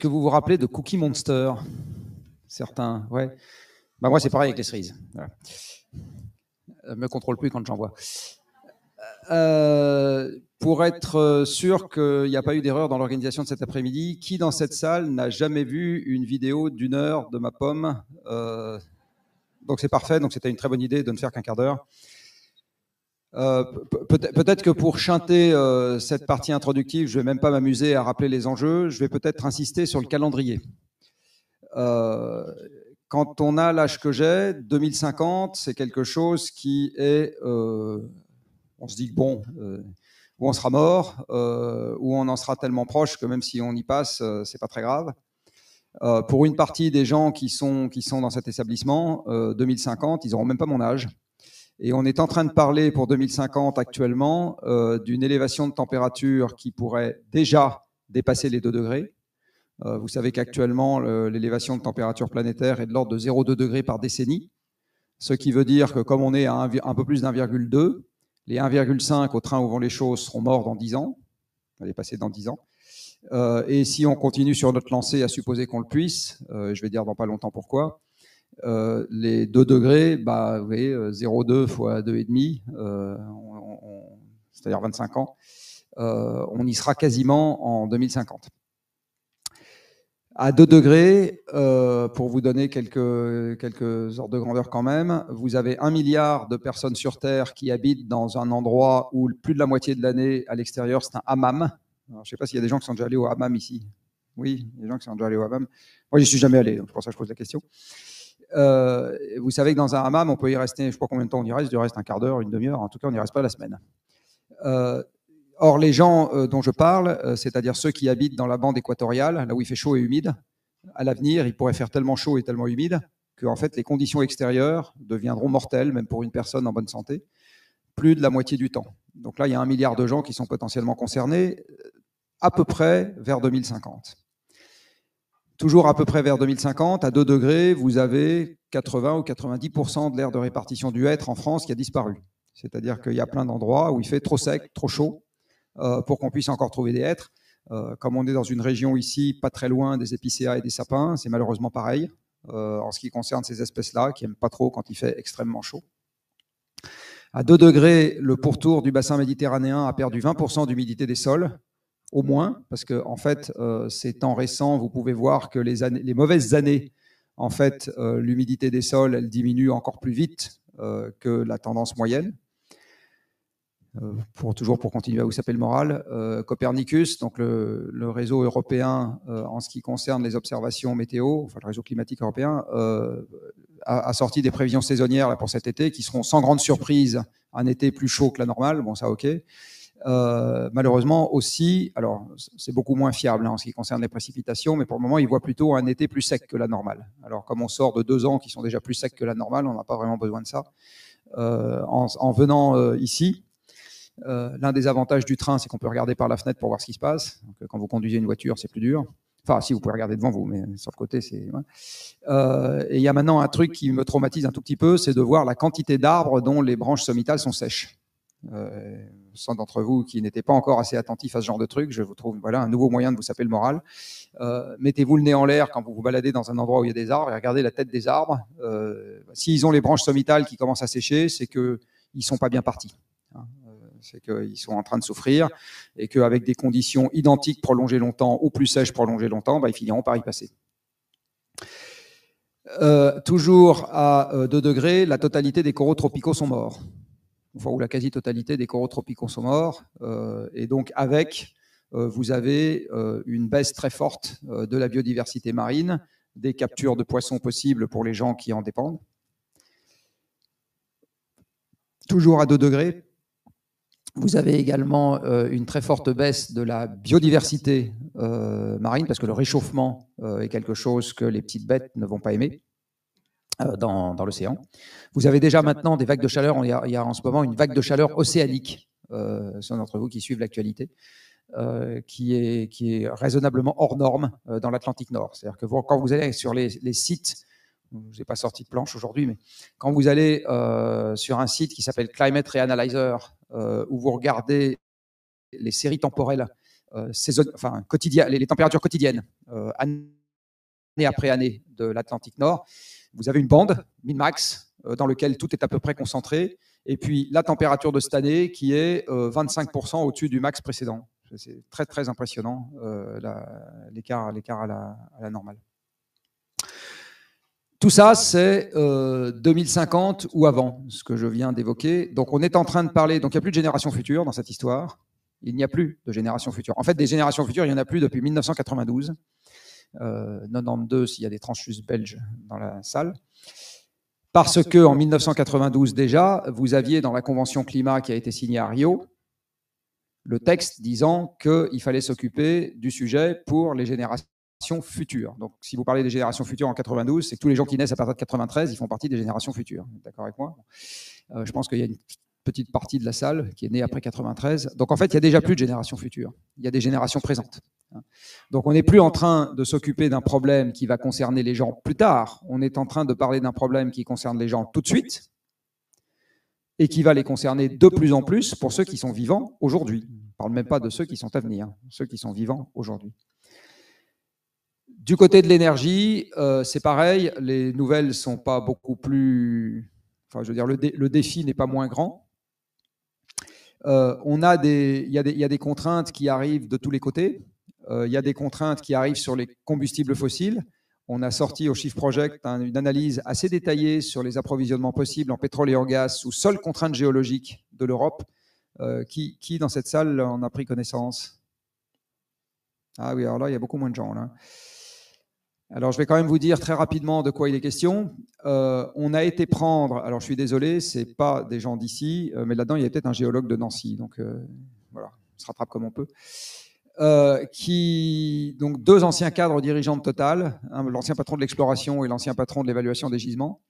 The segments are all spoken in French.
que vous vous rappelez de Cookie Monster? Certains, ouais. Bah moi, c'est pareil avec les cerises. Voilà. Me contrôle plus quand j'en vois. Pour être sûr qu'il n'y a pas eu d'erreur dans l'organisation de cet après-midi, qui dans cette salle n'a jamais vu une vidéo d'1 heure de ma pomme? Donc c'est parfait, donc c'était une très bonne idée de ne faire qu'un quart d'heure. Peut-être que pour chanter cette partie introductive, je ne vais même pas m'amuser à rappeler les enjeux, je vais peut-être insister sur le calendrier. Quand on a l'âge que j'ai, 2050, c'est quelque chose qui est... on se dit que bon, où on sera mort, où on en sera tellement proche que même si on y passe, c'est pas très grave. Pour une partie des gens qui sont dans cet établissement, 2050, ils n'auront même pas mon âge. Et on est en train de parler pour 2050 actuellement d'une élévation de température qui pourrait déjà dépasser les 2 degrés. Vous savez qu'actuellement, l'élévation de température planétaire est de l'ordre de 0,2 degrés par décennie, ce qui veut dire que comme on est à un peu plus d'1,2, les 1,5 au train où vont les choses seront morts dans 10 ans, on va les passer dans 10 ans. Et si on continue sur notre lancée, à supposer qu'on le puisse, je vais dire dans pas longtemps pourquoi, les 2 degrés, bah, vous voyez, 0,2 fois 2,5, c'est-à-dire 25 ans, on y sera quasiment en 2050. À 2 degrés, pour vous donner quelques ordres de grandeur quand même, vous avez 1 milliard de personnes sur Terre qui habitent dans un endroit où plus de la moitié de l'année à l'extérieur, c'est un hammam. Alors, je ne sais pas s'il y a des gens qui sont déjà allés au hammam ici. Oui, il y a des gens qui sont déjà allés au hammam. Moi, je n'y suis jamais allé, donc c'est pour ça que je pose la question. Vous savez que dans un hammam, on peut y rester, je ne sais pas combien de temps on y reste, il reste un quart d'heure, une demi-heure, en tout cas, on n'y reste pas la semaine. Or, les gens dont je parle, c'est-à-dire ceux qui habitent dans la bande équatoriale, là où il fait chaud et humide, à l'avenir, il pourrait faire tellement chaud et tellement humide que en fait, les conditions extérieures deviendront mortelles, même pour une personne en bonne santé, plus de la moitié du temps. Donc là, il y a 1 milliard de gens qui sont potentiellement concernés, à peu près vers 2050. Toujours à peu près vers 2050, à 2 degrés, vous avez 80 ou 90% de l'aire de répartition du hêtre en France qui a disparu. C'est-à-dire qu'il y a plein d'endroits où il fait trop sec, trop chaud, pour qu'on puisse encore trouver des hêtres. Comme on est dans une région ici, pas très loin des épicéas et des sapins, c'est malheureusement pareil en ce qui concerne ces espèces-là, qui n'aiment pas trop quand il fait extrêmement chaud. À 2 degrés, le pourtour du bassin méditerranéen a perdu 20% d'humidité des sols, au moins, parce que en fait, ces temps récents, vous pouvez voir que les mauvaises années, en fait, l'humidité des sols, elle diminue encore plus vite que la tendance moyenne. Toujours pour continuer à vous saper le moral, Copernicus, donc le réseau européen en ce qui concerne les observations météo, enfin le réseau climatique européen, a sorti des prévisions saisonnières là, pour cet été qui seront sans grande surprise un été plus chaud que la normale, bon ça ok. Malheureusement aussi, alors c'est beaucoup moins fiable en ce qui concerne les précipitations, mais pour le moment il voit plutôt un été plus sec que la normale. Alors comme on sort de 2 ans qui sont déjà plus secs que la normale, on n'a pas vraiment besoin de ça. En venant ici, l'un des avantages du train, c'est qu'on peut regarder par la fenêtre pour voir ce qui se passe. Donc, quand vous conduisez une voiture, c'est plus dur. Enfin, si vous pouvez regarder devant vous, mais sur le côté, c'est... Ouais. Et il y a maintenant un truc qui me traumatise un tout petit peu, c'est de voir la quantité d'arbres dont les branches sommitales sont sèches. Ceux d'entre vous qui n'étaient pas encore assez attentifs à ce genre de truc, je vous trouve un nouveau moyen de vous saper le moral. Mettez-vous le nez en l'air quand vous vous baladez dans un endroit où il y a des arbres et regardez la tête des arbres. S'ils ont les branches sommitales qui commencent à sécher, c'est qu'ils ne sont pas bien partis. C'est qu'ils sont en train de souffrir et qu'avec des conditions identiques prolongées longtemps ou plus sèches prolongées longtemps, ils finiront par y passer. Toujours à 2 degrés, la totalité des coraux tropicaux sont morts. Enfin, ou la quasi-totalité des coraux tropicaux sont morts. Et donc, vous avez une baisse très forte de la biodiversité marine, des captures de poissons possibles pour les gens qui en dépendent. Toujours à 2 degrés, vous avez également une très forte baisse de la biodiversité marine, parce que le réchauffement est quelque chose que les petites bêtes ne vont pas aimer dans l'océan. Vous avez déjà maintenant des vagues de chaleur, il y a en ce moment une vague de chaleur océanique, ceux d'entre vous qui suivent l'actualité, qui est raisonnablement hors norme dans l'Atlantique Nord. C'est-à-dire que quand vous allez sur les sites, je n'ai pas sorti de planche aujourd'hui, mais quand vous allez sur un site qui s'appelle Climate Reanalyzer, où vous regardez les séries temporelles les températures quotidiennes, année après année de l'Atlantique Nord, vous avez une bande, min-max, dans laquelle tout est à peu près concentré, et puis la température de cette année qui est 25% au-dessus du max précédent. C'est très très impressionnant, l'écart à la normale. Tout ça, c'est 2050 ou avant, ce que je viens d'évoquer. Donc on est en train de parler, donc il n'y a plus de génération future dans cette histoire. Il n'y a plus de génération future. En fait, des générations futures, il n'y en a plus depuis 1992. 92 s'il y a des tranches belges dans la salle. Parce qu'en 1992 déjà, vous aviez dans la Convention climat qui a été signée à Rio, le texte disant qu'il fallait s'occuper du sujet pour les générations futures. Donc si vous parlez des générations futures en 92, c'est que tous les gens qui naissent à partir de 93, ils font partie des générations futures. D'accord avec moi ? Je pense qu'il y a une petite partie de la salle qui est née après 93. Donc en fait, il n'y a déjà plus de générations futures. Il y a des générations présentes. Donc on n'est plus en train de s'occuper d'un problème qui va concerner les gens plus tard. On est en train de parler d'un problème qui concerne les gens tout de suite et qui va les concerner de plus en plus pour ceux qui sont vivants aujourd'hui. On ne parle même pas de ceux qui sont à venir, ceux qui sont vivants aujourd'hui. Du côté de l'énergie, c'est pareil. Les nouvelles ne sont pas beaucoup plus... Enfin, je veux dire, le défi n'est pas moins grand. Il y a des contraintes qui arrivent de tous les côtés. Il y a des contraintes qui arrivent sur les combustibles fossiles. On a sorti au Shift Project une analyse assez détaillée sur les approvisionnements possibles en pétrole et en gaz sous seule contrainte géologique de l'Europe. Qui, dans cette salle, en a pris connaissance? Ah oui, alors là, il y a beaucoup moins de gens, là. Alors, je vais quand même vous dire très rapidement de quoi il est question. On a été prendre, alors je suis désolé, ce n'est pas des gens d'ici, mais là-dedans, il y a peut-être un géologue de Nancy. Donc, voilà, on se rattrape comme on peut. Donc, deux anciens cadres dirigeants de Total, l'ancien patron de l'exploration et l'ancien patron de l'évaluation des gisements,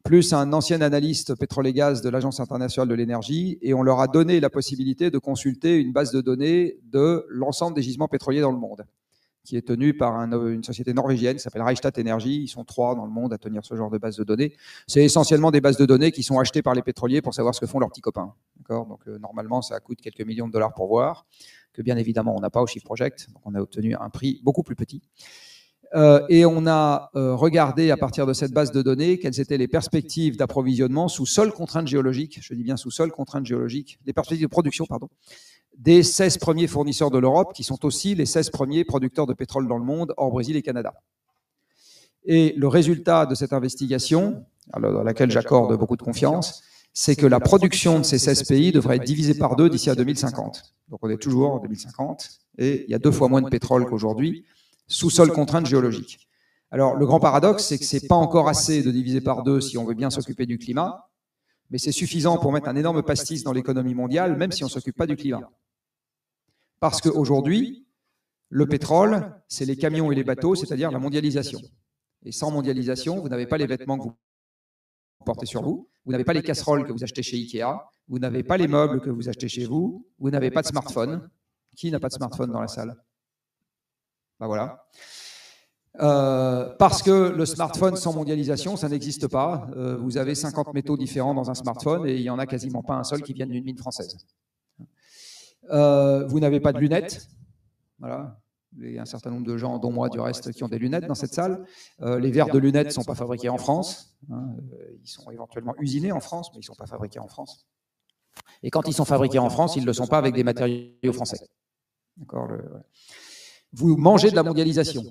plus un ancien analyste pétrole et gaz de l'Agence internationale de l'énergie, et on leur a donné la possibilité de consulter une base de données de l'ensemble des gisements pétroliers dans le monde, qui est tenue par une société norvégienne qui s'appelle Rystad Energy. Ils sont 3 dans le monde à tenir ce genre de base de données. C'est essentiellement des bases de données qui sont achetées par les pétroliers pour savoir ce que font leurs petits copains. Donc normalement, ça coûte quelques millions de dollars pour voir, que bien évidemment, on n'a pas au Shift Project. Donc on a obtenu un prix beaucoup plus petit. Et on a regardé à partir de cette base de données quelles étaient les perspectives d'approvisionnement sous seule contrainte géologique, je dis bien sous seule contrainte géologique, les perspectives de production, pardon, des 16 premiers fournisseurs de l'Europe, qui sont aussi les 16 premiers producteurs de pétrole dans le monde, hors Brésil et Canada. Et le résultat de cette investigation, à laquelle j'accorde beaucoup de confiance, c'est que la production de ces 16 pays devrait être divisée par 2 d'ici à 2050. Donc on est toujours en 2050, et il y a 2 fois moins de pétrole qu'aujourd'hui, sous seule contrainte géologique. Alors le grand paradoxe, c'est que ce n'est pas encore assez de diviser par 2 si on veut bien s'occuper du climat, mais c'est suffisant pour mettre un énorme pastis dans l'économie mondiale, même si on ne s'occupe pas du climat. Parce qu'aujourd'hui, le pétrole, c'est les camions et les bateaux, c'est-à-dire la mondialisation. Et sans mondialisation, vous n'avez pas les vêtements que vous portez sur vous, vous n'avez pas les casseroles que vous achetez chez Ikea, vous n'avez pas les meubles que vous achetez chez vous, vous n'avez pas de smartphone. Qui n'a pas de smartphone dans la salle? Ben voilà. Parce que le smartphone sans mondialisation, ça n'existe pas. Vous avez 50 métaux différents dans un smartphone et il n'y en a quasiment pas un seul qui vienne d'une mine française. Vous n'avez pas de lunettes. Voilà. Il y a un certain nombre de gens, dont moi du reste, qui ont des lunettes dans cette salle. Les verres de lunettes ne sont pas fabriqués en France. Ils sont éventuellement usinés en France, mais ils ne sont pas fabriqués en France. Et quand ils sont fabriqués en France, ils ne le sont pas avec des matériaux français. D'accord. Vous mangez de la mondialisation.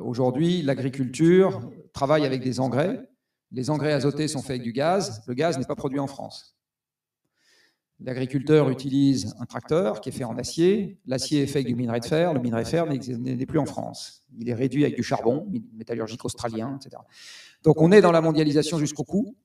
Aujourd'hui, l'agriculture travaille avec des engrais. Les engrais azotés sont faits avec du gaz. Le gaz n'est pas produit en France. L'agriculteur utilise un tracteur qui est fait en acier. L'acier est fait avec du minerai de fer. Le minerai de fer n'est plus en France. Il est réduit avec du charbon, métallurgique australien, etc. Donc on est dans la mondialisation jusqu'au cou.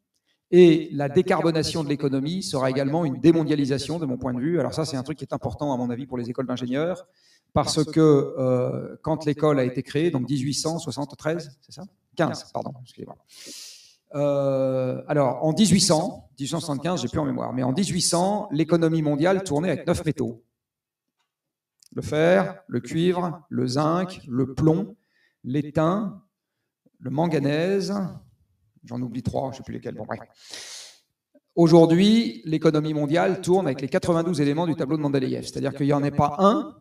Et la décarbonation de l'économie sera également une démondialisation, de mon point de vue. Alors ça, c'est un truc qui est important, à mon avis, pour les écoles d'ingénieurs, parce que quand l'école a été créée, donc 1873, c'est ça 15, pardon, excusez-moi. Alors, en 1875, j'ai plus en mémoire, mais en 1800, l'économie mondiale tournait avec 9 métaux. Le fer, le cuivre, le zinc, le plomb, l'étain, le manganèse, j'en oublie 3, je ne sais plus lesquels, bon bref. Aujourd'hui, l'économie mondiale tourne avec les 92 éléments du tableau de Mendeleïev, c'est-à-dire qu'il n'y en a pas un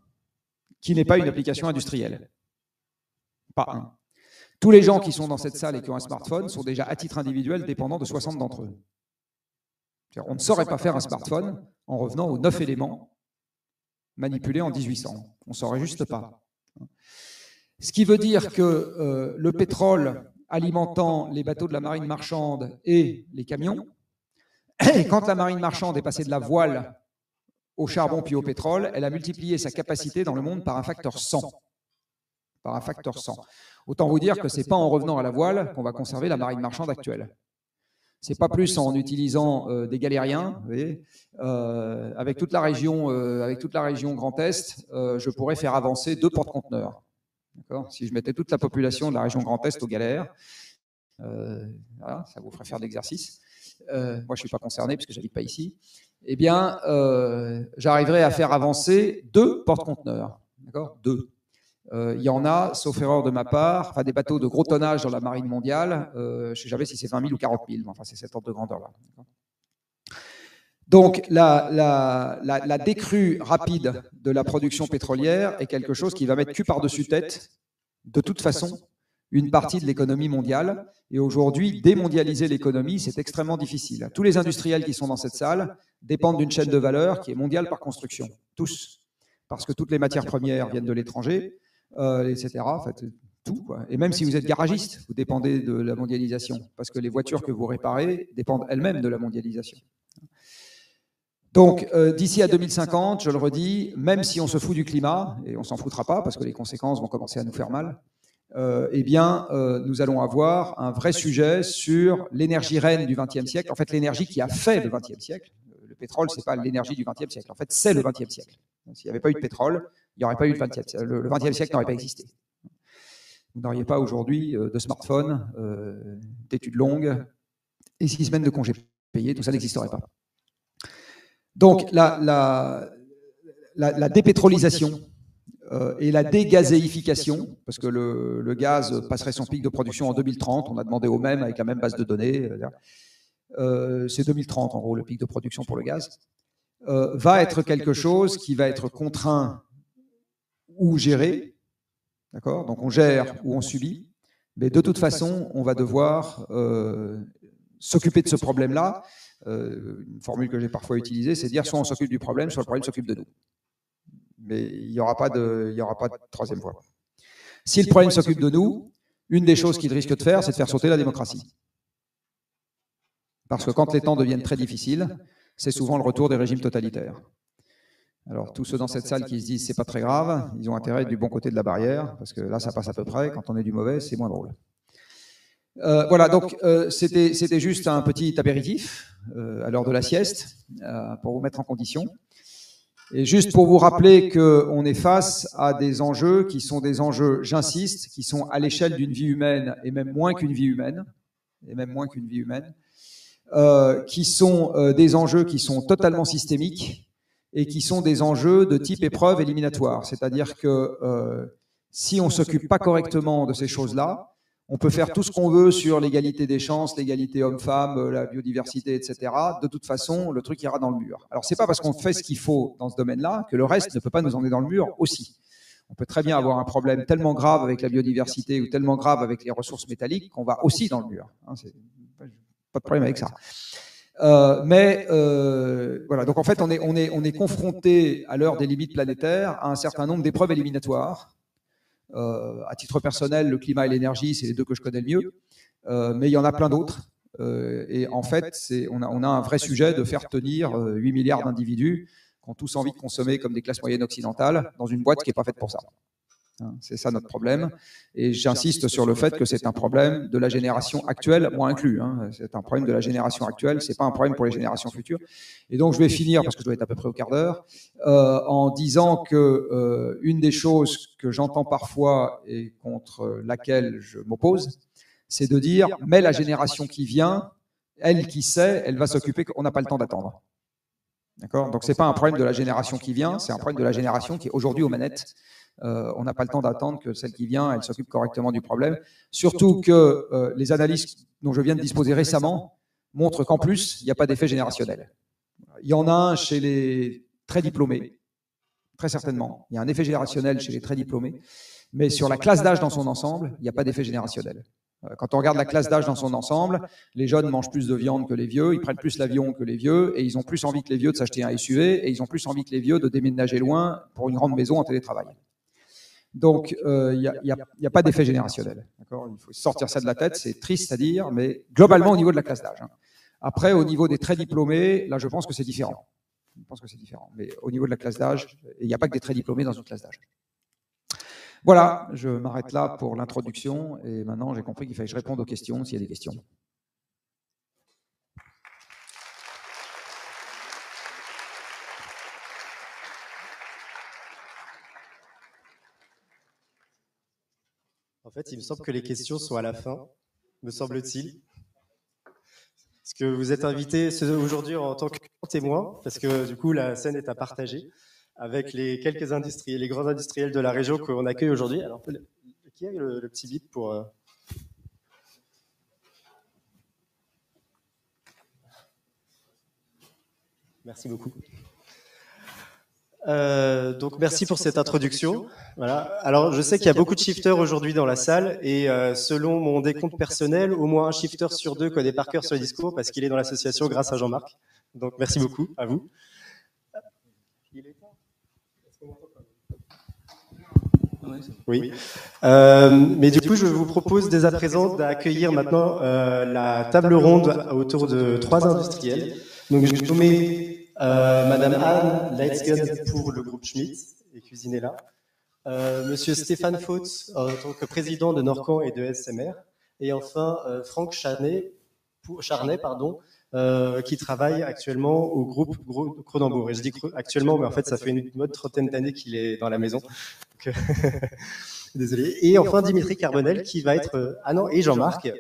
qui n'est pas une application industrielle. Pas un. Tous les gens qui sont dans cette salle et qui ont un smartphone sont déjà à titre individuel dépendants de 60 d'entre eux. On ne saurait pas faire un smartphone en revenant aux 9 éléments manipulés en 1800. On ne saurait juste pas. Ce qui veut dire que le pétrole alimentant les bateaux de la marine marchande et les camions, et quand la marine marchande est passée de la voile au charbon puis au pétrole, elle a multiplié sa capacité dans le monde par un facteur 100. Par un facteur 100. Autant vous dire que ce n'est pas en revenant à la voile qu'on va conserver la marine marchande actuelle. Ce n'est pas plus en utilisant des galériens. Vous voyez, avec toute la région Grand Est, je pourrais faire avancer 2 porte-conteneurs. Si je mettais toute la population de la région Grand Est aux galères, voilà, ça vous ferait faire de l'exercice. Moi, je ne suis pas concerné puisque je n'habite pas ici. Eh bien, j'arriverais à faire avancer 2 porte-conteneurs. D'accord, 2. Il y en a, sauf erreur de ma part, enfin, des bateaux de gros tonnage dans la marine mondiale, je ne sais jamais si c'est 20 000 ou 40 000, mais enfin, c'est cet ordre de grandeur-là. Donc, la décrue rapide de la production pétrolière est quelque chose qui va mettre cul par-dessus tête, de toute façon, une partie de l'économie mondiale. Et aujourd'hui, démondialiser l'économie, c'est extrêmement difficile. Tous les industriels qui sont dans cette salle dépendent d'une chaîne de valeur qui est mondiale par construction. Tous. Parce que toutes les matières premières viennent de l'étranger, etc. En fait, tout, quoi. Et même si vous êtes garagiste, vous dépendez de la mondialisation. Parce que les voitures que vous réparez dépendent elles-mêmes de la mondialisation. Donc, d'ici à 2050, je le redis, même si on se fout du climat, et on ne s'en foutra pas parce que les conséquences vont commencer à nous faire mal, eh bien, nous allons avoir un vrai sujet sur l'énergie reine du XXe siècle, en fait l'énergie qui a fait le XXe siècle. Le pétrole, ce n'est pas l'énergie du XXe siècle, en fait c'est le XXe siècle. S'il n'y avait pas eu de pétrole, il n'y aurait pas eu le XXe siècle. Le XXe siècle n'aurait pas existé. Vous n'auriez pas aujourd'hui de smartphone, d'études longues, et 6 semaines de congés payés, tout ça n'existerait pas. Donc, la dépétrolisation et la dégazéification, parce que le gaz passerait son pic de production en 2030, on a demandé au même, avec la même base de données, c'est 2030 en gros le pic de production pour le gaz, va être quelque chose qui va être contraint ou géré, d'accord ? Donc on gère ou on subit, mais de toute façon, on va devoir s'occuper de ce problème-là. Une formule que j'ai parfois utilisée, c'est dire soit on s'occupe du problème, soit le problème s'occupe de nous. Mais il n'y aura pas de troisième voie. Si le problème s'occupe de nous, une des choses qu'il risque de faire, c'est de faire sauter la démocratie. Parce que quand les temps deviennent très difficiles, c'est souvent le retour des régimes totalitaires. Alors, tous ceux dans cette salle qui se disent « c'est pas très grave », ils ont intérêt à être du bon côté de la barrière, parce que là, ça passe à peu près. Quand on est du mauvais, c'est moins drôle. Voilà, donc c'était juste un petit apéritif à l'heure de la sieste, pour vous mettre en condition. Et juste pour vous rappeler qu'on est face à des enjeux qui sont des enjeux, j'insiste, qui sont à l'échelle d'une vie humaine, et même moins qu'une vie humaine, qui sont des enjeux qui sont totalement systémiques, et qui sont des enjeux de type épreuve éliminatoire. C'est-à-dire que si on ne s'occupe pas correctement de ces choses-là, on peut faire tout ce qu'on veut sur l'égalité des chances, l'égalité homme-femme, la biodiversité, etc. De toute façon, le truc ira dans le mur. Alors, ce n'est pas parce qu'on fait ce qu'il faut dans ce domaine-là que le reste ne peut pas nous emmener dans le mur aussi. On peut très bien avoir un problème tellement grave avec la biodiversité ou tellement grave avec les ressources métalliques qu'on va aussi dans le mur. Hein, pas de problème avec ça. Voilà, donc en fait, on est confronté à l'heure des limites planétaires à un certain nombre d'épreuves éliminatoires. À titre personnel, le climat et l'énergie, c'est les deux que je connais le mieux, mais il y en a plein d'autres. Et en fait, on a un vrai sujet de faire tenir 8 milliards d'individus qui ont tous envie de consommer comme des classes moyennes occidentales dans une boîte qui n'est pas faite pour ça. C'est ça notre problème. Et j'insiste sur le fait que c'est un problème de la génération actuelle, moi inclus. C'est un problème de la génération actuelle, ce n'est pas un problème pour les générations futures. Et donc je vais finir, parce que je dois être à peu près au quart d'heure, en disant que une des choses que j'entends parfois et contre laquelle je m'oppose, c'est de dire « mais la génération qui vient, elle qui sait, elle va s'occuper, on n'a pas le temps d'attendre ». D'accord ? Donc ce n'est pas un problème de la génération qui vient, c'est un problème de la génération qui est aujourd'hui aux manettes. On n'a pas le temps d'attendre que celle qui vient, elle s'occupe correctement du problème. Surtout que les analyses dont je viens de disposer récemment montrent qu'en plus, il n'y a pas d'effet générationnel. Il y en a un chez les très diplômés, très certainement. Il y a un effet générationnel chez les très diplômés, mais sur la classe d'âge dans son ensemble, il n'y a pas d'effet générationnel. Quand on regarde la classe d'âge dans son ensemble, les jeunes mangent plus de viande que les vieux, ils prennent plus l'avion que les vieux, et ils ont plus envie que les vieux de s'acheter un SUV, et ils ont plus envie que les vieux de déménager loin pour une grande maison en télétravail. Donc, il n'y a pas d'effet générationnel. Il faut sortir ça de la tête, c'est triste à dire, mais globalement au niveau de la classe d'âge. Après, au niveau des très diplômés, là je pense que c'est différent. Je pense que c'est différent. Mais au niveau de la classe d'âge, il n'y a pas que des très diplômés dans une classe d'âge. Voilà, je m'arrête là pour l'introduction et maintenant j'ai compris qu'il fallait que je réponde aux questions s'il y a des questions. En fait, il me semble que les questions sont à la fin, me semble-t-il. Parce que vous êtes invités aujourd'hui en tant que témoin, parce que du coup la scène est à partager avec les quelques industriels, les grands industriels de la région qu'on accueille aujourd'hui. Alors, qui a le petit bip pour... Merci beaucoup. Donc merci pour cette introduction. Voilà. Alors je sais qu'il y a beaucoup de shifters aujourd'hui dans la salle et selon mon décompte personnel, au moins un shifter sur deux connaît par cœur ce discours parce qu'il est dans l'association grâce à Jean-Marc. Donc merci beaucoup à vous. Oui. Mais du coup, je vous propose dès à présent d'accueillir maintenant la table ronde autour de 3 industriels. Donc je vais nommer Madame Anne Leitzgen pour le groupe Schmitt et Cuisinella, Monsieur Stéphane Faut en tant que président de Norcan et de SMR, et enfin Franck Charnet, qui travaille actuellement au groupe Cronenbourg. Et je dis actuellement, mais en fait ça fait une bonne trentaine d'années qu'il est dans la maison. Donc, désolé. Et enfin Dimitri Carbonel qui va être... ah non, et Jean-Marc.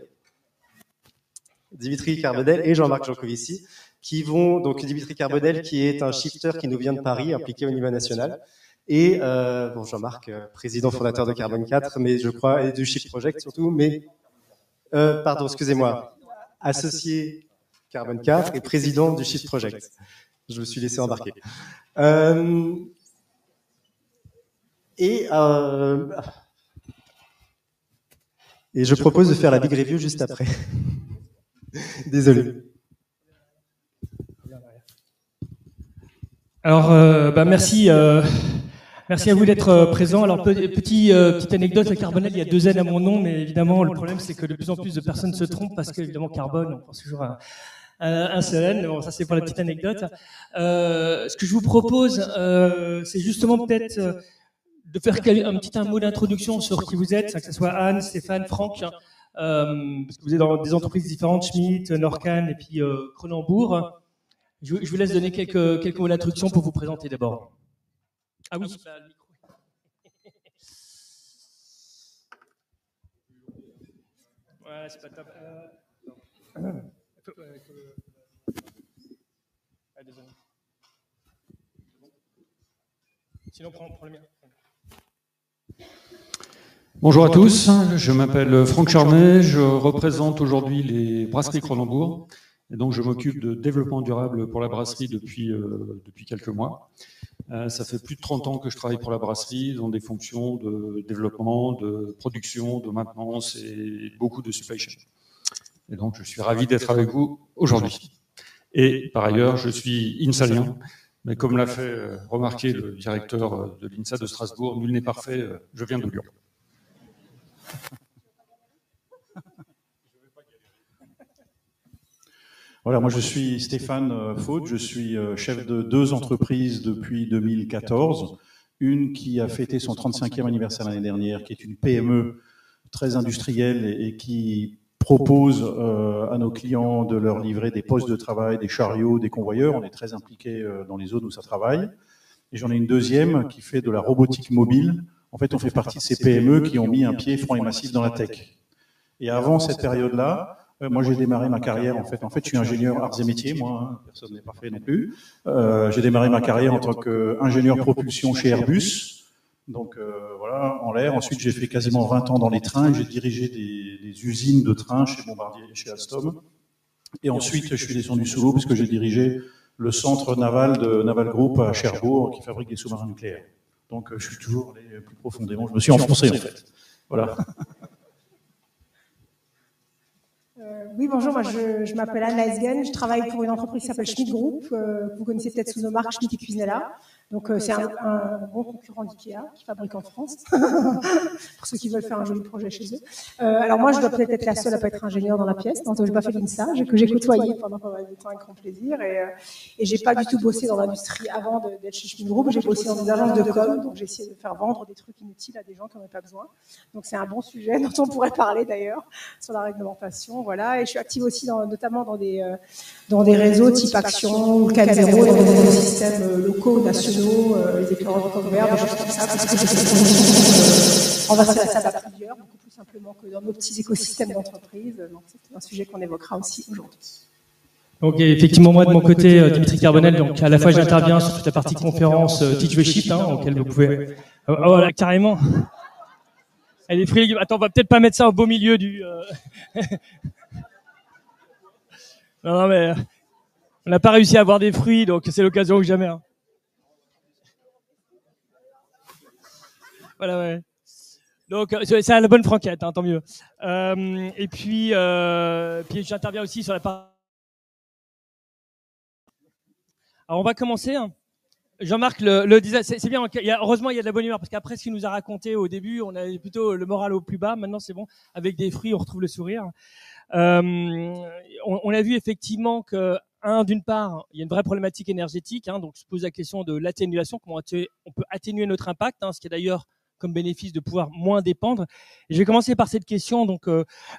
Dimitri Carbonel et Jean-Marc Jancovici qui vont... Donc Dimitri Carbonel qui est un shifter qui nous vient de Paris, impliqué au niveau national. Et bon, Jean-Marc, président fondateur de Carbone 4, mais je crois, et du Shift Project surtout, mais... pardon, excusez-moi. Associé Carbone 4 et président du Shift Project. Je me suis laissé embarquer. Et je propose de faire la big review juste après. Désolé. Alors, merci. Merci à vous d'être présents. Alors, petite anecdote, à Carbonel, il y a 2 N à mon nom, mais évidemment, le problème, c'est que de plus en plus de personnes se trompent parce qu'évidemment, Carbone, on pense toujours à un seul N. Bon, ça, c'est pour la petite anecdote. Ce que je vous propose, c'est justement peut-être de faire un mot d'introduction sur qui vous êtes, que ce soit Anne, Stéphane, Franck, parce que vous êtes dans des entreprises différentes, Schmitt, Norcan et puis Cronenbourg. Je vous laisse donner quelques mots d'introduction pour vous présenter d'abord. Ah oui, le micro. Ouais, c'est pas top. Ah, désolé. Sinon, prends le mien. Bonjour à tous, je m'appelle Franck Charnet, je représente aujourd'hui les brasseries Cronenbourg et donc je m'occupe de développement durable pour la brasserie depuis quelques mois. Ça fait plus de 30 ans que je travaille pour la brasserie dans des fonctions de développement, de production, de maintenance et beaucoup de supply chain. Et donc je suis ravi d'être avec vous aujourd'hui. Et par ailleurs, je suis insalien, mais comme l'a fait remarquer le directeur de l'INSA de Strasbourg, nul n'est parfait, je viens de Lyon. Voilà, moi je suis Stéphane Faut, je suis chef de 2 entreprises depuis 2014. Une qui a fêté son 35e anniversaire l'année dernière, qui est une PME très industrielle et qui propose à nos clients de leur livrer des postes de travail, des chariots, des convoyeurs. On est très impliqués dans les zones où ça travaille. Et j'en ai une deuxième qui fait de la robotique mobile. En fait, on fait partie de ces PME qui ont mis un pied franc et massif dans la tech. Et avant cette période-là, moi j'ai démarré ma carrière, en fait je suis ingénieur arts et métiers, moi, hein, personne n'est parfait non plus. J'ai démarré ma carrière en tant qu'ingénieur propulsion chez Airbus, donc voilà, en l'air. Ensuite j'ai fait quasiment 20 ans dans les trains et j'ai dirigé des usines de trains chez Bombardier et chez Alstom. Et ensuite je suis descendu sous l'eau parce que j'ai dirigé le centre naval de Naval Group à Cherbourg qui fabrique des sous-marins nucléaires. Donc je suis toujours allé plus profondément, je me suis enfoncé en fait. Voilà. Oui, bonjour, moi je m'appelle Anne Leisgen, je travaille pour une entreprise qui s'appelle Schmidt Group, vous connaissez peut-être sous nos marques Schmidt et Cuisinella. Donc c'est un bon concurrent d'IKEA qui fabrique en France, pour ceux qui veulent faire un joli projet chez eux. Alors moi je dois peut-être être la seule à pas être ingénieure dans la pièce, donc j'ai pas fait l'INSA, que j'ai côtoyé pendant pas mal de temps avec grand plaisir, et j'ai pas du tout bossé dans l'industrie avant d'être chez Schmidt Group, j'ai bossé dans des agences de com, donc j'ai essayé de faire vendre des trucs inutiles à des gens qui n'en ont pas besoin. Donc c'est un bon sujet dont on pourrait parler d'ailleurs, sur la réglementation, voilà, et je suis active aussi notamment dans des réseaux type Action ou CAC 0, dans des écosystèmes locaux, nationaux, les éclaireurs de couvert, des choses comme ça, parce que c'est des conditions renverser la table à plusieurs, beaucoup plus simplement que dans nos petits écosystèmes d'entreprise. Donc c'est un sujet qu'on évoquera aussi aujourd'hui. Donc effectivement, moi de mon côté, Dimitri Carbonel, donc à la fois j'interviens sur toute la partie conférence Teach the Shift, auquel vous pouvez... Oh là, carrément. Elle est fruits. Attends, on va peut-être pas mettre ça au beau milieu du... Non, mais on n'a pas réussi à avoir des fruits, donc c'est l'occasion ou jamais. Voilà, ouais. Donc c'est à la bonne franquette, tant mieux. Et puis j'interviens aussi sur la partie. Alors on va commencer. Jean-Marc le disait, c'est bien. Heureusement il y a de la bonne humeur parce qu'après ce qu'il nous a raconté au début, on avait plutôt le moral au plus bas. Maintenant c'est bon, avec des fruits on retrouve le sourire. On a vu effectivement que d'une part, il y a une vraie problématique énergétique, donc se pose la question de l'atténuation, comment on peut atténuer notre impact, ce qui est d'ailleurs comme bénéfice de pouvoir moins dépendre. Et je vais commencer par cette question donc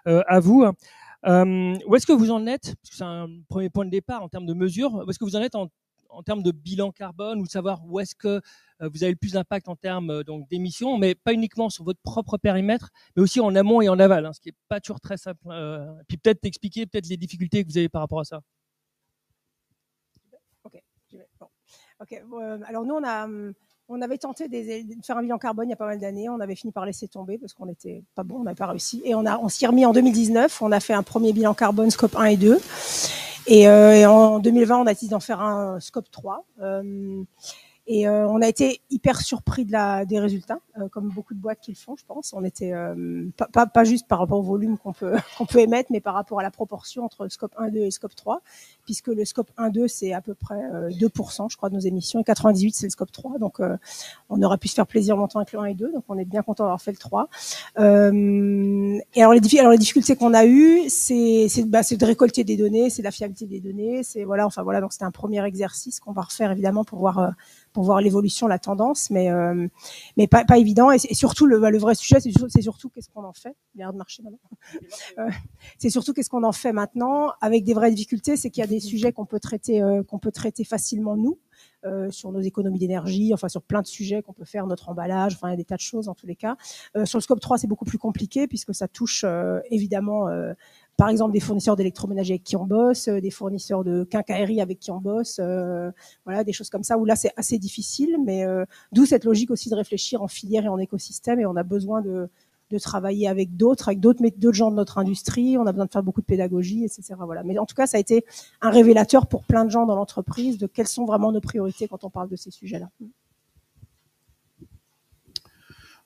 à vous. Où est-ce que vous en êtes, parce que c'est un premier point de départ en termes de mesures, où est-ce que vous en êtes en termes de bilan carbone, ou de savoir où est-ce que vous avez le plus d'impact en termes donc d'émissions, mais pas uniquement sur votre propre périmètre, mais aussi en amont et en aval, ce qui n'est pas toujours très simple. Puis peut-être expliquer les difficultés que vous avez par rapport à ça. Alors nous, on avait tenté de faire un bilan carbone il y a pas mal d'années. On avait fini par laisser tomber parce qu'on n'était pas bon, on n'avait pas réussi. Et on s'y est remis en 2019. On a fait un premier bilan carbone scope 1 et 2. Et en 2020, on a décidé d'en faire un scope 3. Et on a été hyper surpris des résultats, comme beaucoup de boîtes qui le font, je pense. On était pas juste par rapport au volume qu'on peut émettre, mais par rapport à la proportion entre scope 1, 2 et scope 3, puisque le scope 1, 2, c'est à peu près 2%, je crois, de nos émissions, et 98, c'est le scope 3. Donc, on aurait pu se faire plaisir longtemps avec le 1 et 2, donc on est bien content d'avoir fait le 3. Et alors les difficultés qu'on a eues, c'est de récolter des données, c'est de la fiabilité des données, donc c'était un premier exercice qu'on va refaire évidemment pour voir l'évolution, la tendance, mais pas évident. Et surtout, le vrai sujet, c'est surtout qu'est-ce qu'on en fait. Il y a l'air de marcher maintenant. C'est surtout qu'est-ce qu'on en fait maintenant, avec des vraies difficultés, c'est qu'il y a des sujets qu'on peut traiter facilement nous, sur nos économies d'énergie, sur plein de sujets qu'on peut faire, notre emballage, il y a des tas de choses en tous les cas. Sur le scope 3, c'est beaucoup plus compliqué puisque ça touche évidemment par exemple des fournisseurs d'électroménager avec qui on bosse, des fournisseurs de quincaillerie avec qui on bosse, des choses comme ça où là c'est assez difficile, mais d'où cette logique aussi de réfléchir en filière et en écosystème, et on a besoin de travailler avec d'autres gens de notre industrie, on a besoin de faire beaucoup de pédagogie, etc. Voilà. Mais en tout cas, ça a été un révélateur pour plein de gens dans l'entreprise de quelles sont vraiment nos priorités quand on parle de ces sujets-là.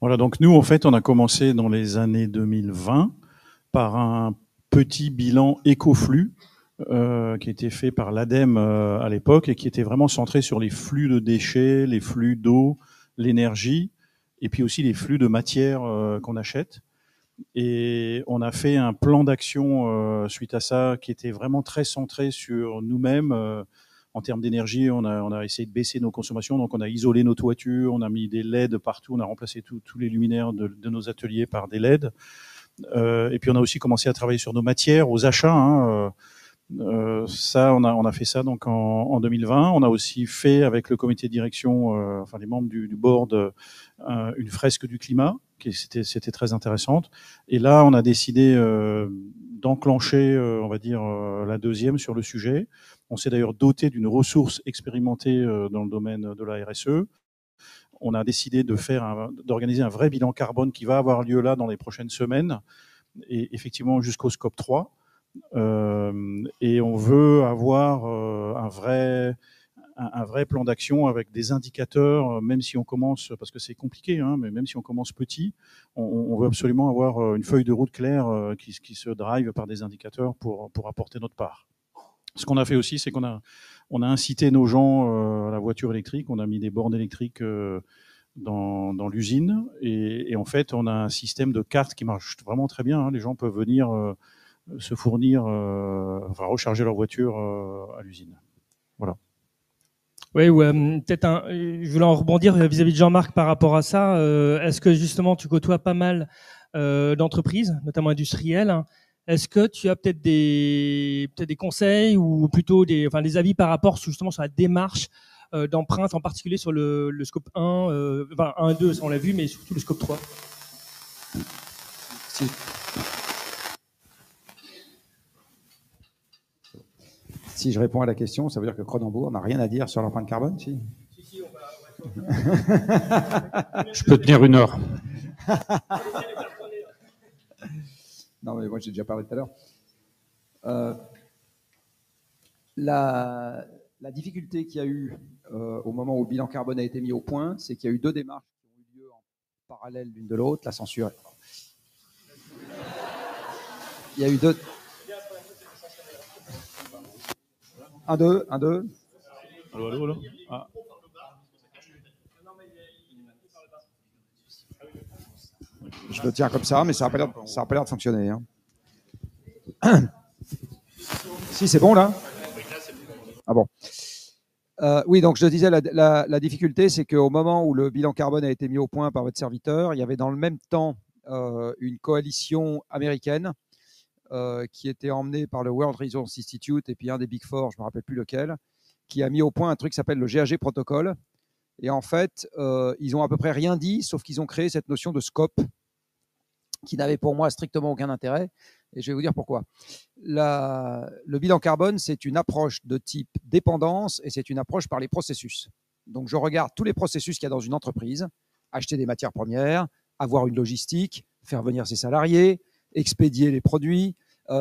Voilà, donc nous, en fait, on a commencé dans les années 2020 par un petit bilan écoflux qui a été fait par l'ADEME à l'époque et qui était vraiment centré sur les flux de déchets, les flux d'eau, l'énergie, et puis aussi les flux de matière qu'on achète. Et on a fait un plan d'action suite à ça qui était vraiment très centré sur nous-mêmes. En termes d'énergie, on a essayé de baisser nos consommations, donc on a isolé nos toitures, on a mis des LED partout, on a remplacé tous les luminaires de nos ateliers par des LED. Et puis on a aussi commencé à travailler sur nos matières, aux achats. Ça, on a fait ça donc en 2020. On a aussi fait avec le comité de direction, les membres du board, une fresque du climat, c'était très intéressante. Et là, on a décidé d'enclencher, la deuxième sur le sujet. On s'est d'ailleurs doté d'une ressource expérimentée dans le domaine de la RSE. On a décidé d'organiser un vrai bilan carbone qui va avoir lieu là dans les prochaines semaines, et effectivement jusqu'au scope 3. et on veut avoir un vrai plan d'action avec des indicateurs, même si on commence, parce que c'est compliqué, hein, mais même si on commence petit, on veut absolument avoir une feuille de route claire qui se drive par des indicateurs pour apporter notre part. Ce qu'on a fait aussi, c'est qu'on a incité nos gens à la voiture électrique, on a mis des bornes électriques dans l'usine, et en fait, on a un système de cartes qui marche vraiment très bien, hein. Les gens peuvent venir se fournir, recharger leur voiture à l'usine. Voilà. Oui, ou peut-être je voulais en rebondir vis-à-vis de Jean-Marc par rapport à ça. Est-ce que justement tu côtoies pas mal d'entreprises, notamment industrielles, hein. Est-ce que tu as peut-être des conseils ou plutôt des avis par rapport justement sur la démarche d'empreinte, en particulier sur le scope 1, 1 et 2, ça on l'a vu, mais surtout le scope 3. Si je réponds à la question, ça veut dire que Cronenbourg n'a rien à dire sur l'empreinte carbone, si? Si, on va Je peux tenir 1 heure. Non, mais moi j'ai déjà parlé tout à l'heure. La difficulté qu'il y a eu au moment où le bilan carbone a été mis au point, c'est qu'il y a eu 2 démarches qui ont eu lieu en parallèle l'une de l'autre. La censure. Il y a eu 2. 1, 2, 1, 2. Allô. Ah. Je le tiens comme ça, mais ça n'a pas l'air de fonctionner. Hein. Si, c'est bon là? Ah bon. Oui, donc je disais, la difficulté, c'est qu'au moment où le bilan carbone a été mis au point par votre serviteur, il y avait dans le même temps une coalition américaine qui était emmenée par le World Resources Institute et puis un des Big Four, je ne me rappelle plus lequel, qui a mis au point un truc qui s'appelle le GHG Protocol. Et en fait, ils ont à peu près rien dit, sauf qu'ils ont créé cette notion de scope qui n'avait pour moi strictement aucun intérêt. Et je vais vous dire pourquoi. Le bilan carbone, c'est une approche de type dépendance et c'est une approche par les processus. Donc, je regarde tous les processus qu'il y a dans une entreprise, acheter des matières premières, avoir une logistique, faire venir ses salariés, expédier les produits,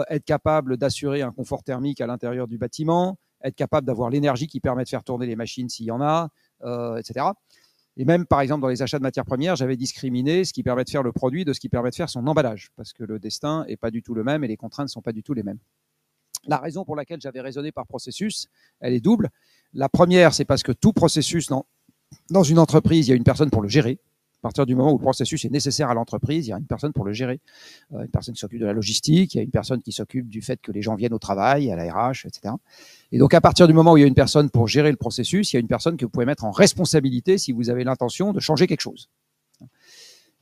être capable d'assurer un confort thermique à l'intérieur du bâtiment, être capable d'avoir l'énergie qui permet de faire tourner les machines s'il y en a, etc. Et même, par exemple, dans les achats de matières premières, j'avais discriminé ce qui permet de faire le produit de ce qui permet de faire son emballage, parce que le destin n'est pas du tout le même et les contraintes ne sont pas du tout les mêmes. La raison pour laquelle j'avais raisonné par processus, elle est double. La première, c'est parce que tout processus dans une entreprise, il y a une personne pour le gérer. À partir du moment où le processus est nécessaire à l'entreprise, il y a une personne pour le gérer. Une personne qui s'occupe de la logistique, il y a une personne qui s'occupe du fait que les gens viennent au travail, à la RH, etc. Et donc, à partir du moment où il y a une personne pour gérer le processus, il y a une personne que vous pouvez mettre en responsabilité si vous avez l'intention de changer quelque chose.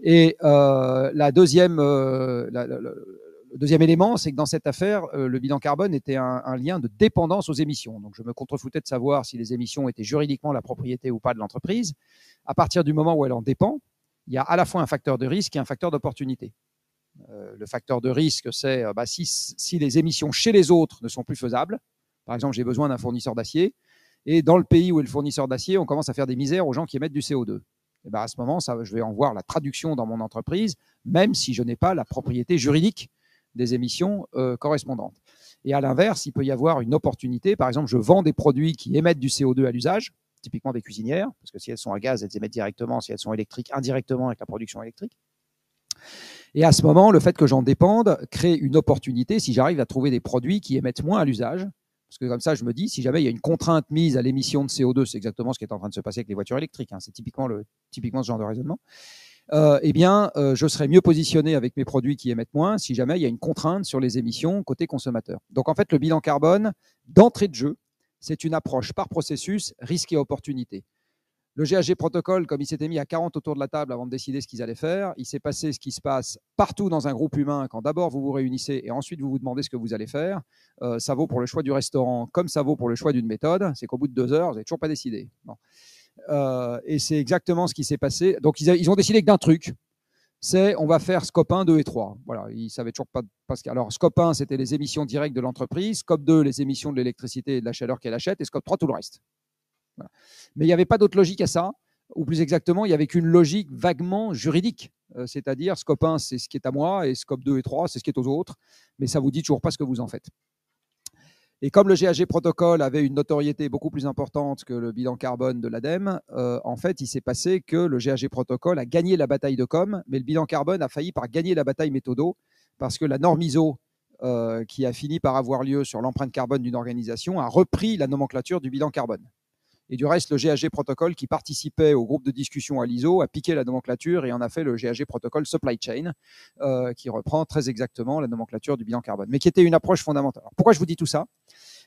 Et le deuxième élément, c'est que dans cette affaire, le bilan carbone était un lien de dépendance aux émissions. Donc, je me contrefoutais de savoir si les émissions étaient juridiquement la propriété ou pas de l'entreprise. À partir du moment où elle en dépend, il y a à la fois un facteur de risque et un facteur d'opportunité. Le facteur de risque, c'est si les émissions chez les autres ne sont plus faisables, par exemple, j'ai besoin d'un fournisseur d'acier, et dans le pays où est le fournisseur d'acier, on commence à faire des misères aux gens qui émettent du CO2. Et à ce moment, je vais en voir la traduction dans mon entreprise, même si je n'ai pas la propriété juridique des émissions correspondantes. Et à l'inverse, il peut y avoir une opportunité. Par exemple, je vends des produits qui émettent du CO2 à l'usage, typiquement des cuisinières, parce que si elles sont à gaz, elles émettent directement, si elles sont électriques, indirectement avec la production électrique. Et à ce moment, le fait que j'en dépende crée une opportunité si j'arrive à trouver des produits qui émettent moins à l'usage. Parce que comme ça, je me dis, si jamais il y a une contrainte mise à l'émission de CO2, c'est exactement ce qui est en train de se passer avec les voitures électriques, hein, c'est typiquement ce genre de raisonnement, je serai mieux positionné avec mes produits qui émettent moins si jamais il y a une contrainte sur les émissions côté consommateur. Donc en fait, le bilan carbone, d'entrée de jeu, c'est une approche par processus, risque et opportunité. Le GHG Protocol, comme il s'était mis à 40 autour de la table avant de décider ce qu'ils allaient faire, il s'est passé ce qui se passe partout dans un groupe humain quand d'abord vous vous réunissez et ensuite vous vous demandez ce que vous allez faire. Ça vaut pour le choix du restaurant comme ça vaut pour le choix d'une méthode. C'est qu'au bout de 2 heures, vous n'avez toujours pas décidé. Bon. Et c'est exactement ce qui s'est passé. Donc ils ont décidé que d'un truc, c'est on va faire scope 1, 2 et 3. Voilà, ils ne savaient toujours pas. Alors scope 1, c'était les émissions directes de l'entreprise. Scope 2, les émissions de l'électricité et de la chaleur qu'elle achète. Et scope 3, tout le reste. Voilà. Mais il n'y avait pas d'autre logique à ça. ou plus exactement, il n'y avait qu'une logique vaguement juridique. C'est-à-dire, scope 1, c'est ce qui est à moi, et scope 2 et 3, c'est ce qui est aux autres, mais ça ne vous dit toujours pas ce que vous en faites. Et comme le GHG protocole avait une notoriété beaucoup plus importante que le bilan carbone de l'ADEME, en fait, il s'est passé que le GHG protocole a gagné la bataille de com, mais le bilan carbone a failli par gagner la bataille méthodo, parce que la norme ISO, qui a fini par avoir lieu sur l'empreinte carbone d'une organisation, a repris la nomenclature du bilan carbone. Et du reste, le GHG protocole qui participait au groupe de discussion à l'ISO a piqué la nomenclature et en a fait le GHG protocole supply chain, qui reprend très exactement la nomenclature du bilan carbone, mais qui était une approche fondamentale. Alors, pourquoi je vous dis tout ça?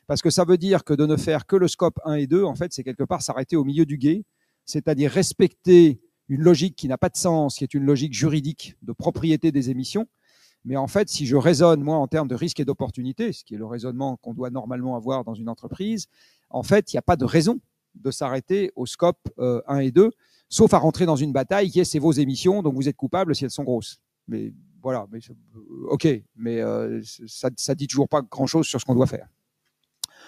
Parce que ça veut dire que de ne faire que le scope 1 et 2, en fait, c'est quelque part s'arrêter au milieu du gué, c'est-à-dire respecter une logique qui n'a pas de sens, qui est une logique juridique de propriété des émissions. Mais en fait, si je raisonne, moi, en termes de risque et d'opportunité, ce qui est le raisonnement qu'on doit normalement avoir dans une entreprise, en fait, il n'y a pas de raison de s'arrêter au scope 1 et 2, sauf à rentrer dans une bataille qui est c'est vos émissions, donc vous êtes coupable si elles sont grosses. Mais voilà, mais, ok, mais ça ne dit toujours pas grand-chose sur ce qu'on doit faire.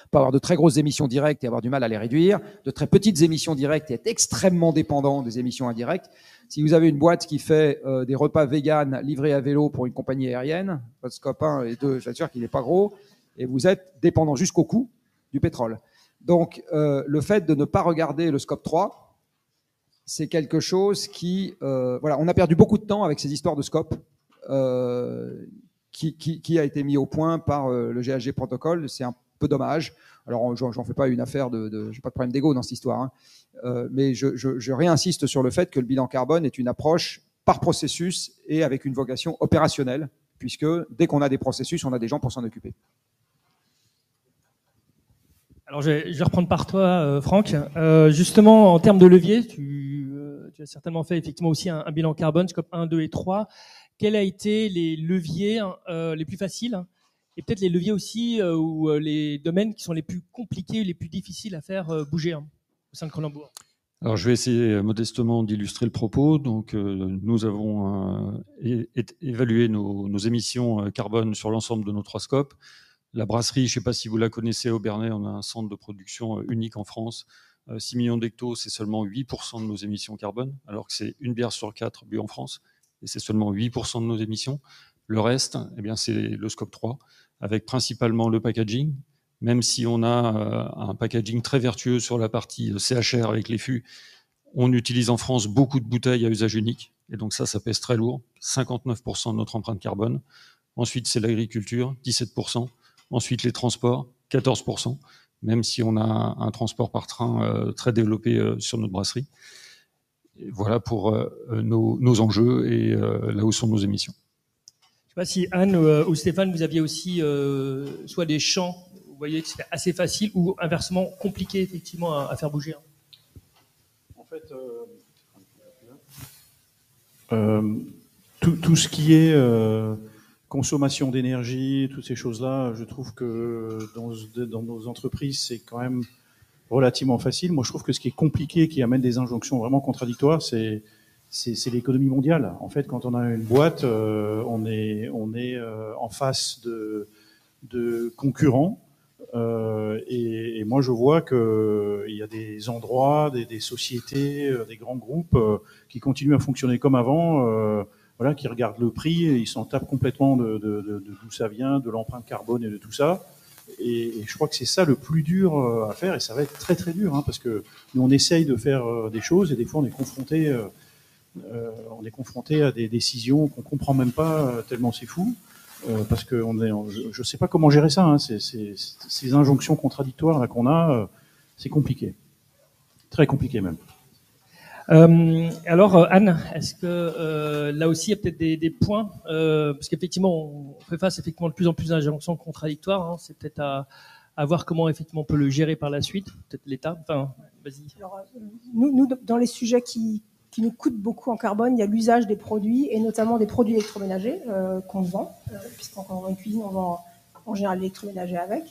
On peut avoir de très grosses émissions directes et avoir du mal à les réduire, de très petites émissions directes et être extrêmement dépendant des émissions indirectes. Si vous avez une boîte qui fait des repas véganes livrés à vélo pour une compagnie aérienne, votre scope 1 et 2, je suis sûr qu'il n'est pas gros, et vous êtes dépendant jusqu'au coût du pétrole. Donc, le fait de ne pas regarder le scope 3, c'est quelque chose qui... voilà, on a perdu beaucoup de temps avec ces histoires de scope qui a été mis au point par le GHG protocole. C'est un peu dommage. Alors, j'en fais pas une affaire j'ai pas de problème d'ego dans cette histoire, hein. Mais je réinsiste sur le fait que le bilan carbone est une approche par processus et avec une vocation opérationnelle, puisque dès qu'on a des processus, on a des gens pour s'en occuper. Alors, je vais reprendre par toi, Franck. Justement, en termes de levier, tu as certainement fait effectivement aussi un bilan carbone, scope 1, 2 et 3. Quels ont été les leviers les plus faciles et peut-être les leviers aussi ou les domaines qui sont les plus compliqués, les plus difficiles à faire bouger au sein de Cronenbourg? Alors, je vais essayer modestement d'illustrer le propos. Donc, nous avons évalué nos émissions carbone sur l'ensemble de nos 3 scopes. La brasserie, je ne sais pas si vous la connaissez, au Bernay, on a un centre de production unique en France. 6 millions d'hectos, c'est seulement 8% de nos émissions carbone, alors que c'est une bière sur 4 bu en France, et c'est seulement 8% de nos émissions. Le reste, eh bien, c'est le scope 3, avec principalement le packaging. Même si on a un packaging très vertueux sur la partie CHR avec les fûts, on utilise en France beaucoup de bouteilles à usage unique, et donc ça pèse très lourd, 59% de notre empreinte carbone. Ensuite, c'est l'agriculture, 17%. Ensuite, les transports, 14%, même si on a un transport par train très développé sur notre brasserie. Et voilà pour nos enjeux et là où sont nos émissions. Je ne sais pas si Anne ou Stéphane, vous aviez aussi soit des champs, vous voyez que c'était assez facile, ou inversement compliqué effectivement à faire bouger. En fait, tout ce qui est... consommation d'énergie, toutes ces choses-là, je trouve que dans nos entreprises, c'est quand même relativement facile. Moi, je trouve que ce qui est compliqué, qui amène des injonctions vraiment contradictoires, c'est l'économie mondiale. En fait, quand on a une boîte, on est en face de concurrents. Et moi, je vois qu'il y a des endroits, des sociétés, des grands groupes qui continuent à fonctionner comme avant. Voilà, qui regardent le prix et ils s'en tapent complètement de d'où ça vient, de l'empreinte carbone et de tout ça. Et je crois que c'est ça le plus dur à faire, et ça va être très très dur, hein, parce que nous on essaye de faire des choses et des fois on est confronté à des décisions qu'on comprend même pas tellement c'est fou, parce que je sais pas comment gérer ça, hein, ces injonctions contradictoires là qu'on a, c'est compliqué, très compliqué même. Alors Anne, est-ce que là aussi il y a peut-être des points parce qu'effectivement on fait face effectivement de plus en plus d'injonctions contradictoires, hein, c'est peut-être à voir comment effectivement on peut le gérer par la suite, peut-être l'État. Enfin, vas-y. Alors, nous dans les sujets qui nous coûtent beaucoup en carbone, il y a l'usage des produits et notamment des produits électroménagers qu'on vend, puisqu'on vend une cuisine, on vend en général l'électroménager avec.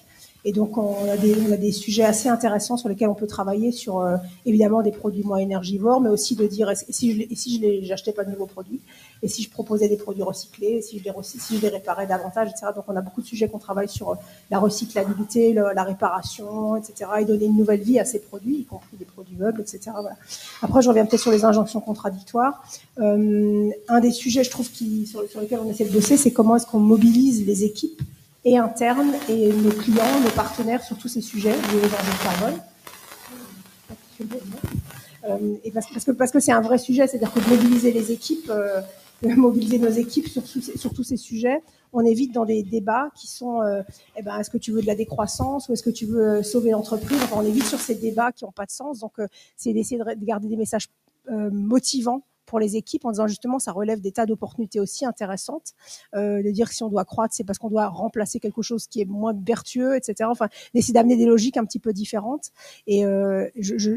Et donc, on a des sujets assez intéressants sur lesquels on peut travailler sur, évidemment, des produits moins énergivores, mais aussi de dire, si je n'achetais pas de nouveaux produits, et si je proposais des produits recyclés, et si je les réparais davantage, etc. Donc, on a beaucoup de sujets qu'on travaille sur la recyclabilité, la réparation, etc. Et donner une nouvelle vie à ces produits, y compris des produits meubles, etc. Voilà. Après, je reviens peut-être sur les injonctions contradictoires. Un des sujets, je trouve, sur lesquels on essaie de bosser, c'est comment est-ce qu'on mobilise les équipes et internes et nos clients, nos partenaires sur tous ces sujets liés aux enjeux de carbone. Et parce que c'est un vrai sujet, c'est-à-dire que mobiliser les équipes, mobiliser nos équipes sur tous ces sujets, on évite dans des débats qui sont est-ce que tu veux de la décroissance ou est-ce que tu veux sauver l'entreprise. Enfin, on évite sur ces débats qui n'ont pas de sens. Donc, c'est d'essayer de garder des messages motivants pour les équipes en disant justement ça relève des tas d'opportunités aussi intéressantes, de dire que si on doit croître c'est parce qu'on doit remplacer quelque chose qui est moins vertueux, etc. Enfin, d'essayer d'amener des logiques un petit peu différentes et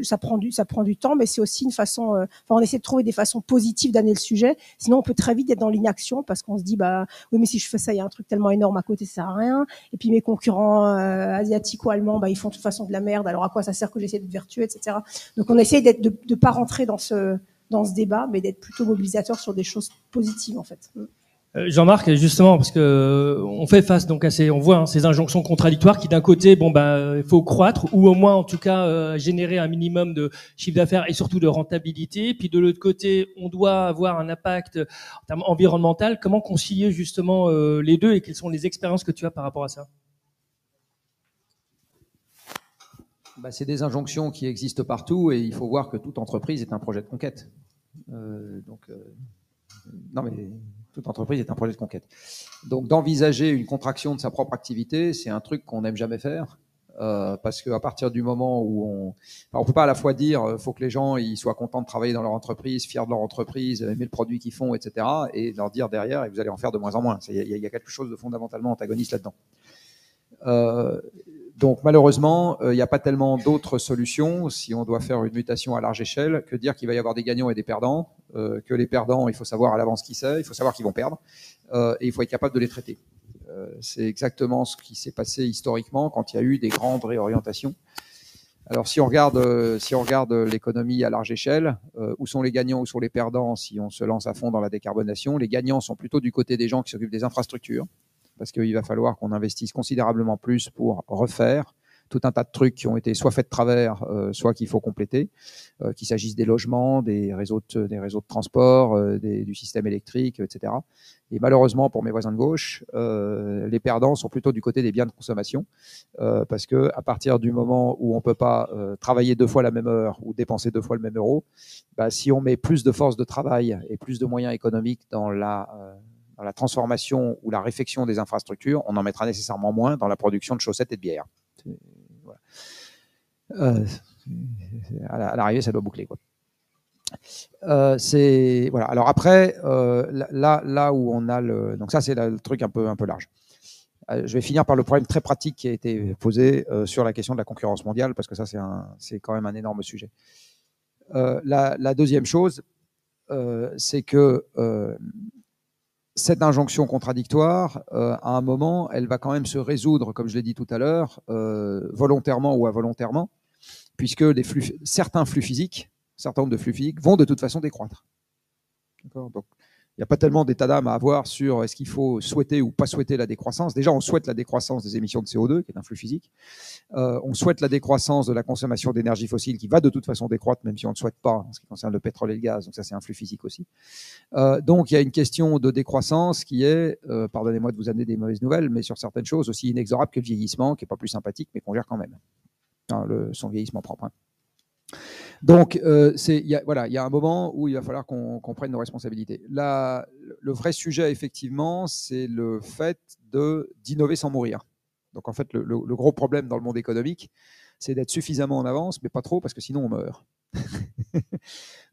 ça prend du temps, mais c'est aussi une façon, on essaie de trouver des façons positives d'amener le sujet, sinon on peut très vite être dans l'inaction parce qu'on se dit oui mais si je fais ça il y a un truc tellement énorme à côté, ça sert à rien, et puis mes concurrents asiatiques ou allemands ils font de toute façon de la merde, alors à quoi ça sert que j'essaie d'être vertueux, etc. Donc on essaie de pas rentrer dans ce débat, mais d'être plutôt mobilisateur sur des choses positives en fait. Jean-Marc, justement, parce que on fait face donc à on voit ces injonctions contradictoires qui d'un côté, il faut croître ou au moins en tout cas générer un minimum de chiffre d'affaires et surtout de rentabilité. Puis de l'autre côté, on doit avoir un impact en termes environnemental. Comment concilier justement les deux et quelles sont les expériences que tu as par rapport à ça? C'est des injonctions qui existent partout et il faut voir que toute entreprise est un projet de conquête. Non, mais toute entreprise est un projet de conquête. Donc, d'envisager une contraction de sa propre activité, c'est un truc qu'on n'aime jamais faire. Parce qu'à partir du moment où on peut pas à la fois dire faut que les gens ils soient contents de travailler dans leur entreprise, fiers de leur entreprise, aimer le produit qu'ils font, etc. et leur dire derrière et vous allez en faire de moins en moins. Il y a quelque chose de fondamentalement antagoniste là-dedans. Donc malheureusement, il n'y a pas tellement d'autres solutions si on doit faire une mutation à large échelle que dire qu'il va y avoir des gagnants et des perdants, que les perdants, il faut savoir à l'avance qui c'est, il faut savoir qu'ils vont perdre, et il faut être capable de les traiter. C'est exactement ce qui s'est passé historiquement quand il y a eu des grandes réorientations. Alors si on regarde l'économie à large échelle, où sont les gagnants, où sont les perdants si on se lance à fond dans la décarbonation? Les gagnants sont plutôt du côté des gens qui s'occupent des infrastructures, parce qu'il va falloir qu'on investisse considérablement plus pour refaire tout un tas de trucs qui ont été soit faits de travers, soit qu'il faut compléter, qu'il s'agisse des logements, des réseaux de transport, du système électrique, etc. Et malheureusement, pour mes voisins de gauche, les perdants sont plutôt du côté des biens de consommation, parce que à partir du moment où on peut pas travailler 2 fois la même heure ou dépenser 2 fois le même euro, si on met plus de force de travail et plus de moyens économiques dans la transformation ou la réfection des infrastructures, on en mettra nécessairement moins dans la production de chaussettes et de bière. Voilà. À l'arrivée, ça doit boucler, quoi. Voilà. Alors après, là où on a donc ça c'est le truc un peu large. Je vais finir par le problème très pratique qui a été posé sur la question de la concurrence mondiale, parce que ça c'est quand même un énorme sujet. La deuxième chose, c'est que cette injonction contradictoire, à un moment, elle va quand même se résoudre, comme je l'ai dit tout à l'heure, volontairement ou involontairement, puisque certains flux physiques, certain nombre de flux physiques vont de toute façon décroître. D'accord ? Donc, il n'y a pas tellement d'état d'âme à avoir sur est-ce qu'il faut souhaiter ou pas souhaiter la décroissance. Déjà, on souhaite la décroissance des émissions de CO2, qui est un flux physique. On souhaite la décroissance de la consommation d'énergie fossile, qui va de toute façon décroître, même si on ne le souhaite pas, en ce qui concerne le pétrole et le gaz. Donc ça, c'est un flux physique aussi. Donc, il y a une question de décroissance qui est, pardonnez-moi de vous amener des mauvaises nouvelles, mais sur certaines choses aussi inexorable que le vieillissement, qui n'est pas plus sympathique, mais qu'on gère quand même. Son vieillissement propre. Donc, il y a un moment où il va falloir qu'on prenne nos responsabilités. Le vrai sujet, effectivement, c'est le fait d'innover sans mourir. Donc, en fait, le gros problème dans le monde économique, c'est d'être suffisamment en avance, mais pas trop, parce que sinon on meurt.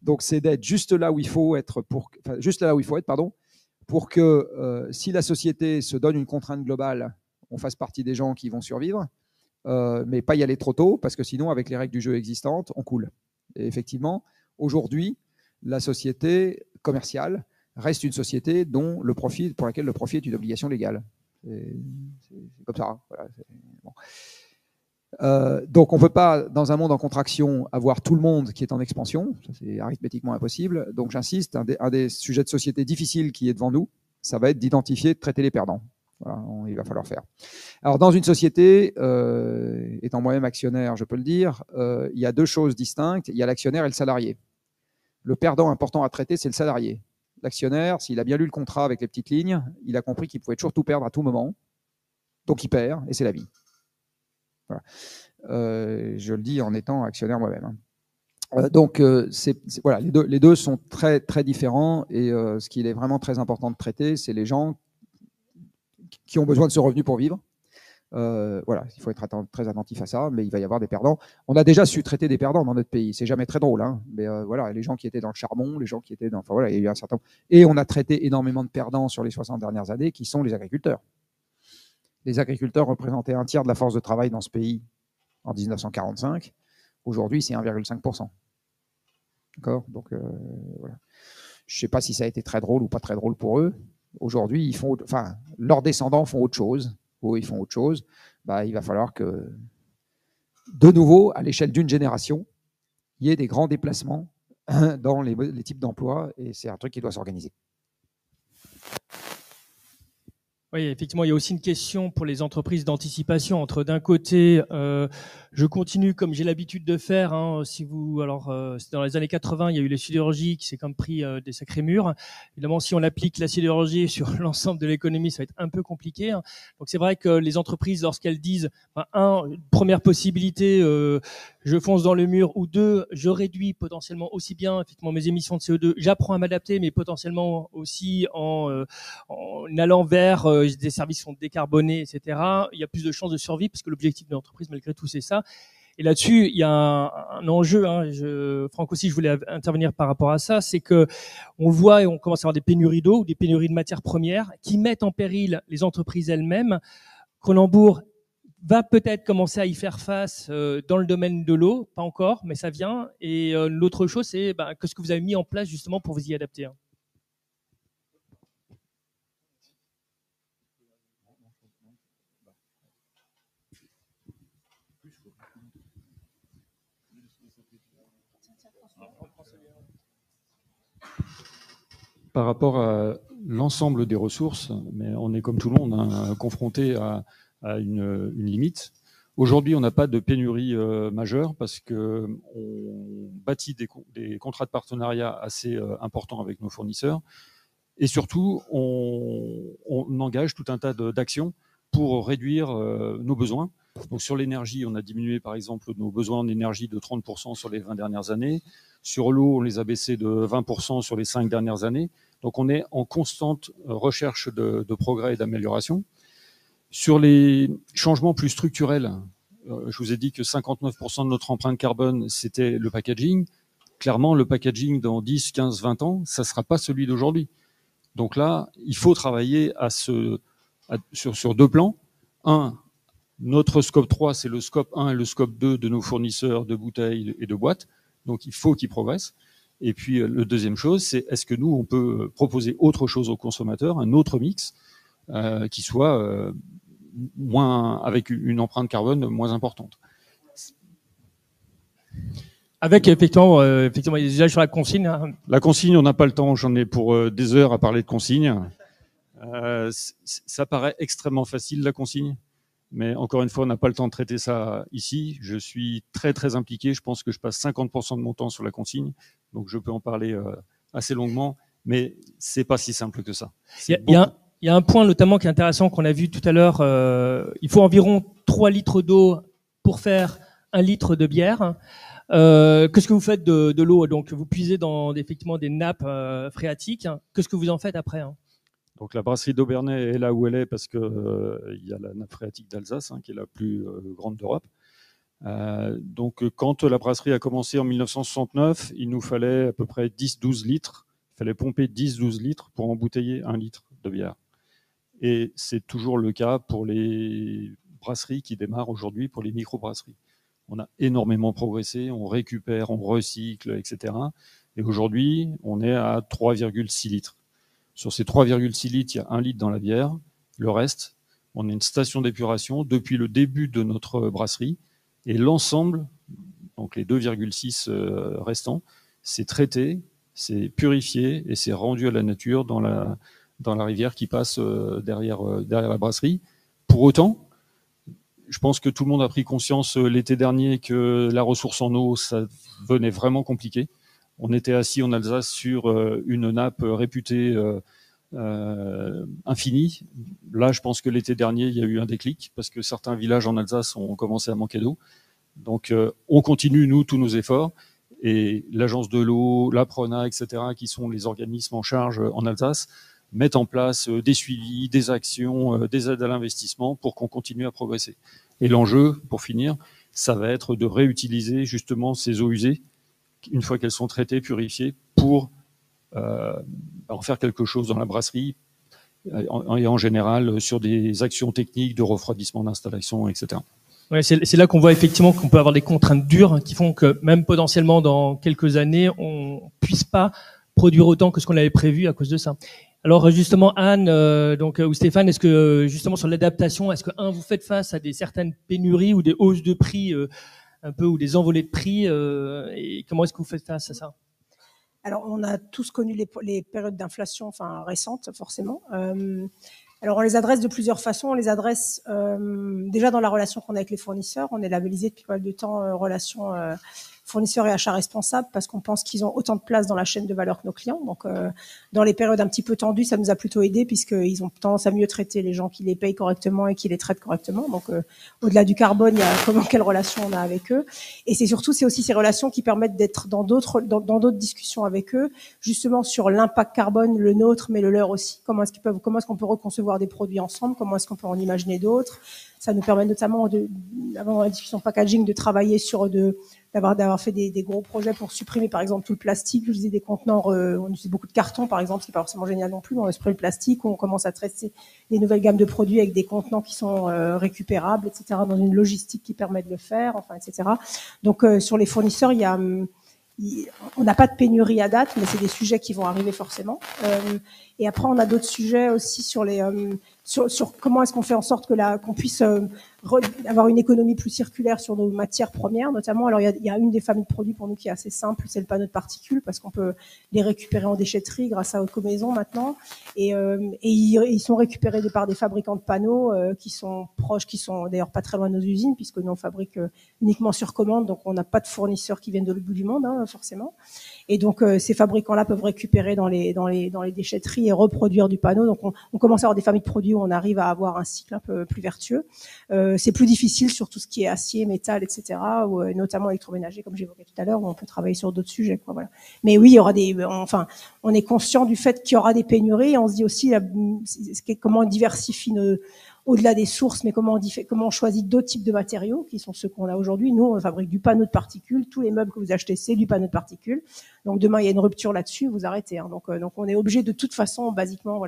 Donc, c'est d'être juste là où il faut être, pour que si la société se donne une contrainte globale, on fasse partie des gens qui vont survivre, mais pas y aller trop tôt, parce que sinon, avec les règles du jeu existantes, on coule. Et effectivement, aujourd'hui, la société commerciale reste une société pour laquelle le profit est une obligation légale. C'est comme ça. Voilà. Bon. Donc on ne peut pas, dans un monde en contraction, avoir tout le monde qui est en expansion. C'est arithmétiquement impossible. Donc j'insiste, un des sujets de société difficiles qui est devant nous, ça va être d'identifier, de traiter les perdants. Voilà, il va falloir faire. Alors dans une société, étant moi-même actionnaire, je peux le dire, il y a deux choses distinctes. Il y a l'actionnaire et le salarié. Le perdant important à traiter, c'est le salarié. L'actionnaire, s'il a bien lu le contrat avec les petites lignes, il a compris qu'il pouvait toujours tout perdre à tout moment. Donc il perd, et c'est la vie. Voilà. Je le dis en étant actionnaire moi-même. Donc, voilà, les deux sont très, très différents. Et ce qu'il est vraiment très important de traiter, c'est les gens qui ont besoin de ce revenu pour vivre. Voilà, il faut être très attentif à ça, mais il va y avoir des perdants. On a déjà su traiter des perdants dans notre pays. C'est jamais très drôle, hein, mais voilà, les gens qui étaient dans le charbon, les gens qui étaient dans, enfin voilà, il y a eu un certain. Et on a traité énormément de perdants sur les 60 dernières années, qui sont les agriculteurs. Les agriculteurs représentaient un tiers de la force de travail dans ce pays en 1945. Aujourd'hui, c'est 1,5%. D'accord ? Donc voilà. Je ne sais pas si ça a été très drôle ou pas très drôle pour eux. Aujourd'hui, ils font, enfin, leurs descendants font autre chose. Ou ils font autre chose. Bah, il va falloir que, de nouveau, à l'échelle d'une génération, il y ait des grands déplacements dans les types d'emplois, et c'est un truc qui doit s'organiser. Oui, effectivement, il y a aussi une question pour les entreprises d'anticipation entre, d'un côté, je continue comme j'ai l'habitude de faire. Hein, si vous, alors, c'est dans les années 80, il y a eu les sidérurgies qui s'est comme pris des sacrés murs. Évidemment, si on applique la sidérurgie sur l'ensemble de l'économie, ça va être un peu compliqué. Hein. Donc, c'est vrai que les entreprises, lorsqu'elles disent, première possibilité, je fonce dans le mur, ou deux, je réduis potentiellement aussi bien effectivement mes émissions de CO2, j'apprends à m'adapter, mais potentiellement aussi en allant vers des services qui sont décarbonés, etc. Il y a plus de chances de survie parce que l'objectif de l'entreprise, malgré tout, c'est ça. Et là-dessus, il y a un enjeu. Hein, Franck aussi, je voulais intervenir par rapport à ça, c'est que on le voit et on commence à avoir des pénuries d'eau ou des pénuries de matières premières qui mettent en péril les entreprises elles-mêmes. Cronenbourg va peut-être commencer à y faire face dans le domaine de l'eau, pas encore, mais ça vient. Et l'autre chose, c'est qu'est-ce que vous avez mis en place justement pour vous y adapter, hein. Par rapport à l'ensemble des ressources, mais on est comme tout le monde, hein, confronté à une limite. Aujourd'hui, on n'a pas de pénurie majeure parce qu'on bâtit des contrats de partenariat assez importants avec nos fournisseurs. Et surtout, on engage tout un tas d'actions pour réduire nos besoins. Donc sur l'énergie, on a diminué par exemple nos besoins en énergie de 30% sur les 20 dernières années. Sur l'eau, on les a baissés de 20% sur les 5 dernières années. Donc on est en constante recherche de progrès et d'amélioration. Sur les changements plus structurels, je vous ai dit que 59% de notre empreinte carbone, c'était le packaging. Clairement, le packaging dans 10, 15, 20 ans, ça ne sera pas celui d'aujourd'hui. Donc là, il faut travailler sur deux plans. Un, notre scope 3, c'est le scope 1 et le scope 2 de nos fournisseurs de bouteilles et de boîtes. Donc il faut qu'ils progressent. Et puis le deuxième chose, c'est est-ce que nous, on peut proposer autre chose aux consommateurs, un autre mix qui soit avec une empreinte carbone moins importante. Avec effectivement, déjà sur la consigne. Hein. La consigne, on n'a pas le temps. J'en ai pour des heures à parler de consigne. Ça paraît extrêmement facile, la consigne. Mais encore une fois, on n'a pas le temps de traiter ça ici. Je suis très, très impliqué. Je pense que je passe 50% de mon temps sur la consigne. Donc, je peux en parler assez longuement. Mais c'est pas si simple que ça. Il y a un point notamment qui est intéressant qu'on a vu tout à l'heure. Il faut environ 3 litres d'eau pour faire 1 litre de bière. Qu'est-ce que vous faites de l'eau? Donc, vous puisez dans effectivement des nappes phréatiques. Qu'est-ce que vous en faites après, hein? Donc la brasserie d'Aubernais est là où elle est parce que il y a la nappe phréatique d'Alsace, qui est la plus grande d'Europe. Donc quand la brasserie a commencé en 1969, il nous fallait à peu près 10-12 litres. Il fallait pomper 10-12 litres pour embouteiller 1 litre de bière. Et c'est toujours le cas pour les brasseries qui démarrent aujourd'hui, pour les micro-brasseries. On a énormément progressé, on récupère, on recycle, etc. Et aujourd'hui, on est à 3,6 litres. Sur ces 3,6 litres, il y a 1 litre dans la bière. Le reste, on a une station d'épuration depuis le début de notre brasserie. Et l'ensemble, donc les 2,6 restants, c'est traité, c'est purifié et c'est rendu à la nature dans la rivière qui passe derrière la brasserie. Pour autant, je pense que tout le monde a pris conscience l'été dernier que la ressource en eau, ça venait vraiment compliqué. On était assis en Alsace sur une nappe réputée infinie. Là, je pense que l'été dernier, il y a eu un déclic parce que certains villages en Alsace ont commencé à manquer d'eau. Donc, on continue, nous, tous nos efforts. Et l'agence de l'eau, la PRONA, etc., qui sont les organismes en charge en Alsace, mettent en place des suivis, des actions, des aides à l'investissement pour qu'on continue à progresser. Et l'enjeu, pour finir, ça va être de réutiliser justement ces eaux usées, une fois qu'elles sont traitées, purifiées, pour en faire quelque chose dans la brasserie, et en général sur des actions techniques de refroidissement d'installation, etc. Ouais, c'est là qu'on voit effectivement qu'on peut avoir des contraintes dures qui font que même potentiellement dans quelques années, on puisse pas produire autant que ce qu'on avait prévu à cause de ça. Alors justement, Anne, ou Stéphane, est-ce que justement sur l'adaptation, est-ce que vous faites face à certaines pénuries ou des hausses de prix un peu ou des envolées de prix et comment est-ce que vous faites face à ça? Alors, on a tous connu les périodes d'inflation, récentes, forcément. Alors, on les adresse de plusieurs façons. On les adresse déjà dans la relation qu'on a avec les fournisseurs. On est labellisé depuis pas mal de temps relation fournisseurs et achats responsables parce qu'on pense qu'ils ont autant de place dans la chaîne de valeur que nos clients. Donc, dans les périodes un petit peu tendues, ça nous a plutôt aidé puisqu'ils ont tendance à mieux traiter les gens qui les payent correctement et qui les traitent correctement. Donc, au-delà du carbone, il y a quelle relation on a avec eux. Et c'est aussi ces relations qui permettent d'être dans d'autres discussions avec eux, justement sur l'impact carbone, le nôtre, mais le leur aussi. Comment est-ce qu'on peut reconcevoir des produits ensemble? Comment est-ce qu'on peut en imaginer d'autres? Ça nous permet notamment avant la discussion packaging, de travailler sur d'avoir fait des gros projets pour supprimer par exemple tout le plastique. Je disais des contenants, on utilise beaucoup de carton par exemple, c'est pas forcément génial non plus, mais on supprime le plastique, on commence à traiter des nouvelles gammes de produits avec des contenants qui sont récupérables, etc., dans une logistique qui permet de le faire, etc. Donc sur les fournisseurs, on n'a pas de pénurie à date, mais c'est des sujets qui vont arriver forcément. Et après, on a d'autres sujets aussi sur sur comment est-ce qu'on fait en sorte qu'on puisse avoir une économie plus circulaire sur nos matières premières, notamment. Alors, il y a une des familles de produits pour nous qui est assez simple, c'est le panneau de particules, parce qu'on peut les récupérer en déchetterie grâce à Automaison maintenant. Et ils sont récupérés par des fabricants de panneaux qui sont proches, qui sont d'ailleurs pas très loin de nos usines, puisque nous on fabrique uniquement sur commande, donc on n'a pas de fournisseurs qui viennent de l'autre bout du monde, forcément. Et donc ces fabricants-là peuvent récupérer dans les déchetteries et reproduire du panneau. Donc on commence à avoir des familles de produits où on arrive à avoir un cycle un peu plus vertueux. C'est plus difficile sur tout ce qui est acier, métal, etc., ou notamment électroménager, comme j'évoquais tout à l'heure, où on peut travailler sur d'autres sujets, quoi. Voilà. Mais oui, il y aura on est conscient du fait qu'il y aura des pénuries. Et on se dit aussi comment on diversifie au-delà des sources, mais comment on choisit d'autres types de matériaux qui sont ceux qu'on a aujourd'hui. Nous, on fabrique du panneau de particules. Tous les meubles que vous achetez, c'est du panneau de particules. Donc demain, il y a une rupture là-dessus, vous arrêtez. Donc on est obligé de toute façon, basiquement,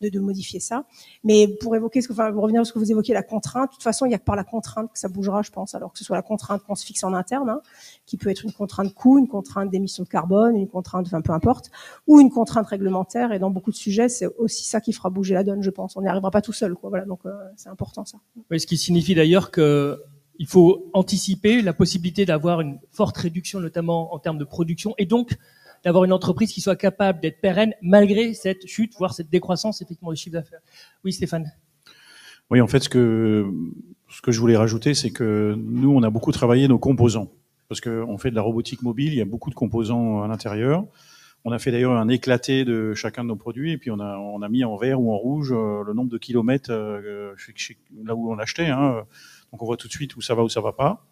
de modifier ça. Mais pour revenir à ce que vous évoquiez, la contrainte. De toute façon, il n'y a que par la contrainte que ça bougera, je pense. Alors que ce soit la contrainte qu'on se fixe en interne, qui peut être une contrainte coût, une contrainte d'émission de carbone, une contrainte, peu importe, ou une contrainte réglementaire. Et dans beaucoup de sujets, c'est aussi ça qui fera bouger la donne, je pense. On n'y arrivera pas tout seul, quoi. Voilà. Donc c'est important ça. Oui, ce qui signifie d'ailleurs qu'il faut anticiper la possibilité d'avoir une forte réduction, notamment en termes de production, et donc d'avoir une entreprise qui soit capable d'être pérenne malgré cette chute, voire cette décroissance effectivement du chiffre d'affaires. Oui, Stéphane. Oui, en fait, ce que je voulais rajouter, c'est que nous, on a beaucoup travaillé nos composants, parce qu'on fait de la robotique mobile, il y a beaucoup de composants à l'intérieur. On a fait d'ailleurs un éclaté de chacun de nos produits, et puis on a mis en vert ou en rouge le nombre de kilomètres là où on l'achetait. Donc on voit tout de suite où ça va pas.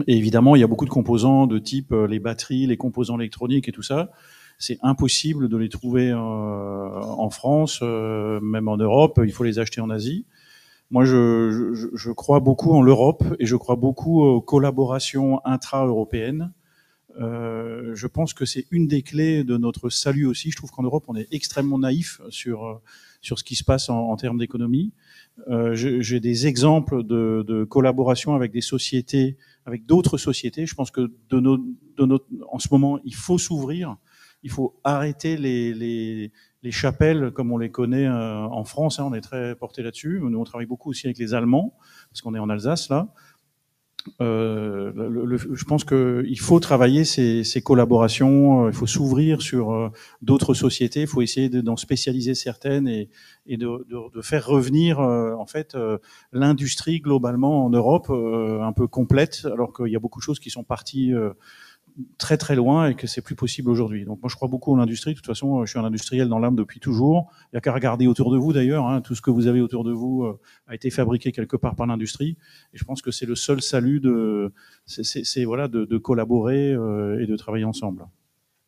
Et évidemment, il y a beaucoup de composants de type les batteries, les composants électroniques et tout ça. C'est impossible de les trouver en France, même en Europe. Il faut les acheter en Asie. Moi, je crois beaucoup en l'Europe et je crois beaucoup aux collaborations intra-européennes. Je pense que c'est une des clés de notre salut aussi. Je trouve qu'en Europe, on est extrêmement naïf sur ce qui se passe en termes d'économie. J'ai des exemples de collaboration avec des sociétés, avec d'autres sociétés. Je pense que en ce moment, il faut s'ouvrir. Il faut arrêter les chapelles comme on les connaît en France. On est très porté là-dessus. Nous, on travaille beaucoup aussi avec les Allemands, parce qu'on est en Alsace, là. je pense qu'il faut travailler ces collaborations, il faut s'ouvrir sur d'autres sociétés, il faut essayer d'en spécialiser certaines et de faire revenir en fait l'industrie globalement en Europe un peu complète, alors qu'il y a beaucoup de choses qui sont parties très très loin et que c'est plus possible aujourd'hui. Donc moi je crois beaucoup en l'industrie. De toute façon, je suis un industriel dans l'âme depuis toujours. Il n'y a qu'à regarder autour de vous d'ailleurs. Hein, tout ce que vous avez autour de vous a été fabriqué quelque part par l'industrie. Et je pense que c'est le seul salut de collaborer et de travailler ensemble.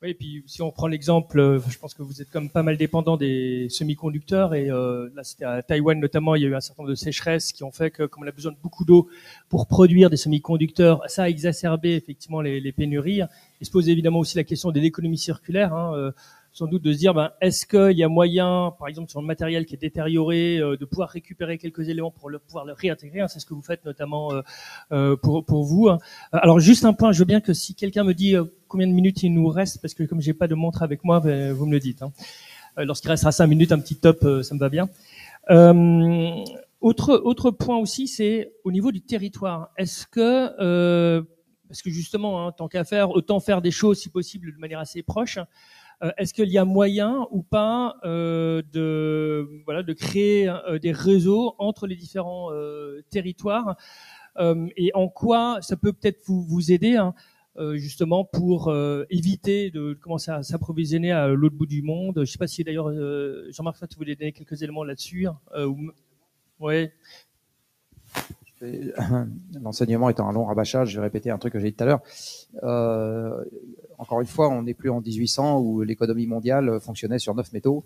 Oui, et puis si on prend l'exemple, je pense que vous êtes comme pas mal dépendant des semi-conducteurs et là c'était à Taïwan notamment, il y a eu un certain nombre de sécheresses qui ont fait que comme on a besoin de beaucoup d'eau pour produire des semi-conducteurs, ça a exacerbé effectivement les pénuries. Il se pose évidemment aussi la question de l'économie circulaire, sans doute de se dire est-ce qu'il y a moyen, par exemple sur le matériel qui est détérioré, de pouvoir récupérer quelques éléments pour pouvoir le réintégrer. C'est ce que vous faites notamment pour vous. Alors juste un point, je veux bien que si quelqu'un me dit combien de minutes il nous reste, parce que comme j'ai pas de montre avec moi, vous me le dites. Lorsqu'il restera 5 minutes, un petit top, ça me va bien. Autre point aussi, c'est au niveau du territoire. Est-ce que parce que justement, tant qu'à faire, autant faire des choses si possible de manière assez proche. Est-ce qu'il y a moyen ou pas de créer des réseaux entre les différents territoires et en quoi ça peut peut-être vous aider justement pour éviter de commencer à s'approvisionner à l'autre bout du monde. Je ne sais pas si d'ailleurs Jean-Marc, tu voulais donner quelques éléments là-dessus. Ouais. L'enseignement étant un long rabâchage, je vais répéter un truc que j'ai dit tout à l'heure. Encore une fois, on n'est plus en 1800 où l'économie mondiale fonctionnait sur 9 métaux.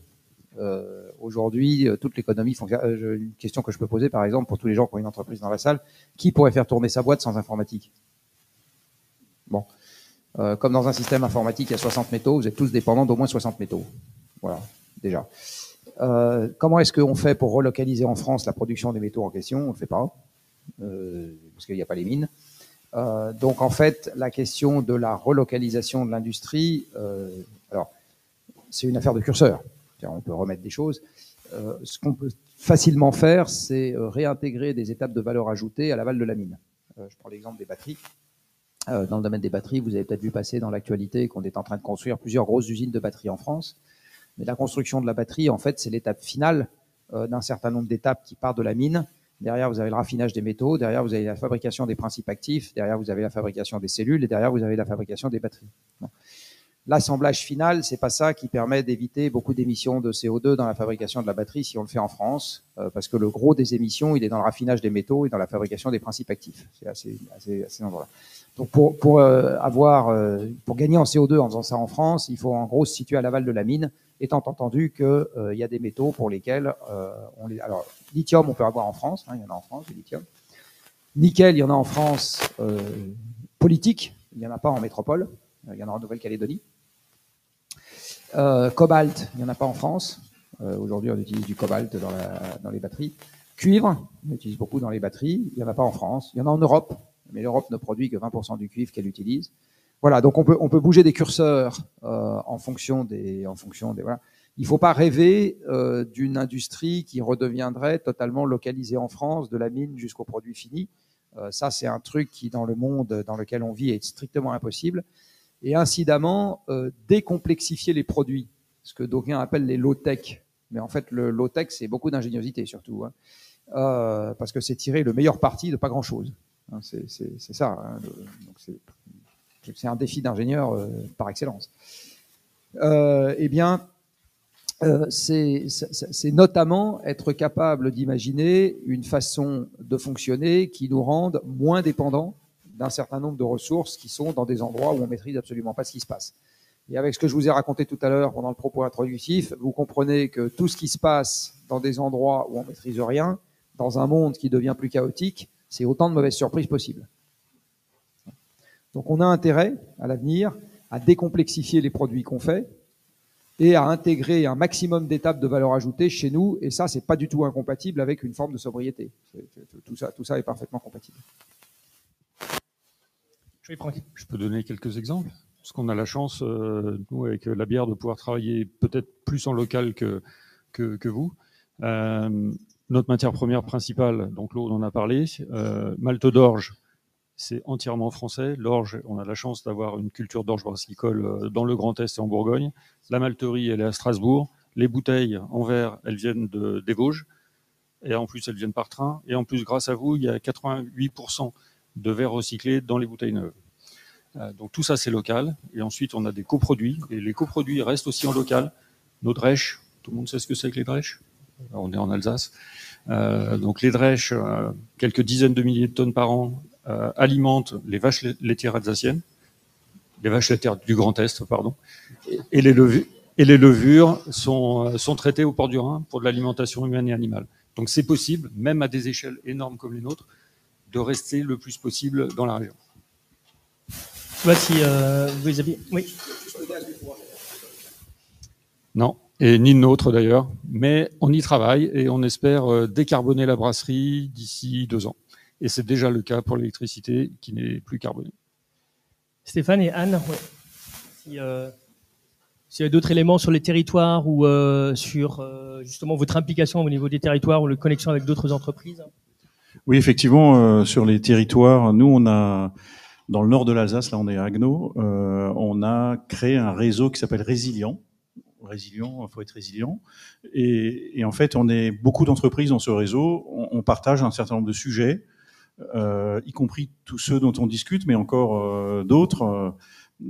Aujourd'hui, toute l'économie fonctionne. Une question que je peux poser, par exemple, pour tous les gens qui ont une entreprise dans la salle, qui pourrait faire tourner sa boîte sans informatique? Bon. Comme dans un système informatique, il y a 60 métaux, vous êtes tous dépendants d'au moins 60 métaux. Voilà, déjà. Comment est-ce qu'on fait pour relocaliser en France la production des métaux en question? On ne le fait pas. Parce qu'il n'y a pas les mines. Donc en fait, la question de la relocalisation de l'industrie, alors c'est une affaire de curseur. On peut remettre des choses. Ce qu'on peut facilement faire, c'est réintégrer des étapes de valeur ajoutée à l'aval de la mine. Je prends l'exemple des batteries. Dans le domaine des batteries, vous avez peut-être vu passer dans l'actualité qu'on est en train de construire plusieurs grosses usines de batteries en France. Mais la construction de la batterie, en fait, c'est l'étape finale d'un certain nombre d'étapes qui partent de la mine. Derrière, vous avez le raffinage des métaux. Derrière, vous avez la fabrication des principes actifs. Derrière, vous avez la fabrication des cellules. Et derrière, vous avez la fabrication des batteries. Bon. L'assemblage final, c'est pas ça qui permet d'éviter beaucoup d'émissions de CO2 dans la fabrication de la batterie si on le fait en France, parce que le gros des émissions, il est dans le raffinage des métaux et dans la fabrication des principes actifs. C'est assez endroit. Donc pour gagner en CO2 en faisant ça en France, il faut en gros se situer à l'aval de la mine, étant entendu que il y a des métaux pour lesquels alors lithium on peut avoir en France, il y en a en France du lithium. Nickel, il y en a en France politique, il n'y en a pas en métropole, il y en a en Nouvelle-Calédonie. Cobalt, il n'y en a pas en France. Aujourd'hui, on utilise du cobalt dans les batteries. Cuivre, on utilise beaucoup dans les batteries. Il n'y en a pas en France. Il y en a en Europe, mais l'Europe ne produit que 20% du cuivre qu'elle utilise. Voilà, donc on peut bouger des curseurs en fonction des voilà. Il ne faut pas rêver d'une industrie qui redeviendrait totalement localisée en France, de la mine jusqu'au produit fini. Ça, c'est un truc qui, dans le monde dans lequel on vit, est strictement impossible. Et incidemment, décomplexifier les produits, ce que d'aucuns appellent les low-tech. Mais en fait, le low-tech, c'est beaucoup d'ingéniosité surtout, parce que c'est tirer le meilleur parti de pas grand-chose. C'est ça. Donc c'est un défi d'ingénieur par excellence. C'est notamment être capable d'imaginer une façon de fonctionner qui nous rende moins dépendants d'un certain nombre de ressources qui sont dans des endroits où on maîtrise absolument pas ce qui se passe. Et avec ce que je vous ai raconté tout à l'heure pendant le propos introductif, vous comprenez que tout ce qui se passe dans des endroits où on maîtrise rien, dans un monde qui devient plus chaotique, c'est autant de mauvaises surprises possibles. Donc on a intérêt, à l'avenir, à décomplexifier les produits qu'on fait et à intégrer un maximum d'étapes de valeur ajoutée chez nous, et ça, c'est pas du tout incompatible avec une forme de sobriété. Tout ça est parfaitement compatible. Je peux donner quelques exemples, parce qu'on a la chance, nous, avec la bière, de pouvoir travailler peut-être plus en local que vous. Notre matière première principale, donc l'eau, on en a parlé, malte d'orge, c'est entièrement français. L'orge, on a la chance d'avoir une culture d'orge brassicole dans le Grand Est et en Bourgogne. La malterie, elle est à Strasbourg. Les bouteilles en verre, elles viennent des Vosges. Et en plus, elles viennent par train. Et en plus, grâce à vous, il y a 88% de verre recyclé dans les bouteilles neuves. Donc tout ça, c'est local. Et ensuite, on a des coproduits. Et les coproduits restent aussi en local. Nos drèches, tout le monde sait ce que c'est que les drèches. On est en Alsace. Donc les drèches, quelques dizaines de milliers de tonnes par an, alimentent les vaches laitières alsaciennes, les vaches laitières du Grand Est, pardon. Et les levures sont traitées au port du Rhin pour de l'alimentation humaine et animale. Donc c'est possible, même à des échelles énormes comme les nôtres, de rester le plus possible dans la région. Voici, vous aviez... Oui. Non, et ni le nôtre d'ailleurs, mais on y travaille et on espère décarboner la brasserie d'ici 2 ans. Et c'est déjà le cas pour l'électricité qui n'est plus carbonée. Stéphane et Anne, ouais. S'il y a d'autres éléments sur les territoires ou sur justement votre implication au niveau des territoires ou la connexion avec d'autres entreprises. Oui, effectivement, sur les territoires, nous, on a, dans le nord de l'Alsace, là on est à Haguenau, on a créé un réseau qui s'appelle Résilient. Résilient, il faut être résilient. Et en fait, on est beaucoup d'entreprises dans ce réseau. On partage un certain nombre de sujets, y compris tous ceux dont on discute, mais encore d'autres.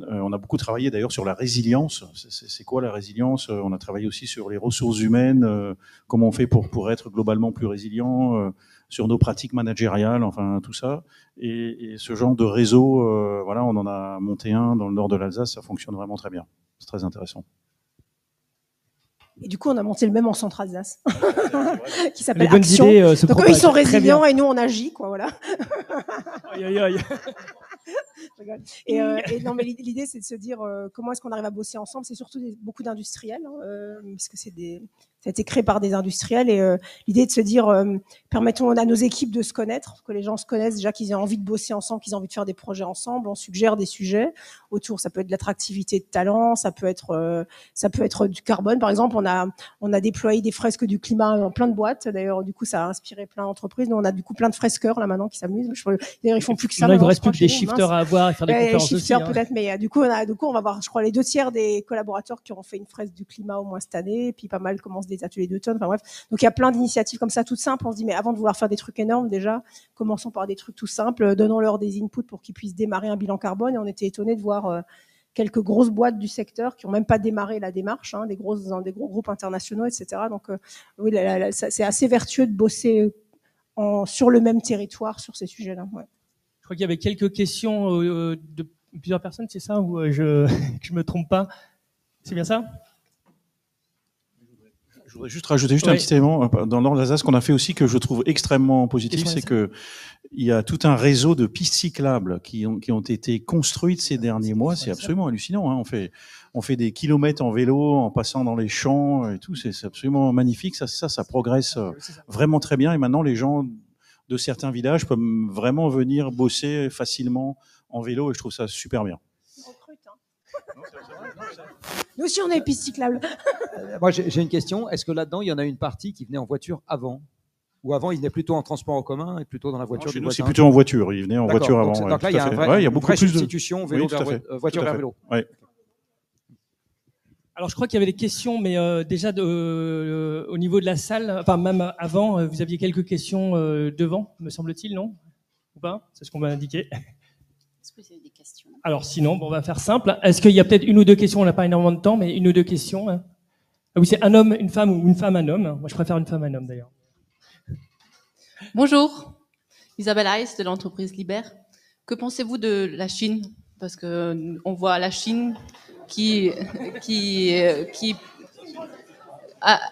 On a beaucoup travaillé d'ailleurs sur la résilience. C'est quoi la résilience? On a travaillé aussi sur les ressources humaines, comment on fait pour être globalement plus résilient, sur nos pratiques managériales, enfin tout ça. Et ce genre de réseau, voilà, on en a monté un dans le nord de l'Alsace, ça fonctionne vraiment très bien. C'est très intéressant. Et du coup, on a monté le même en Centre-Alsace, qui s'appelle bonnes Action. idées, Donc eux, ils sont résilients et nous, on agit, quoi, voilà. Aïe, aïe, aïe. Et non, mais l'idée, c'est de se dire comment est-ce qu'on arrive à bosser ensemble. C'est surtout beaucoup d'industriels, parce que ça a été créé par des industriels. Et l'idée est de se dire, permettons à nos équipes de se connaître, que les gens se connaissent déjà, qu'ils aient envie de bosser ensemble, qu'ils aient envie de faire des projets ensemble. On suggère des sujets autour. Ça peut être de l'attractivité de talent, ça peut être du carbone. Par exemple, on a déployé des fresques du climat dans plein de boîtes. D'ailleurs, du coup, ça a inspiré plein d'entreprises. Nous, on a du coup plein de fresqueurs là maintenant qui s'amusent. D'ailleurs, ils font plus que ça. Il ne reste plus que des shifters à avoir et faire des conférences les shifters aussi. Peut-être, mais du coup, on va voir, je crois, les 2/3 des collaborateurs qui auront fait une fresque du climat au moins cette année. Et puis pas mal commencent des ateliers d'automne. Enfin bref, donc il y a plein d'initiatives comme ça, toutes simples. On se dit, mais avant de vouloir faire des trucs énormes, déjà, commençons par des trucs tout simples. Donnons-leur des inputs pour qu'ils puissent démarrer un bilan carbone. Et on était étonnés de voir quelques grosses boîtes du secteur qui ont même pas démarré la démarche, des gros groupes internationaux, etc. Donc oui, c'est assez vertueux de bosser sur le même territoire sur ces sujets-là. Ouais. Je crois qu'il y avait quelques questions de plusieurs personnes, c'est ça, ou que je me trompe pas? C'est bien ça? Je voudrais juste rajouter un petit élément dans le nord de l'Alsace qu'on a fait aussi que je trouve extrêmement positif, c'est que il y a tout un réseau de pistes cyclables qui ont été construites ces derniers mois. C'est absolument hallucinant. On fait des kilomètres en vélo en passant dans les champs et tout. C'est absolument magnifique. Ça progresse vraiment très bien. Et maintenant, les gens de certains villages peuvent vraiment venir bosser facilement en vélo et je trouve ça super bien. Nous aussi, on a une piste cyclable. Moi, j'ai une question. Est-ce que là-dedans, il y en a une partie qui venait en voiture avant? Ou avant, ils venaient plutôt en transport en commun et plutôt dans la voiture? Chez nous, c'est plutôt en voiture. Ils venaient en voiture avant. Donc là, il y a il y a beaucoup vraie plus substitution vélo voiture vers vélo. Ouais. Alors, je crois qu'il y avait des questions, mais déjà au niveau de la salle, enfin même avant, vous aviez quelques questions devant, me semble-t-il, non? Ou pas? C'est ce qu'on m'a indiqué. Est-ce que vous avez des questions? Alors sinon, on va faire simple. Est-ce qu'il y a peut-être une ou deux questions? On n'a pas énormément de temps, mais une ou deux questions. Ah oui, c'est un homme, une femme ou une femme, un homme. Moi, je préfère une femme, un homme d'ailleurs. Bonjour, Isabelle Heiss de l'entreprise Liber. Que pensez-vous de la Chine? Parce que on voit la Chine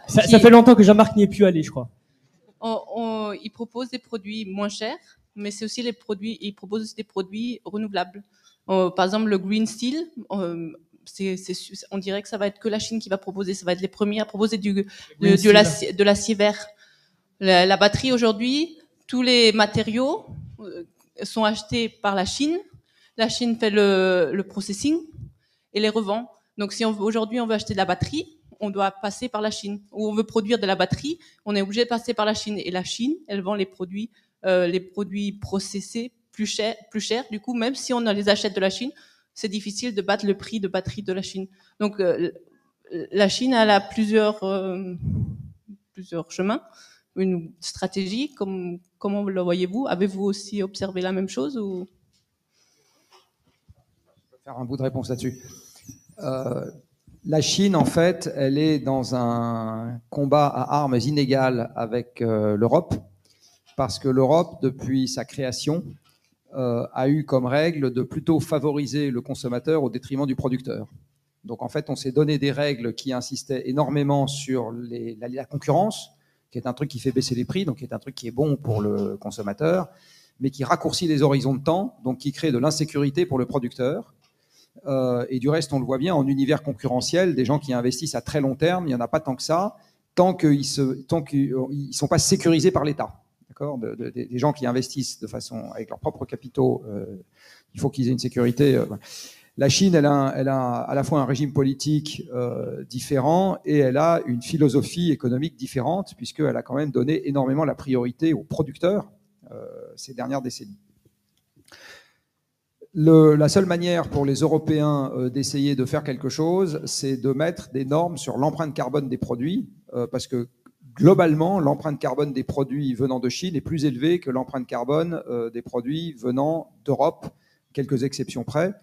Ça fait longtemps que Jean-Marc n'y est plus allé, je crois. Il propose des produits moins chers, mais c'est aussi il propose aussi des produits renouvelables. Par exemple, le Green Steel, on dirait que ça va être que la Chine qui va proposer, ça va être les premiers à proposer de l'acier vert. La batterie aujourd'hui, tous les matériaux sont achetés par la Chine. La Chine fait le processing et les revend. Donc si aujourd'hui on veut acheter de la batterie, on doit passer par la Chine. Ou on veut produire de la batterie, on est obligé de passer par la Chine. Et la Chine, elle vend les produits processés plus cher. Du coup, même si on les achète de la Chine, c'est difficile de battre le prix de batterie de la Chine. Donc, la Chine, elle a plusieurs chemins, une stratégie. Comment le voyez-vous? Avez-vous aussi observé la même chose ou... Je vais faire un bout de réponse là-dessus. La Chine, en fait, elle est dans un combat à armes inégales avec l'Europe, parce que l'Europe, depuis sa création, a eu comme règle de plutôt favoriser le consommateur au détriment du producteur. Donc, en fait, on s'est donné des règles qui insistaient énormément sur la concurrence, qui est un truc qui fait baisser les prix, donc qui est un truc qui est bon pour le consommateur, mais qui raccourcit les horizons de temps, donc qui crée de l'insécurité pour le producteur. Et du reste, on le voit bien, en univers concurrentiel, des gens qui investissent à très long terme, il n'y en a pas tant que ça, tant qu'ils ne sont pas sécurisés par l'État. Des gens qui investissent de façon avec leurs propres capitaux, il faut qu'ils aient une sécurité. La Chine, elle a à la fois un régime politique différent et elle a une philosophie économique différente, puisqu'elle a quand même donné énormément la priorité aux producteurs ces dernières décennies. La seule manière pour les Européens d'essayer de faire quelque chose, c'est de mettre des normes sur l'empreinte carbone des produits, parce que globalement, l'empreinte carbone des produits venant de Chine est plus élevée que l'empreinte carbone des produits venant d'Europe, quelques exceptions près.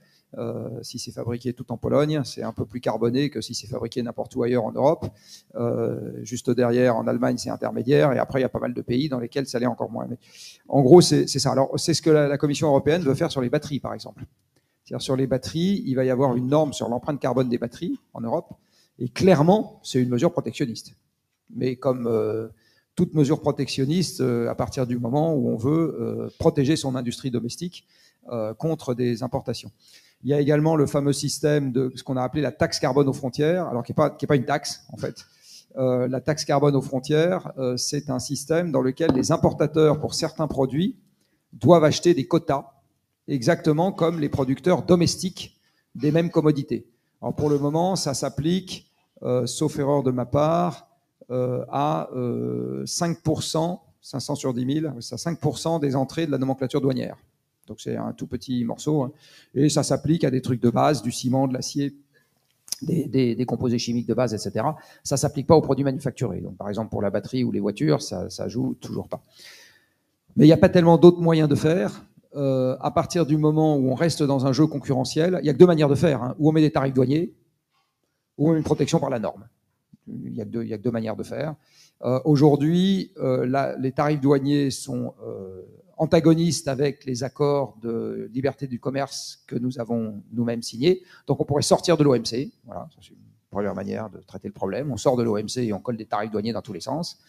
Si c'est fabriqué tout en Pologne, c'est un peu plus carboné que si c'est fabriqué n'importe où ailleurs en Europe. Juste derrière, en Allemagne, c'est intermédiaire. Et après, il y a pas mal de pays dans lesquels ça l'est encore moins. Mais en gros, c'est ça. Alors, c'est ce que la Commission européenne veut faire sur les batteries, par exemple. C'est-à-dire, sur les batteries, il va y avoir une norme sur l'empreinte carbone des batteries en Europe. Et clairement, c'est une mesure protectionniste. Mais comme toute mesure protectionniste, à partir du moment où on veut protéger son industrie domestique contre des importations. Il y a également le fameux système de ce qu'on a appelé la taxe carbone aux frontières, alors qui est pas une taxe en fait. La taxe carbone aux frontières, c'est un système dans lequel les importateurs pour certains produits doivent acheter des quotas, exactement comme les producteurs domestiques des mêmes commodités. Alors pour le moment, ça s'applique, sauf erreur de ma part, à 5%, 500 sur 10 000, c'est à 5% des entrées de la nomenclature douanière. Donc c'est un tout petit morceau, hein. Et ça s'applique à des trucs de base, du ciment, de l'acier, des composés chimiques de base, etc. Ça ne s'applique pas aux produits manufacturés. Donc par exemple pour la batterie ou les voitures, ça joue toujours pas. Mais il n'y a pas tellement d'autres moyens de faire. À partir du moment où on reste dans un jeu concurrentiel, il n'y a que deux manières de faire, hein. Ou on met des tarifs douaniers, ou une protection par la norme. Il y a que deux manières de faire. Aujourd'hui, les tarifs douaniers sont antagonistes avec les accords de liberté du commerce que nous avons nous-mêmes signés. Donc on pourrait sortir de l'OMC. Voilà, c'est une première manière de traiter le problème. On sort de l'OMC et on colle des tarifs douaniers dans tous les sens.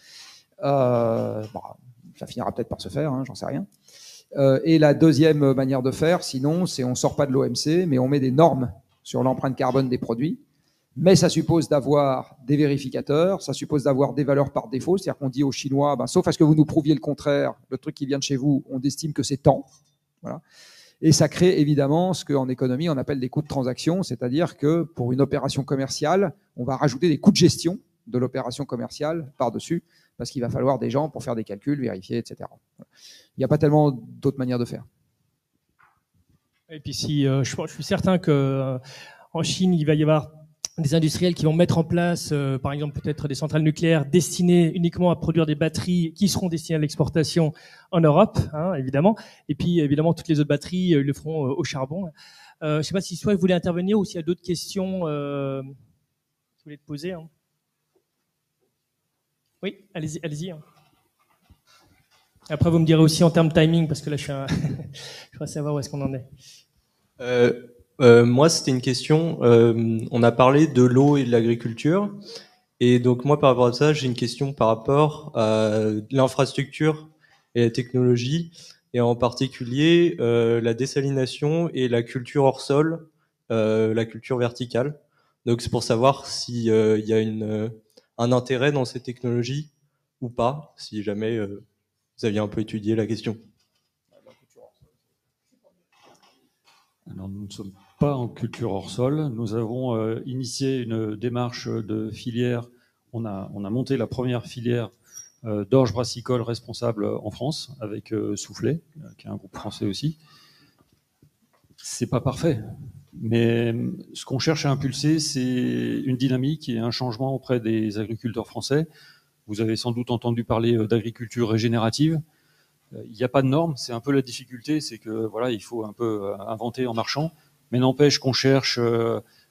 Ça finira peut-être par se faire, hein, j'en sais rien. Et la deuxième manière de faire, sinon, c'est on ne sort pas de l'OMC, mais on met des normes sur l'empreinte carbone des produits. Mais ça suppose d'avoir des vérificateurs, ça suppose d'avoir des valeurs par défaut, c'est-à-dire qu'on dit aux Chinois, sauf à ce que vous nous prouviez le contraire, le truc qui vient de chez vous, on estime que c'est tant. Voilà. Et ça crée évidemment ce qu'en économie on appelle des coûts de transaction, c'est-à-dire que pour une opération commerciale, on va rajouter des coûts de gestion de l'opération commerciale par-dessus, parce qu'il va falloir des gens pour faire des calculs, vérifier, etc. Il n'y a pas tellement d'autres manières de faire. Et puis si je suis certain que en Chine, il va y avoir des industriels qui vont mettre en place, par exemple, peut-être des centrales nucléaires destinées uniquement à produire des batteries qui seront destinées à l'exportation en Europe, hein, évidemment. Et puis, évidemment, toutes les autres batteries le feront au charbon. Je ne sais pas si soit vous voulez intervenir ou s'il y a d'autres questions que vous voulez te poser. Hein. Oui, allez-y. Hein. Après, vous me direz aussi en termes de timing, parce que là, je voudrais savoir où est-ce qu'on en est. Moi, c'était une question. On a parlé de l'eau et de l'agriculture. Et donc, moi, par rapport à ça, j'ai une question par rapport à l'infrastructure et la technologie, et en particulier la dessalination et la culture hors sol, la culture verticale. Donc, c'est pour savoir s'il y a un intérêt dans ces technologies ou pas, si jamais vous aviez un peu étudié la question. Alors, nous ne sommes pas en culture hors sol. Nous avons initié une démarche de filière. On a monté la première filière d'orge brassicole responsable en France, avec Soufflet, qui est un groupe français aussi. C'est pas parfait, mais ce qu'on cherche à impulser, c'est une dynamique et un changement auprès des agriculteurs français. Vous avez sans doute entendu parler d'agriculture régénérative. Il n'y a pas de normes, c'est un peu la difficulté, c'est que voilà, il faut un peu inventer en marchant, mais n'empêche qu'on cherche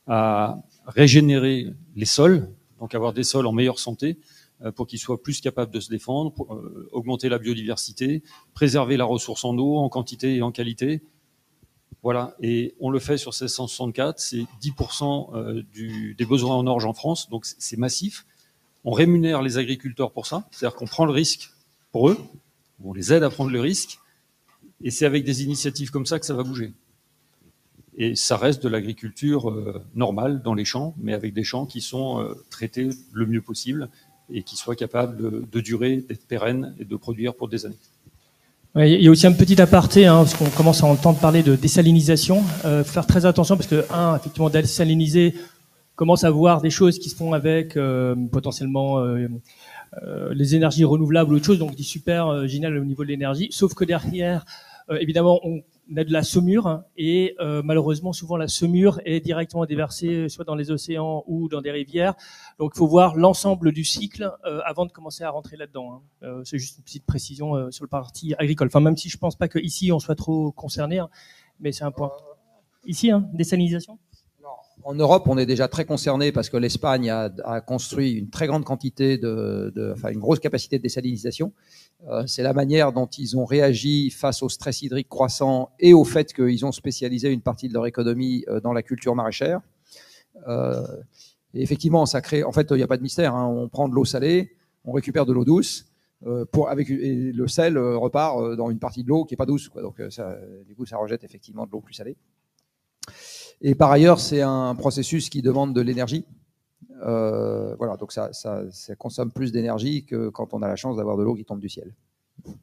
à régénérer les sols, donc avoir des sols en meilleure santé, pour qu'ils soient plus capables de se défendre, pour, augmenter la biodiversité, préserver la ressource en eau, en quantité et en qualité. Voilà, et on le fait sur 1664, c'est 10% des besoins en orge en France, donc c'est massif. On rémunère les agriculteurs pour ça, c'est-à-dire qu'on prend le risque pour eux, on les aide à prendre le risque, et c'est avec des initiatives comme ça que ça va bouger. Et ça reste de l'agriculture normale dans les champs, mais avec des champs qui sont traités le mieux possible et qui soient capables de durer, d'être pérennes et de produire pour des années. Ouais, il y a aussi un petit aparté, parce qu'on commence à entendre parler de désalinisation. Faire très attention parce que, effectivement, désaliniser commence à voir des choses qui se font avec potentiellement les énergies renouvelables ou autre chose, donc c'est super génial au niveau de l'énergie, sauf que derrière, évidemment, on a de la saumure et malheureusement souvent la saumure est directement déversée soit dans les océans ou dans des rivières, donc il faut voir l'ensemble du cycle avant de commencer à rentrer là-dedans. C'est juste une petite précision sur le parti agricole, enfin même si je pense pas qu'ici on soit trop concerné, mais c'est un point. Ici, désalinisation. En Europe, on est déjà très concerné parce que l'Espagne a construit une très grande quantité une grosse capacité de désalinisation. C'est la manière dont ils ont réagi face au stress hydrique croissant et au fait qu'ils ont spécialisé une partie de leur économie dans la culture maraîchère. Et effectivement, ça crée. En fait, il n'y a pas de mystère. On prend de l'eau salée, on récupère de l'eau douce. Et le sel repart dans une partie de l'eau qui n'est pas douce, quoi. Donc, du coup, ça rejette effectivement de l'eau plus salée. Et par ailleurs, c'est un processus qui demande de l'énergie. Voilà, donc ça consomme plus d'énergie que quand on a la chance d'avoir de l'eau qui tombe du ciel. Est-ce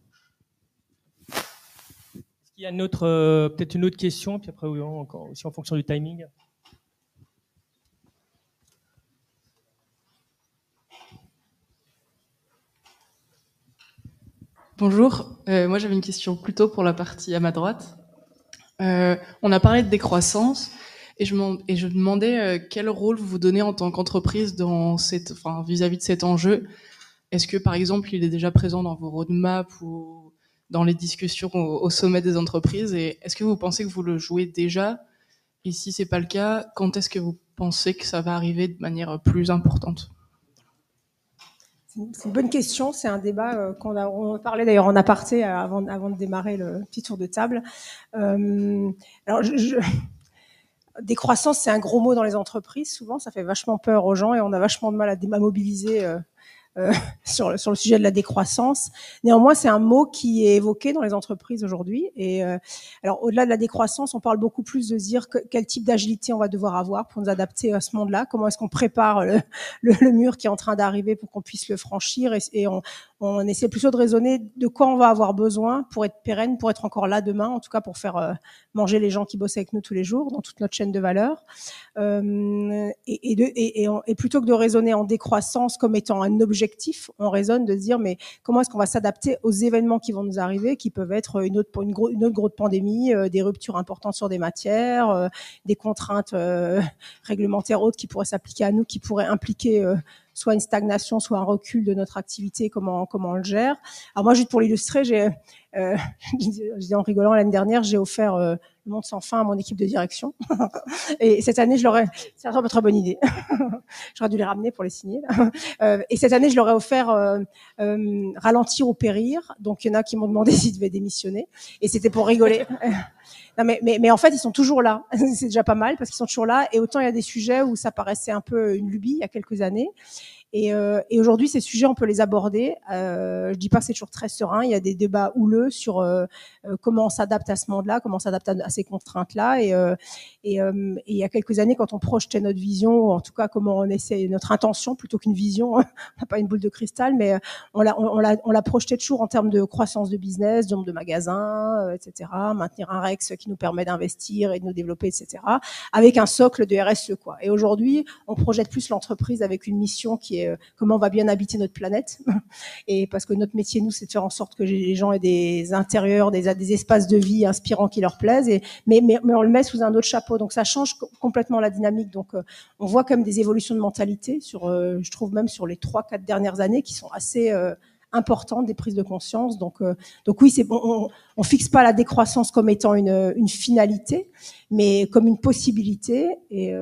qu'il y a peut-être une autre question, puis après encore aussi en fonction du timing. Bonjour, moi j'avais une question plutôt pour la partie à ma droite. On a parlé de décroissance et je me demandais quel rôle vous vous donnez en tant qu'entreprise vis-à-vis de cet enjeu. Est-ce que par exemple il est déjà présent dans vos roadmaps ou dans les discussions au sommet des entreprises, et est-ce que vous pensez que vous le jouez déjà, et si c'est pas le cas, quand est-ce que vous pensez que ça va arriver de manière plus importante? C'est une bonne question. C'est un débat on parlait d'ailleurs en aparté avant de démarrer le petit tour de table. Alors, décroissance, c'est un gros mot dans les entreprises. Souvent, ça fait vachement peur aux gens et on a vachement de mal à mobiliser sur le sujet de la décroissance. Néanmoins, c'est un mot qui est évoqué dans les entreprises aujourd'hui. Et alors, au-delà de la décroissance, on parle beaucoup plus de dire quel type d'agilité on va devoir avoir pour nous adapter à ce monde-là. Comment est-ce qu'on prépare le mur qui est en train d'arriver pour qu'on puisse le franchir. Et on essaie plutôt de raisonner de quoi on va avoir besoin pour être pérenne, pour être encore là demain, en tout cas pour faire manger les gens qui bossent avec nous tous les jours dans toute notre chaîne de valeur. Et plutôt que de raisonner en décroissance comme étant un objectif, on raisonne de se dire mais comment est-ce qu'on va s'adapter aux événements qui vont nous arriver, qui peuvent être une autre grosse pandémie, des ruptures importantes sur des matières, des contraintes réglementaires autres qui pourraient s'appliquer à nous, qui pourraient impliquer soit une stagnation, soit un recul de notre activité, comment on le gère. Alors moi, juste pour l'illustrer, je dis en rigolant, l'année dernière, j'ai offert le Monde sans fin à mon équipe de direction. Et cette année, c'est une très bonne idée. J'aurais dû les ramener pour les signer. Et cette année, je leur ai offert ralentir ou périr. Donc, il y en a qui m'ont demandé s'ils devaient démissionner. Et c'était pour rigoler. Non, mais en fait, ils sont toujours là. C'est déjà pas mal parce qu'ils sont toujours là. Et autant il y a des sujets où ça paraissait un peu une lubie il y a quelques années. Et aujourd'hui, ces sujets, on peut les aborder. Je dis pas que c'est toujours très serein. Il y a des débats houleux sur comment on s'adapte à ce monde-là, comment on s'adapte à ces contraintes-là. Et il y a quelques années, quand on projetait notre vision, ou en tout cas comment on essaie notre intention plutôt qu'une vision, on n'a pas une boule de cristal, mais on l'a projeté toujours en termes de croissance de business, de nombre de magasins, etc. Maintenir un Rex qui nous permet d'investir et de nous développer, etc. Avec un socle de RSE, quoi. Et aujourd'hui, on projette plus l'entreprise avec une mission qui est c'est comment on va bien habiter notre planète. Et parce que notre métier, nous, c'est de faire en sorte que les gens aient des intérieurs, des espaces de vie inspirants qui leur plaisent. Mais on le met sous un autre chapeau. Donc ça change complètement la dynamique. Donc on voit quand même des évolutions de mentalité je trouve même sur les 3-4 dernières années qui sont assez importantes, des prises de conscience. Donc oui, on fixe pas la décroissance comme étant une finalité, mais comme une possibilité et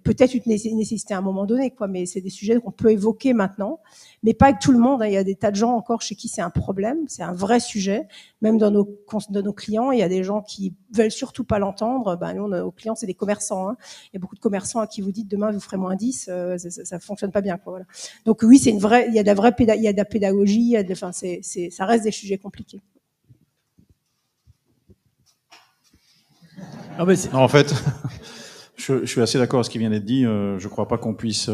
peut-être une nécessité à un moment donné, quoi. Mais c'est des sujets qu'on peut évoquer maintenant, mais pas avec tout le monde. Il y a des tas de gens encore chez qui c'est un problème, c'est un vrai sujet. Même dans nos clients, il y a des gens qui veulent surtout pas l'entendre. Nous, nos clients, c'est des commerçants. Il y a beaucoup de commerçants à qui vous dites demain vous ferez moins 10, ça fonctionne pas bien, quoi. Voilà. Donc oui, il y a de la pédagogie, ça reste des sujets compliqués. Non, en fait, je suis assez d'accord avec ce qui vient d'être dit. Je crois pas qu'on puisse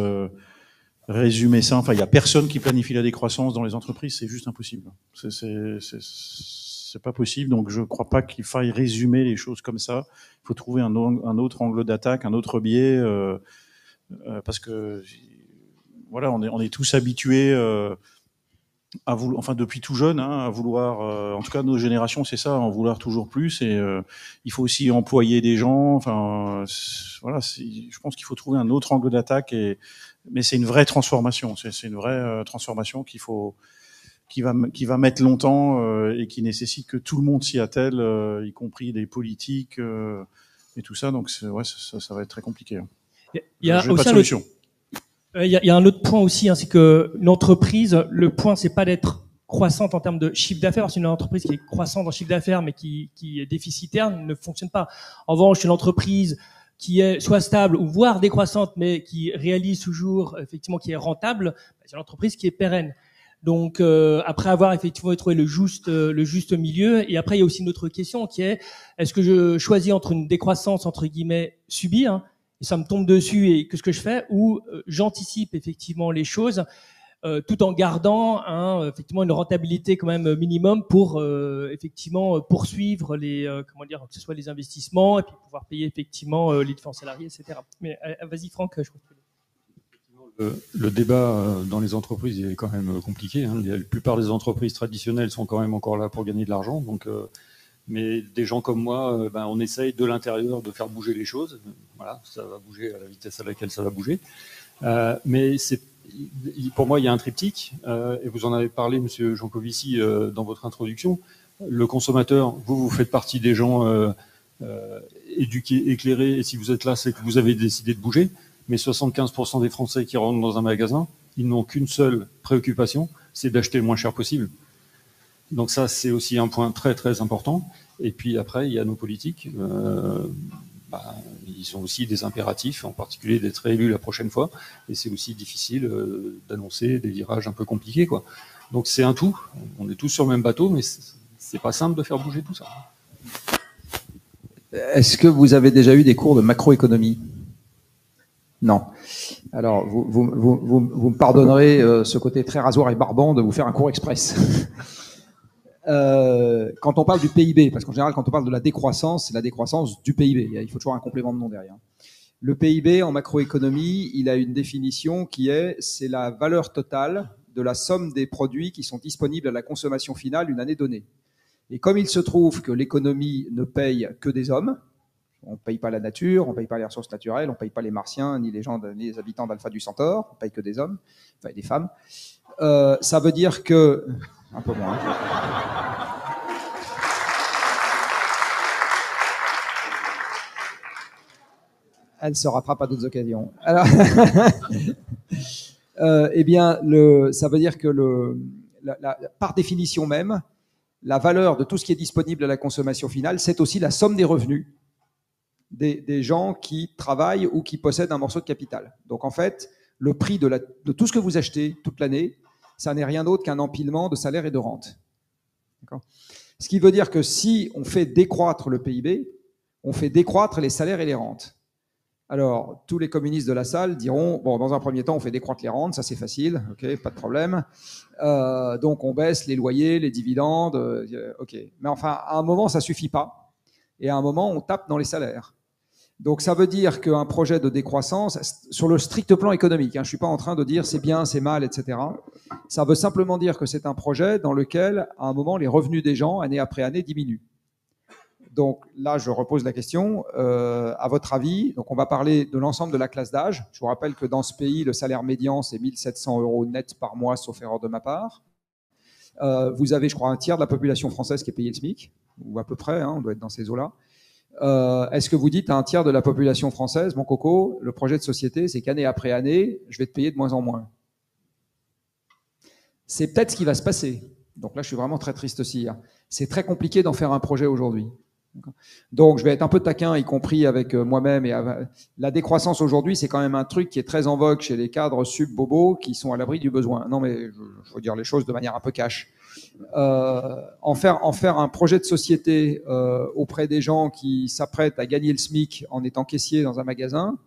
résumer ça. Enfin, il y a personne qui planifie la décroissance dans les entreprises. C'est juste impossible. C'est pas possible. Donc, je crois pas qu'il faille résumer les choses comme ça. Il faut trouver un autre angle d'attaque, un autre biais, parce que voilà, on est tous habitués. Enfin depuis tout jeune, à vouloir, en tout cas nos générations, c'est ça, en vouloir toujours plus. Et il faut aussi employer des gens. Enfin, voilà, je pense qu'il faut trouver un autre angle d'attaque. Mais c'est une vraie transformation. C'est une vraie transformation qui va mettre longtemps et qui nécessite que tout le monde s'y attelle, y compris les politiques et tout ça. Donc ça va être très compliqué. Il y a pas de solution. Il y a un autre point aussi, c'est que l'entreprise, le point, c'est pas d'être croissante en termes de chiffre d'affaires. C'est une entreprise qui est croissante en chiffre d'affaires, mais qui est déficitaire, ne fonctionne pas. En revanche, une entreprise qui est soit stable ou voire décroissante, mais qui réalise toujours, effectivement, qui est rentable, c'est une entreprise qui est pérenne. Donc, après avoir effectivement trouvé le juste milieu, et après il y a aussi une autre question qui est est-ce que je choisis entre une décroissance entre guillemets subie, et ça me tombe dessus et qu'est-ce que je fais, ou j'anticipe effectivement les choses tout en gardant effectivement une rentabilité quand même minimum pour effectivement poursuivre que ce soit les investissements et puis pouvoir payer effectivement les différents salariés, etc. Mais vas-y Franck, je crois que le débat dans les entreprises est quand même compliqué. La plupart des entreprises traditionnelles sont quand même encore là pour gagner de l'argent, donc mais des gens comme moi, on essaye de l'intérieur de faire bouger les choses. Voilà, ça va bouger à la vitesse à laquelle ça va bouger. Mais pour moi, il y a un triptyque, et vous en avez parlé, Monsieur Jancovici, dans votre introduction. Le consommateur, vous faites partie des gens éduqués, éclairés, et si vous êtes là, c'est que vous avez décidé de bouger. Mais 75% des Français qui rentrent dans un magasin, ils n'ont qu'une seule préoccupation, c'est d'acheter le moins cher possible. Donc ça, c'est aussi un point très très important. Et puis après, il y a nos politiques. Ils ont aussi des impératifs, en particulier d'être réélus la prochaine fois. Et c'est aussi difficile d'annoncer des virages un peu compliqués, quoi. Donc c'est un tout. On est tous sur le même bateau, mais c'est pas simple de faire bouger tout ça. Est-ce que vous avez déjà eu des cours de macroéconomie ? Non. Alors, vous me pardonnerez ce côté très rasoir et barbant de vous faire un cours express. Quand on parle du PIB, parce qu'en général, quand on parle de la décroissance, c'est la décroissance du PIB. Il faut toujours un complément de nom derrière. Le PIB, en macroéconomie, il a une définition c'est la valeur totale de la somme des produits qui sont disponibles à la consommation finale une année donnée. Et comme il se trouve que l'économie ne paye que des hommes, on ne paye pas la nature, on ne paye pas les ressources naturelles, on ne paye pas les martiens, ni les habitants d'Alpha du Centaure, on paye que des hommes, enfin des femmes. Ça veut dire que... Un peu moins. Elle se rattrape à d'autres occasions. Alors, ça veut dire que par définition même, la valeur de tout ce qui est disponible à la consommation finale, c'est aussi la somme des revenus des gens qui travaillent ou qui possèdent un morceau de capital. Donc en fait, le prix de tout ce que vous achetez toute l'année, ça n'est rien d'autre qu'un empilement de salaires et de rentes. D'accord ? Ce qui veut dire que si on fait décroître le PIB, on fait décroître les salaires et les rentes. Alors, tous les communistes de la salle diront, bon, dans un premier temps, on fait décroître les rentes, ça c'est facile, ok, pas de problème. Donc on baisse les loyers, les dividendes, ok. Mais enfin, à un moment, ça suffit pas. Et à un moment, on tape dans les salaires. Donc ça veut dire qu'un projet de décroissance, sur le strict plan économique, je ne suis pas en train de dire c'est bien, c'est mal, etc. Ça veut simplement dire que c'est un projet dans lequel, à un moment, les revenus des gens, année après année, diminuent. Donc là, je repose la question, à votre avis, donc on va parler de l'ensemble de la classe d'âge. Je vous rappelle que dans ce pays, le salaire médian, c'est 1 700 € net par mois, sauf erreur de ma part. Vous avez, je crois, un tiers de la population française qui est payée le SMIC, ou à peu près, on doit être dans ces eaux-là. Est-ce que vous dites à un tiers de la population française, mon coco, le projet de société, c'est qu'année après année, je vais te payer de moins en moins? C'est peut-être ce qui va se passer. Donc là, je suis vraiment très triste aussi. C'est très compliqué d'en faire un projet aujourd'hui. Donc, je vais être un peu taquin, y compris avec moi-même. Et la décroissance aujourd'hui, c'est quand même un truc qui est très en vogue chez les cadres sub-bobos qui sont à l'abri du besoin. Non, mais je veux dire les choses de manière un peu cash. En faire un projet de société auprès des gens qui s'apprêtent à gagner le SMIC en étant caissier dans un magasin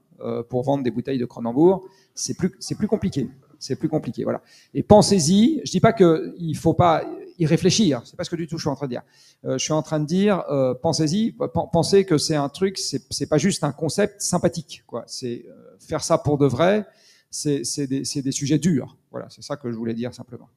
pour vendre des bouteilles de Kronenbourg, c'est plus compliqué. C'est plus compliqué, voilà. Et pensez-y. Je dis pas qu'il faut pas y réfléchir. C'est pas ce que du tout je suis en train de dire. Je suis en train de dire, pensez-y. Pensez que c'est un truc. C'est pas juste un concept sympathique, quoi. C'est faire ça pour de vrai. C'est des sujets durs. Voilà. C'est ça que je voulais dire simplement.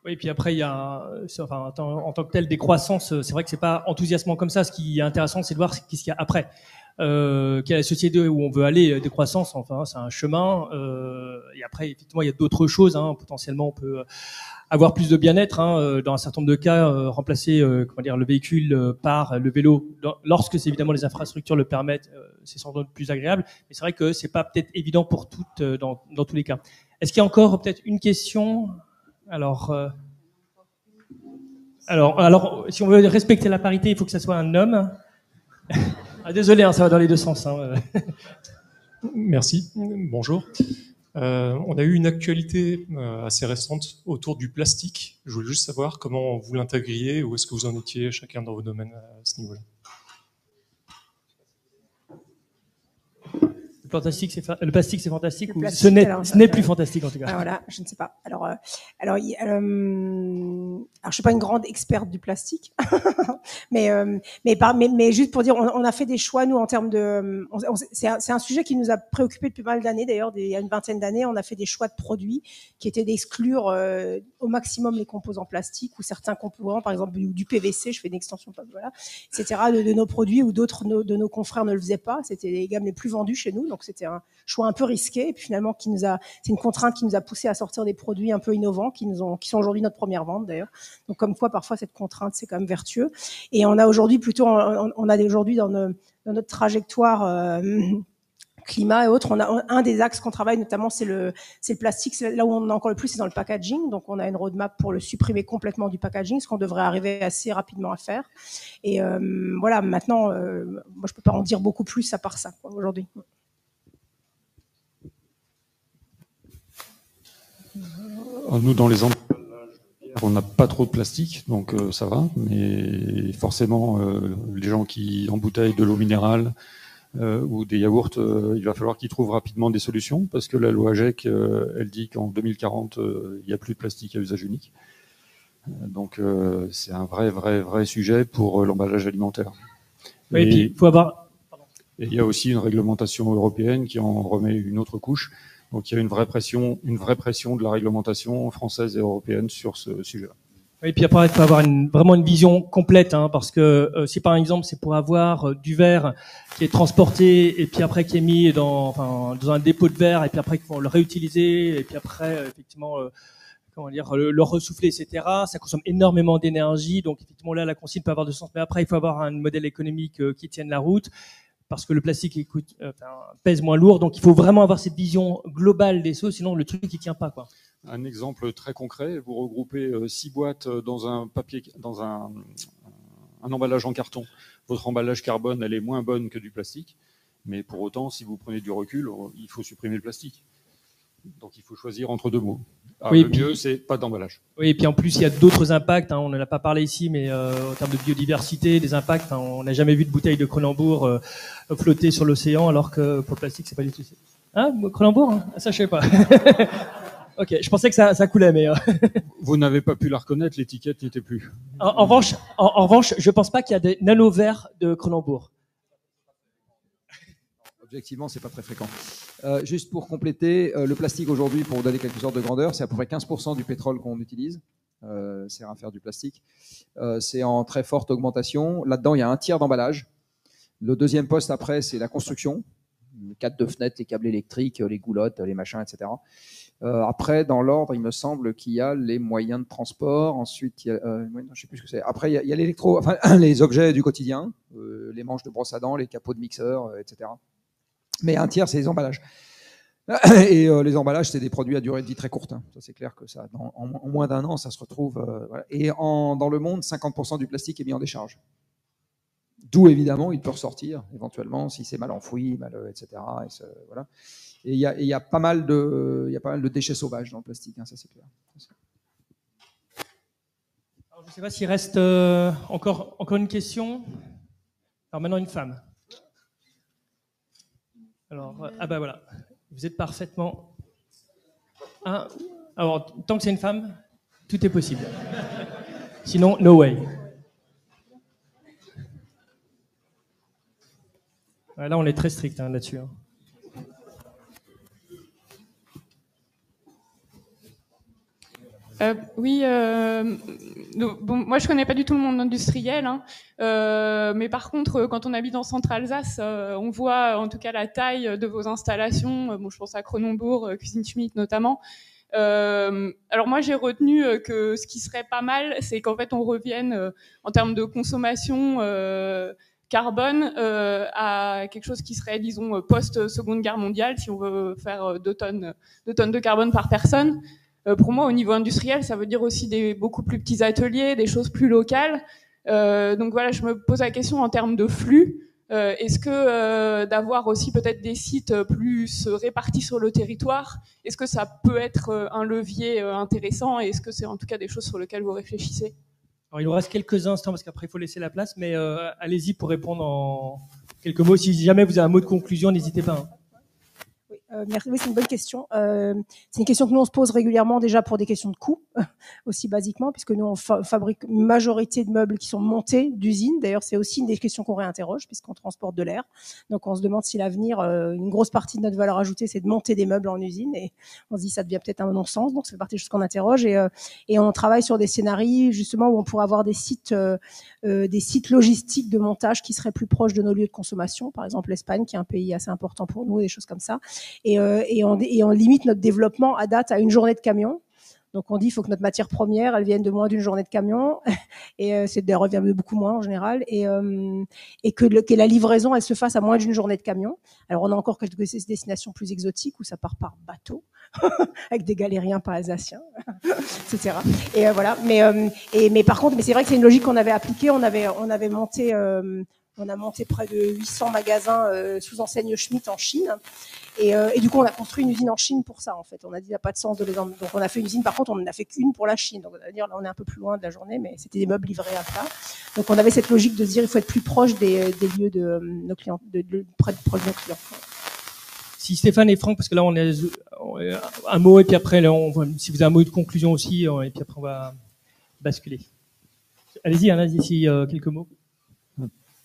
Oui, et puis après, il y a, en tant que tel, décroissance, c'est vrai que c'est pas enthousiasmant comme ça. Ce qui est intéressant, c'est de voir qu'est-ce qu'il y a après. Quelle est la société où on veut aller, décroissance, enfin, c'est un chemin. Et après, effectivement, il y a d'autres choses. Potentiellement, on peut avoir plus de bien-être. Dans un certain nombre de cas, remplacer le véhicule par le vélo. Lorsque, évidemment, les infrastructures le permettent, c'est sans doute plus agréable. Mais c'est vrai que c'est pas peut-être évident pour toutes, dans tous les cas. Est-ce qu'il y a encore peut-être une question? Alors, si on veut respecter la parité, il faut que ça soit un homme. Désolé, ça va dans les deux sens. Merci. Bonjour. On a eu une actualité assez récente autour du plastique. Je voulais juste savoir comment vous l'intégriez ou est-ce que vous en étiez chacun dans vos domaines à ce niveau-là. Le plastique, c'est fantastique ou plastique, ce n'est plus fantastique en tout cas. Voilà, je ne sais pas. Alors, je suis pas une grande experte du plastique, mais juste pour dire, on a fait des choix nous en termes de. C'est un sujet qui nous a préoccupé depuis pas mal d'années. D'ailleurs, il y a une vingtaine d'années, on a fait des choix de produits qui étaient d'exclure au maximum les composants plastiques ou certains composants, par exemple du PVC. Je fais une extension, voilà, etc. de nos produits ou d'autres de nos confrères ne le faisaient pas. C'était les gammes les plus vendues chez nous. Donc c'était un choix un peu risqué et puis finalement c'est une contrainte qui nous a poussé à sortir des produits un peu innovants qui sont aujourd'hui notre première vente d'ailleurs. Donc comme quoi parfois cette contrainte c'est quand même vertueux. Et on a aujourd'hui aujourd'hui dans notre trajectoire climat et autres, on a un des axes qu'on travaille notamment c'est le plastique. Là où on en a encore le plus c'est dans le packaging. Donc on a une roadmap pour le supprimer complètement du packaging, ce qu'on devrait arriver assez rapidement à faire. Et voilà, maintenant moi je peux pas en dire beaucoup plus à part ça aujourd'hui. Nous, dans les emballages, on n'a pas trop de plastique, donc ça va. Mais forcément, les gens qui embouteillent de l'eau minérale ou des yaourts, il va falloir qu'ils trouvent rapidement des solutions, parce que la loi AGEC, elle dit qu'en 2040, il n'y a plus de plastique à usage unique. Donc c'est un vrai sujet pour l'emballage alimentaire. Oui, et puis il faut avoir... Et il y a aussi une réglementation européenne qui en remet une autre couche. Donc il y a une vraie pression de la réglementation française et européenne sur ce sujet-là. Et puis après, il faut avoir vraiment une vision complète, parce que si par exemple c'est pour avoir du verre qui est transporté et puis après qui est mis dans un dépôt de verre et puis après qu'il faut le réutiliser et puis après effectivement le ressouffler, etc. Ça consomme énormément d'énergie, donc effectivement là la consigne peut avoir de sens, mais après il faut avoir un modèle économique qui tienne la route. Parce que le plastique pèse moins lourd, donc il faut vraiment avoir cette vision globale des choses, sinon le truc il tient pas, quoi. Un exemple très concret, vous regroupez 6 boîtes dans un emballage en carton. Votre emballage carbone, elle est moins bonne que du plastique, mais pour autant, si vous prenez du recul, il faut supprimer le plastique. Donc il faut choisir entre deux mots. Oui, le mieux, c'est pas d'emballage. Oui, et puis en plus, il y a d'autres impacts. On n'en a pas parlé ici, mais en termes de biodiversité, des impacts. On n'a jamais vu de bouteille de Kronenbourg flotter sur l'océan, alors que pour le plastique, c'est pas du tout. Kronenbourg, ça je sais pas. Ok, je pensais que ça coulait, mais. Vous n'avez pas pu la reconnaître, l'étiquette n'y était plus. En revanche, je pense pas qu'il y a des nano-verres de Kronenbourg. Objectivement, c'est pas très fréquent. Juste pour compléter, le plastique aujourd'hui, pour vous donner quelques ordres de grandeur, c'est à peu près 15% du pétrole qu'on utilise. C'est à faire du plastique. C'est en très forte augmentation. Là-dedans, il y a un tiers d'emballage. Le deuxième poste après, c'est la construction. Les cadres de fenêtres, les câbles électriques, les goulottes, les machins, etc. Après, dans l'ordre, il me semble qu'il y a les moyens de transport. Ensuite, il y a, je sais plus ce que c'est. Après, il y a l'électro, enfin, les objets du quotidien, les manches de brosse à dents, les capots de mixeur, etc. Mais un tiers, c'est les emballages. Et les emballages, c'est des produits à durée de vie très courte. Hein. Ça, c'est clair que ça, en moins d'un an, ça se retrouve. Voilà. Et dans le monde, 50% du plastique est mis en décharge. D'où, évidemment, il peut ressortir, éventuellement, si c'est mal enfoui, etc. Voilà. Et il y a pas mal de déchets sauvages dans le plastique, hein, ça c'est clair. Alors, je ne sais pas s'il reste encore une question. Alors maintenant, une femme. Alors, voilà. Vous êtes parfaitement... Alors, tant que c'est une femme, tout est possible. Sinon, no way. Là, on est très strict là-dessus. Oui, moi je connais pas du tout le monde industriel, mais par contre, quand on habite en Centre-Alsace, on voit en tout cas la taille de vos installations. Je pense à Cronenbourg, Cuisine Schmitt notamment. Alors moi j'ai retenu que ce qui serait pas mal, c'est qu'en fait on revienne en termes de consommation carbone à quelque chose qui serait, disons, post-Seconde Guerre mondiale, si on veut faire 2 tonnes de carbone par personne. Pour moi, au niveau industriel, ça veut dire aussi des beaucoup plus petits ateliers, des choses plus locales. Donc voilà, je me pose la question en termes de flux. Est-ce que d'avoir aussi peut-être des sites plus répartis sur le territoire, est-ce que ça peut être un levier intéressant et est-ce que c'est en tout cas des choses sur lesquelles vous réfléchissez ? Alors, il nous reste quelques instants parce qu'après il faut laisser la place, mais allez-y pour répondre en quelques mots. Si jamais vous avez un mot de conclusion, n'hésitez pas. Merci, oui, c'est une bonne question. C'est une question que nous on se pose régulièrement déjà pour des questions de coût, aussi basiquement, puisque nous on fabrique une majorité de meubles qui sont montés d'usine. D'ailleurs, c'est aussi une des questions qu'on réinterroge puisqu'on transporte de l'air. Donc on se demande si l'avenir, une grosse partie de notre valeur ajoutée, c'est de monter des meubles en usine, et on se dit ça devient peut-être un non-sens. Donc c'est partie de ce qu'on interroge et on travaille sur des scénarios justement où on pourrait avoir des sites logistiques de montage qui seraient plus proches de nos lieux de consommation. Par exemple, l'Espagne, qui est un pays assez important pour nous, et des choses comme ça. Et on limite notre développement à date à une journée de camion. Donc on dit qu'il faut que notre matière première, elle vienne de moins d'une journée de camion, et elle revient de beaucoup moins en général, et que la livraison, elle se fasse à moins d'une journée de camion. Alors on a encore quelques destinations plus exotiques où ça part par bateau, avec des galériens pas alsaciens, etc. Et voilà. Mais par contre, c'est vrai que c'est une logique qu'on avait appliquée. On avait monté. On a monté près de 800 magasins sous enseigne Schmitt en Chine. Et du coup, on a construit une usine en Chine pour ça, en fait. On a dit, il n'y a pas de sens de les emmener. Donc, on a fait une usine. Par contre, on n'en a fait qu'une pour la Chine. Donc, c'est-à-dire, là, on est un peu plus loin de la journée, mais c'était des meubles livrés à plat. Donc, on avait cette logique de se dire, il faut être plus proche des lieux de nos clients, près de nos clients. Si Stéphane et Franck, parce que là, on a un mot, et puis après, là, si vous avez un mot de conclusion aussi, et puis après, on va basculer. Allez-y, allez-y, quelques mots.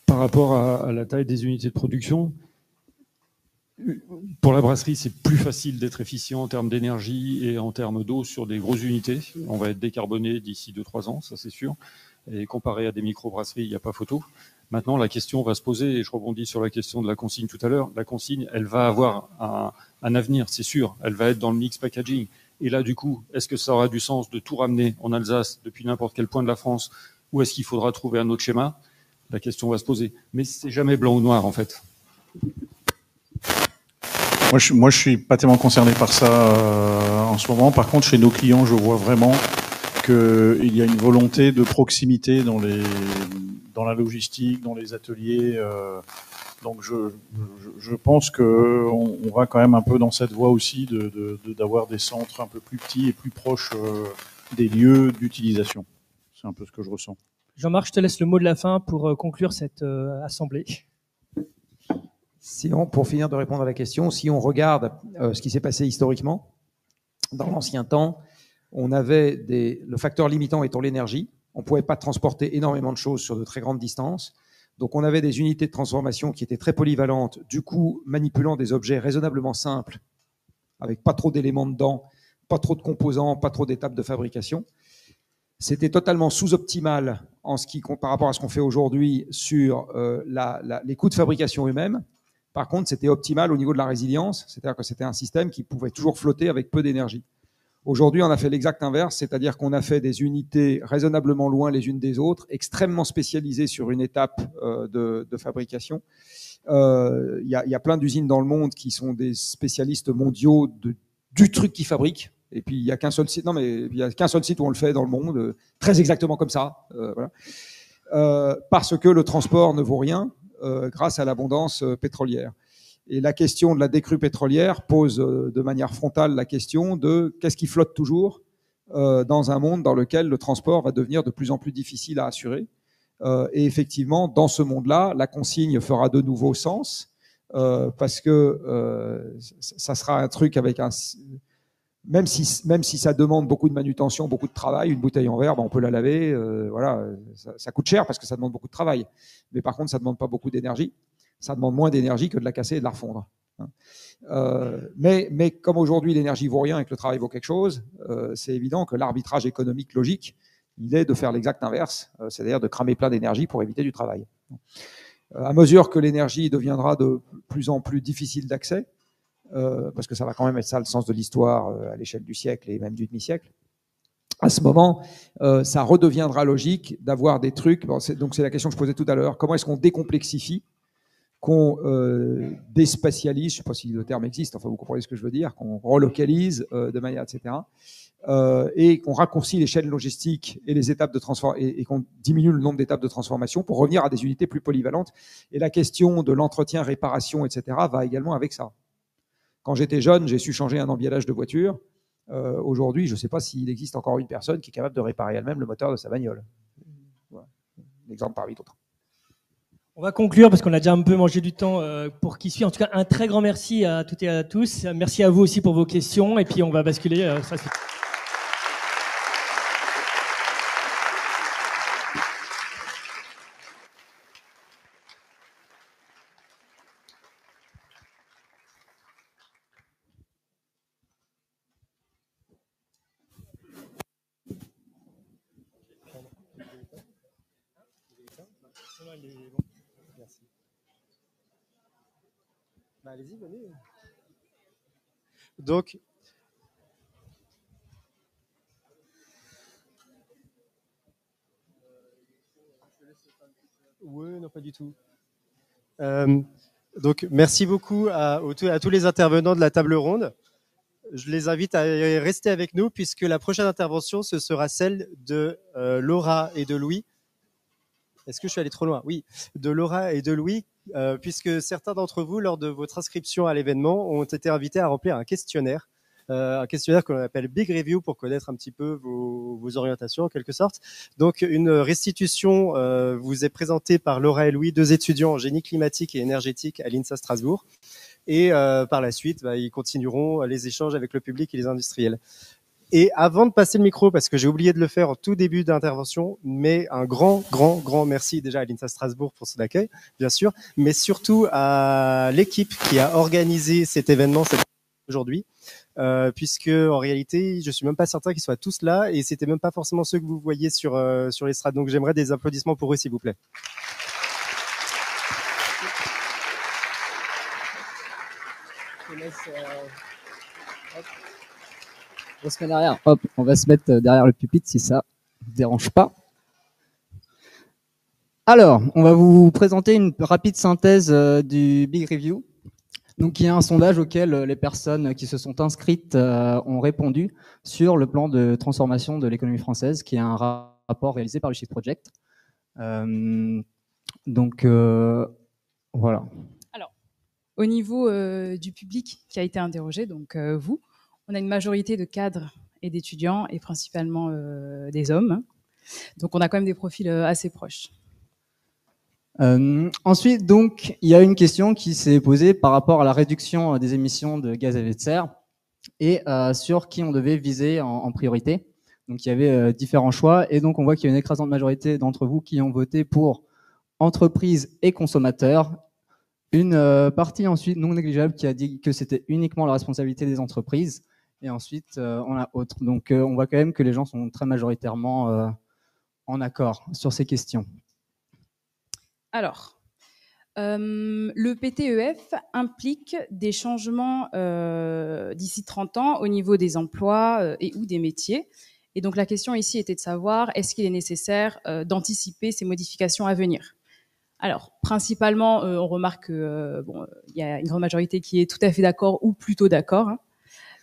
Par rapport à la taille des unités de production, pour la brasserie, c'est plus facile d'être efficient en termes d'énergie et en termes d'eau sur des grosses unités. On va être décarboné d'ici 2-3 ans, ça c'est sûr. Et comparé à des micro-brasseries, il n'y a pas photo. Maintenant, la question va se poser, et je rebondis sur la question de la consigne tout à l'heure. La consigne, elle va avoir un avenir, c'est sûr. Elle va être dans le mix packaging. Et là, du coup, est-ce que ça aura du sens de tout ramener en Alsace depuis n'importe quel point de la France, ou est-ce qu'il faudra trouver un autre schéma ? La question va se poser. Mais c'est jamais blanc ou noir, en fait. Moi, je suis pas tellement concerné par ça en ce moment. Par contre, chez nos clients, je vois vraiment qu'il y a une volonté de proximité dans la logistique, dans les ateliers. Donc, je pense qu'on va quand même un peu dans cette voie aussi d'avoir des centres un peu plus petits et plus proches des lieux d'utilisation. C'est un peu ce que je ressens. Jean-Marc, je te laisse le mot de la fin pour conclure cette assemblée. Pour finir de répondre à la question, si on regarde ce qui s'est passé historiquement, dans l'ancien temps, on avait le facteur limitant étant l'énergie. On ne pouvait pas transporter énormément de choses sur de très grandes distances. Donc on avait des unités de transformation qui étaient très polyvalentes, du coup manipulant des objets raisonnablement simples, avec pas trop d'éléments dedans, pas trop de composants, pas trop d'étapes de fabrication. C'était totalement sous-optimal par rapport à ce qu'on fait aujourd'hui sur les coûts de fabrication eux-mêmes. Par contre, c'était optimal au niveau de la résilience, c'est-à-dire que c'était un système qui pouvait toujours flotter avec peu d'énergie. Aujourd'hui, on a fait l'exact inverse, c'est-à-dire qu'on a fait des unités raisonnablement loin les unes des autres, extrêmement spécialisées sur une étape de fabrication. Il y a plein d'usines dans le monde qui sont des spécialistes mondiaux du truc qu'ils fabriquent. Et puis il y a qu'un seul site. Non, mais il y a qu'un seul site où on le fait dans le monde, très exactement comme ça. Voilà. Parce que le transport ne vaut rien grâce à l'abondance pétrolière. Et la question de la décrue pétrolière pose de manière frontale la question de qu'est-ce qui flotte toujours dans un monde dans lequel le transport va devenir de plus en plus difficile à assurer. Et effectivement, dans ce monde-là, la consigne fera de nouveau sens parce que ça sera un truc avec un... Même si ça demande beaucoup de manutention, beaucoup de travail, une bouteille en verre, on peut la laver, voilà, ça coûte cher parce que ça demande beaucoup de travail. Mais par contre, ça ne demande pas beaucoup d'énergie. Ça demande moins d'énergie que de la casser et de la refondre. Mais comme aujourd'hui l'énergie vaut rien et que le travail vaut quelque chose, c'est évident que l'arbitrage économique logique, il est de faire l'exact inverse, c'est-à-dire de cramer plein d'énergie pour éviter du travail. À mesure que l'énergie deviendra de plus en plus difficile d'accès, parce que ça va quand même être ça le sens de l'histoire à l'échelle du siècle et même du demi-siècle, à ce moment, ça redeviendra logique d'avoir des trucs. Donc c'est la question que je posais tout à l'heure. Comment est-ce qu'on décomplexifie, qu'on déspatialise, je ne sais pas si le terme existe, enfin vous comprenez ce que je veux dire, qu'on relocalise de manière, etc. Et qu'on raccourcit les chaînes logistiques et les étapes de transformation et qu'on diminue le nombre d'étapes de transformation pour revenir à des unités plus polyvalentes. Et la question de l'entretien, réparation, etc. va également avec ça. Quand j'étais jeune, j'ai su changer un embiellage de voiture. Aujourd'hui, je ne sais pas s'il existe encore une personne qui est capable de réparer elle-même le moteur de sa bagnole. Voilà. Un exemple parmi d'autres. On va conclure parce qu'on a déjà un peu mangé du temps pour qui suit. En tout cas, un très grand merci à toutes et à tous. Merci à vous aussi pour vos questions. Et puis, on va basculer sur la suite. Allez-y, venez. Donc, oui, non, pas du tout. Donc, merci beaucoup à tous les intervenants de la table ronde. Je les invite à rester avec nous puisque la prochaine intervention, ce sera celle de Laura et de Louis. Est-ce que je suis allé trop loin? Oui, de Laura et de Louis, puisque certains d'entre vous, lors de votre inscription à l'événement, ont été invités à remplir un questionnaire que l'on appelle Big Review pour connaître un petit peu vos orientations en quelque sorte. Donc, une restitution vous est présentée par Laura et Louis, 2 étudiants en génie climatique et énergétique à l'INSA Strasbourg. Et par la suite, ils continueront les échanges avec le public et les industriels. Et avant de passer le micro, parce que j'ai oublié de le faire en tout début d'intervention, mais un grand merci déjà à l'INSA Strasbourg pour son accueil, bien sûr, mais surtout à l'équipe qui a organisé cet événement aujourd'hui, puisque en réalité, je suis même pas certain qu'ils soient tous là, et c'était même pas forcément ceux que vous voyez sur l'estrade. Donc j'aimerais des applaudissements pour eux, s'il vous plaît. On se met derrière. Hop, on va se mettre derrière le pupitre si ça ne dérange pas. Alors, on va vous présenter une rapide synthèse du Big Review. Donc, il y a un sondage auquel les personnes qui se sont inscrites ont répondu sur le plan de transformation de l'économie française, qui est un rapport réalisé par le Shift Project. Voilà. Alors, au niveau du public qui a été interrogé, donc vous, on a une majorité de cadres et d'étudiants et principalement des hommes. Donc, on a quand même des profils assez proches. Ensuite, donc, il y a une question qui s'est posée par rapport à la réduction des émissions de gaz à effet de serre et sur qui on devait viser en priorité. Donc, il y avait différents choix et donc on voit qu'il y a une écrasante majorité d'entre vous qui ont voté pour entreprises et consommateurs. Une partie ensuite non négligeable qui a dit que c'était uniquement la responsabilité des entreprises. Et ensuite, on a autre. Donc, on voit quand même que les gens sont très majoritairement en accord sur ces questions. Alors, le PTEF implique des changements d'ici 30 ans au niveau des emplois et ou des métiers. Et donc, la question ici était de savoir, est-ce qu'il est nécessaire d'anticiper ces modifications à venir ? Alors, principalement, on remarque qu'il y a une grande majorité qui est tout à fait d'accord ou plutôt d'accord. Hein.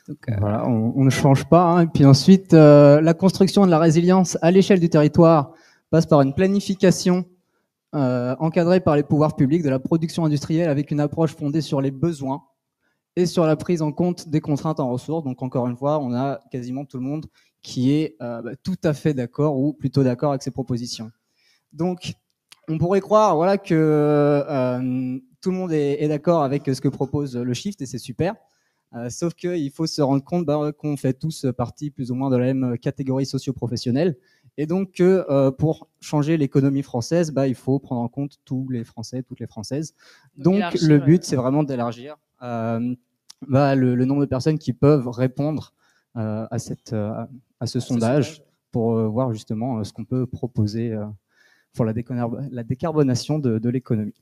Donc, voilà, on ne change pas. Hein. Et puis ensuite, la construction de la résilience à l'échelle du territoire passe par une planification encadrée par les pouvoirs publics de la production industrielle avec une approche fondée sur les besoins et sur la prise en compte des contraintes en ressources. Donc, encore une fois, on a quasiment tout le monde qui est tout à fait d'accord ou plutôt d'accord avec ces propositions. Donc, on pourrait croire voilà, que tout le monde est d'accord avec ce que propose le Shift et c'est super. Sauf qu'il faut se rendre compte qu'on fait tous partie plus ou moins de la même catégorie socio-professionnelle. Et donc, pour changer l'économie française, il faut prendre en compte tous les Français, toutes les Françaises. Donc, le but, c'est vraiment d'élargir le nombre de personnes qui peuvent répondre à ce sondage pour voir justement ce qu'on peut proposer pour la décarbonation de l'économie.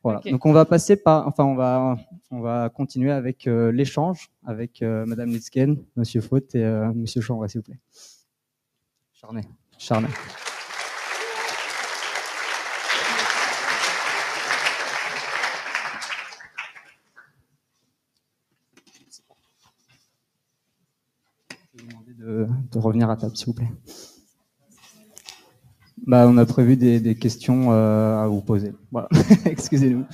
Voilà. Okay. Donc on va passer on va continuer avec l'échange avec Madame Litzken, Monsieur Faute et Monsieur Chambray, s'il vous plaît. Charnet. Je vais vous demander de revenir à table, s'il vous plaît. On a prévu des questions à vous poser. Voilà. Excusez-nous.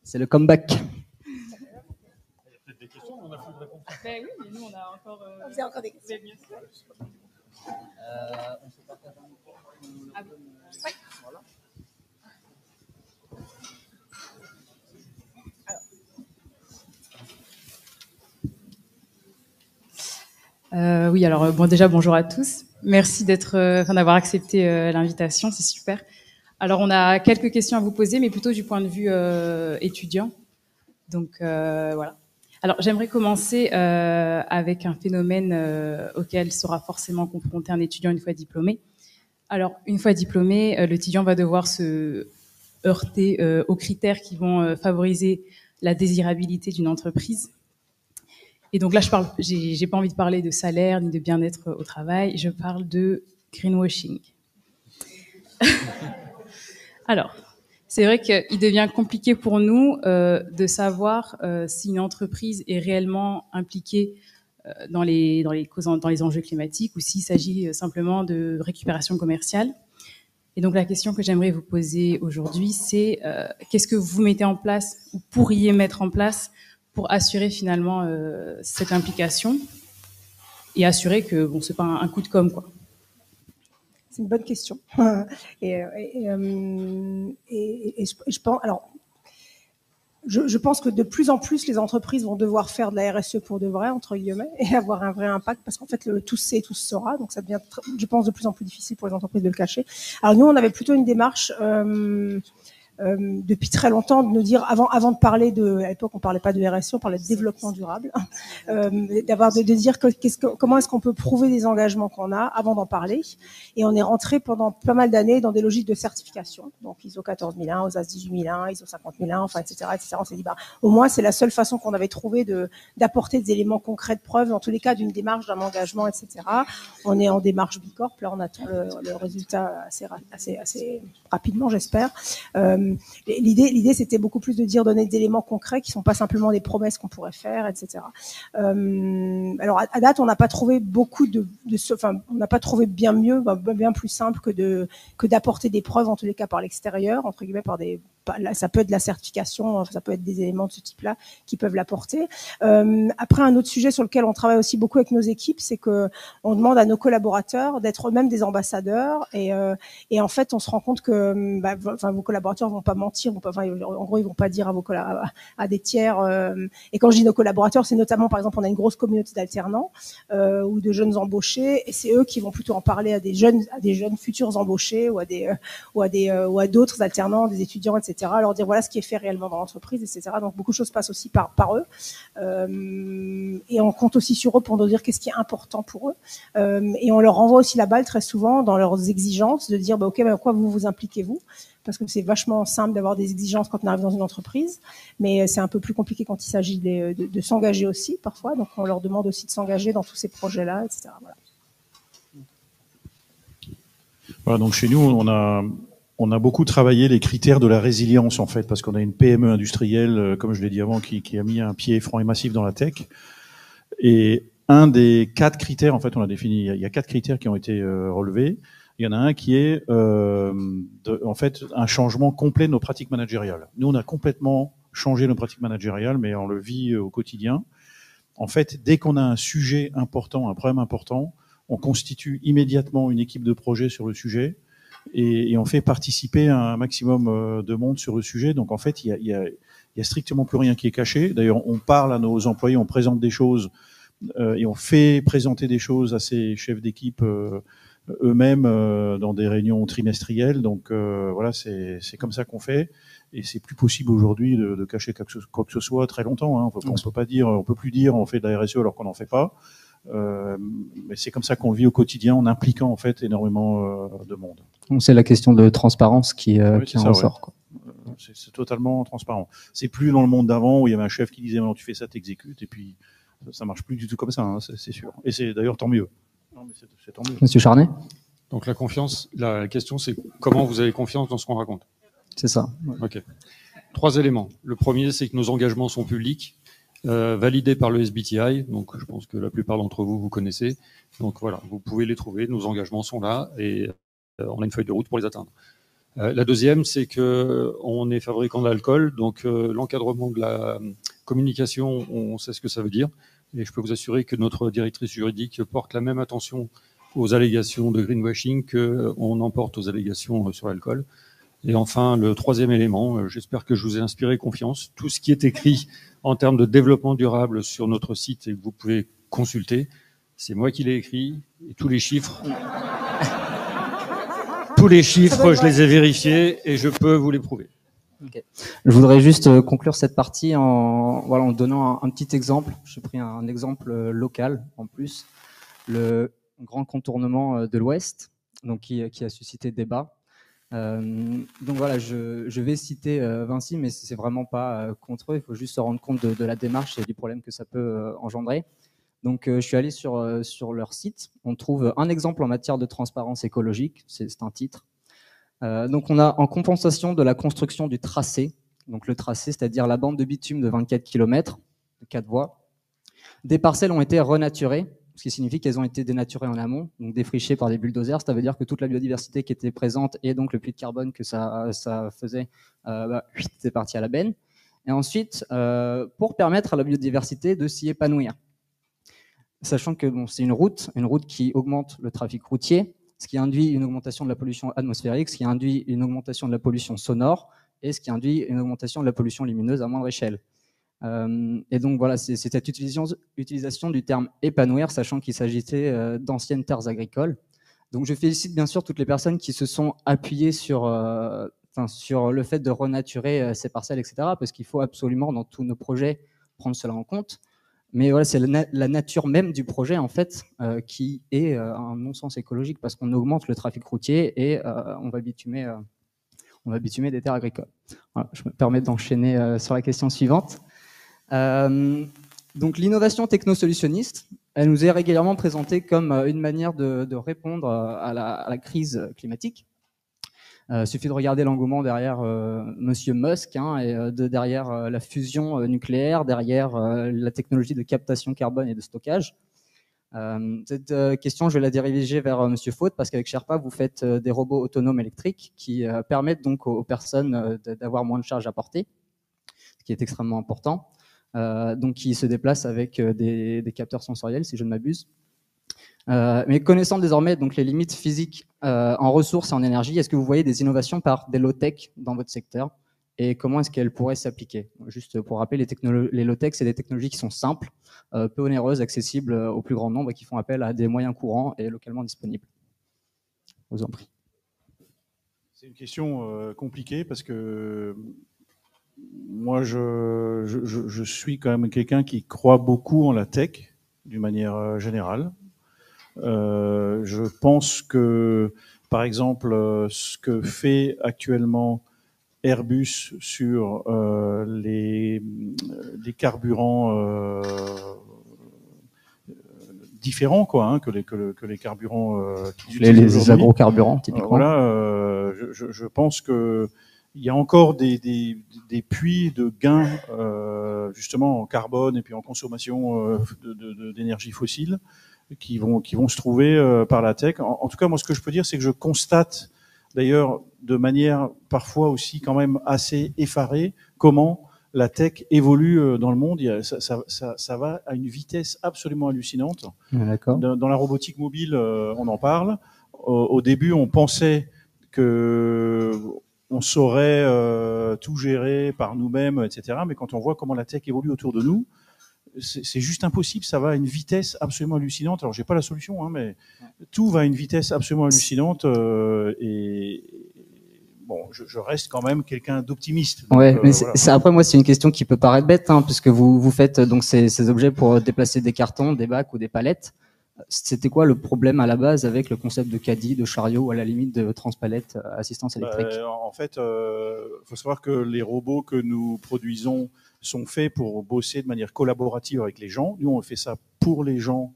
C'est le comeback. Il y a peut-être des questions, mais on n'a plus de réponse. Oui, mais nous, on a encore... On faisait encore des questions. On se partage un micro. Ah oui. Voilà. Oui, alors déjà bonjour à tous. Merci d'avoir accepté l'invitation, c'est super. Alors on a quelques questions à vous poser, mais plutôt du point de vue étudiant. Donc voilà. Alors j'aimerais commencer avec un phénomène auquel sera forcément confronté un étudiant une fois diplômé. Alors une fois diplômé, l'étudiant va devoir se heurter aux critères qui vont favoriser la désirabilité d'une entreprise. Et donc là, j'ai pas envie de parler de salaire ni de bien-être au travail, je parle de greenwashing. Alors, c'est vrai qu'il devient compliqué pour nous de savoir si une entreprise est réellement impliquée dans les enjeux climatiques ou s'il s'agit simplement de récupération commerciale. Et donc la question que j'aimerais vous poser aujourd'hui, c'est qu'est-ce que vous mettez en place ou pourriez mettre en place pour assurer finalement cette implication et assurer que c'est pas un coup de com', quoi. C'est une bonne question. Et je pense, alors, je pense que de plus en plus les entreprises vont devoir faire de la RSE pour de vrai, entre guillemets, et avoir un vrai impact, parce qu'en fait, tout se sait, tout se saura, donc ça devient, je pense, de plus en plus difficile pour les entreprises de le cacher. Alors nous, on avait plutôt une démarche depuis très longtemps de nous dire avant de parler à l'époque on parlait pas de RSE, on parlait de développement durable, de dire comment est-ce qu'on peut prouver des engagements qu'on a avant d'en parler, et on est rentré pendant pas mal d'années dans des logiques de certification, donc ISO 14001, OSAS 18001, ISO 50001, enfin etc. On s'est dit au moins c'est la seule façon qu'on avait trouvé d'apporter des éléments concrets de preuve dans tous les cas d'une démarche, d'un engagement, etc. On est en démarche Bicorp, là on attend le résultat assez rapidement, j'espère. L'idée, c'était beaucoup plus de donner des éléments concrets qui sont pas simplement des promesses qu'on pourrait faire, etc. Alors à date, on n'a pas trouvé on n'a pas trouvé bien plus simple que d'apporter des preuves en tous les cas par l'extérieur, entre guillemets par des ça peut être de la certification, ça peut être des éléments de ce type-là qui peuvent l'apporter. Après, un autre sujet sur lequel on travaille aussi beaucoup avec nos équipes, c'est que on demande à nos collaborateurs d'être eux-mêmes des ambassadeurs, et en fait, on se rend compte que vos collaborateurs vont pas mentir, en gros, ils vont pas dire à des tiers. Et quand je dis nos collaborateurs, c'est notamment, par exemple, on a une grosse communauté d'alternants ou de jeunes embauchés, et c'est eux qui vont plutôt en parler à des jeunes futurs embauchés ou à d'autres alternants, des étudiants, etc. Leur dire voilà ce qui est fait réellement dans l'entreprise, etc. Donc beaucoup de choses passent aussi par eux, et on compte aussi sur eux pour nous dire qu'est-ce qui est important pour eux, et on leur renvoie aussi la balle très souvent dans leurs exigences de dire ok, à quoi vous impliquez-vous, parce que c'est vachement simple d'avoir des exigences quand on arrive dans une entreprise, mais c'est un peu plus compliqué quand il s'agit de s'engager aussi parfois. Donc on leur demande aussi de s'engager dans tous ces projets-là, etc. Voilà. Voilà, donc chez nous, on a beaucoup travaillé les critères de la résilience, en fait, parce qu'on a une PME industrielle, comme je l'ai dit avant, qui a mis un pied franc et massif dans la tech. Et un des 4 critères, en fait, on a défini, il y a 4 critères qui ont été relevés. Il y en a un qui est, en fait, un changement complet de nos pratiques managériales. Nous, on a complètement changé nos pratiques managériales, mais on le vit au quotidien. En fait, dès qu'on a un sujet important, un problème important, on constitue immédiatement une équipe de projet sur le sujet et on fait participer un maximum de monde sur le sujet. Donc, en fait, il y a strictement plus rien qui est caché. D'ailleurs, on parle à nos employés, on présente des choses et on fait présenter des choses à ces chefs d'équipe eux-mêmes dans des réunions trimestrielles. Donc voilà, c'est comme ça qu'on fait, et c'est plus possible aujourd'hui de cacher quoi que ce soit très longtemps. Hein. On peut plus dire on fait de la RSE alors qu'on n'en fait pas. Mais c'est comme ça qu'on vit au quotidien, en impliquant en fait énormément de monde. C'est la question de transparence qui en ressort. Quoi. C'est totalement transparent. C'est plus dans le monde d'avant où il y avait un chef qui disait tu fais ça, t'exécutes, et puis ça marche plus du tout comme ça, hein, c'est sûr. Et c'est d'ailleurs tant mieux. Non, mais c'est tant mieux. Monsieur Charnet. Donc la confiance, la question c'est comment vous avez confiance dans ce qu'on raconte. C'est ça. Ouais. Ok. 3 éléments. Le premier, c'est que nos engagements sont publics, validés par le SBTI. Donc je pense que la plupart d'entre vous connaissez. Donc voilà, vous pouvez les trouver. Nos engagements sont là et on a une feuille de route pour les atteindre. La deuxième, c'est que on est fabricant d'alcool, donc l'encadrement de la communication, on sait ce que ça veut dire. Et je peux vous assurer que notre directrice juridique porte la même attention aux allégations de greenwashing qu'on en porte aux allégations sur l'alcool. Et enfin, le 3e élément, j'espère que je vous ai inspiré confiance. Tout ce qui est écrit en termes de développement durable sur notre site et que vous pouvez consulter, c'est moi qui l'ai écrit, et tous les chiffres, je les ai vérifiés et je peux vous les prouver. Okay. Je voudrais juste conclure cette partie en donnant un petit exemple. J'ai pris un exemple local en plus, le grand contournement de l'Ouest, donc qui a suscité débat. Donc voilà, je vais citer Vinci, mais c'est vraiment pas contre eux. Il faut juste se rendre compte de la démarche et du problème que ça peut engendrer. Donc je suis allé sur leur site. On trouve un exemple en matière de transparence écologique. C'est un titre. Donc on a en compensation de la construction du tracé, donc le tracé, c'est-à-dire la bande de bitume de 24 km, de 4 voies, des parcelles ont été renaturées, ce qui signifie qu'elles ont été dénaturées en amont, donc défrichées par des bulldozers. Ça veut dire que toute la biodiversité qui était présente et donc le puits de carbone que ça faisait, c'est parti à la benne. Et ensuite, pour permettre à la biodiversité de s'y épanouir, sachant que c'est une route qui augmente le trafic routier, ce qui induit une augmentation de la pollution atmosphérique, ce qui induit une augmentation de la pollution sonore et ce qui induit une augmentation de la pollution lumineuse à moindre échelle. Et donc voilà, c'est cette utilisation du terme épanouir, sachant qu'il s'agissait d'anciennes terres agricoles. Donc je félicite bien sûr toutes les personnes qui se sont appuyées sur le fait de renaturer ces parcelles, etc. Parce qu'il faut absolument dans tous nos projets prendre cela en compte. Mais voilà, c'est la nature même du projet en fait qui est un non-sens écologique parce qu'on augmente le trafic routier et on va bitumer des terres agricoles. Voilà, je me permets d'enchaîner sur la question suivante. Donc l'innovation technosolutionniste, elle nous est régulièrement présentée comme une manière de répondre à la crise climatique. Suffit de regarder l'engouement derrière Monsieur Musk et derrière la fusion nucléaire, derrière la technologie de captation carbone et de stockage. Cette question, je vais la diriger vers Monsieur Faut, parce qu'avec Sherpa, vous faites des robots autonomes électriques qui permettent donc aux personnes d'avoir moins de charge à porter, ce qui est extrêmement important. Donc, qui se déplacent avec des capteurs sensoriels, si je ne m'abuse. Mais connaissant désormais donc les limites physiques en ressources et en énergie, est-ce que vous voyez des innovations par des low-tech dans votre secteur et comment est-ce qu'elles pourraient s'appliquer? Juste pour rappeler, les low-tech, c'est des technologies qui sont simples, peu onéreuses, accessibles au plus grand nombre et qui font appel à des moyens courants et localement disponibles. Je vous en prie. C'est une question compliquée parce que moi, je suis quand même quelqu'un qui croit beaucoup en la tech, d'une manière générale. Je pense que, par exemple, ce que fait actuellement Airbus sur les carburants différents, quoi, hein, que les carburants les agrocarburants, typiquement. Voilà, je pense que il y a encore des puits de gains justement en carbone et puis en consommation d'énergie fossile qui vont se trouver par la tech. En tout cas, moi, ce que je peux dire, c'est que je constate, d'ailleurs, de manière parfois aussi quand même assez effarée, comment la tech évolue dans le monde. Ça va à une vitesse absolument hallucinante. D'accord. Dans la robotique mobile, on en parle. Au début, on pensait que on saurait tout gérer par nous-mêmes, etc. Mais quand on voit comment la tech évolue autour de nous, c'est juste impossible. Ça va à une vitesse absolument hallucinante. Alors, j'ai pas la solution, hein, mais tout va à une vitesse absolument hallucinante. Et bon, je reste quand même quelqu'un d'optimiste. Ouais, mais voilà. Après, moi, c'est une question qui peut paraître bête, hein, puisque vous faites donc ces objets pour déplacer des cartons, des bacs ou des palettes. C'était quoi le problème à la base avec le concept de caddie, de chariot ou à la limite de transpalette assistance électrique? En fait, faut savoir que les robots que nous produisons sont faits pour bosser de manière collaborative avec les gens. Nous, on fait ça pour les gens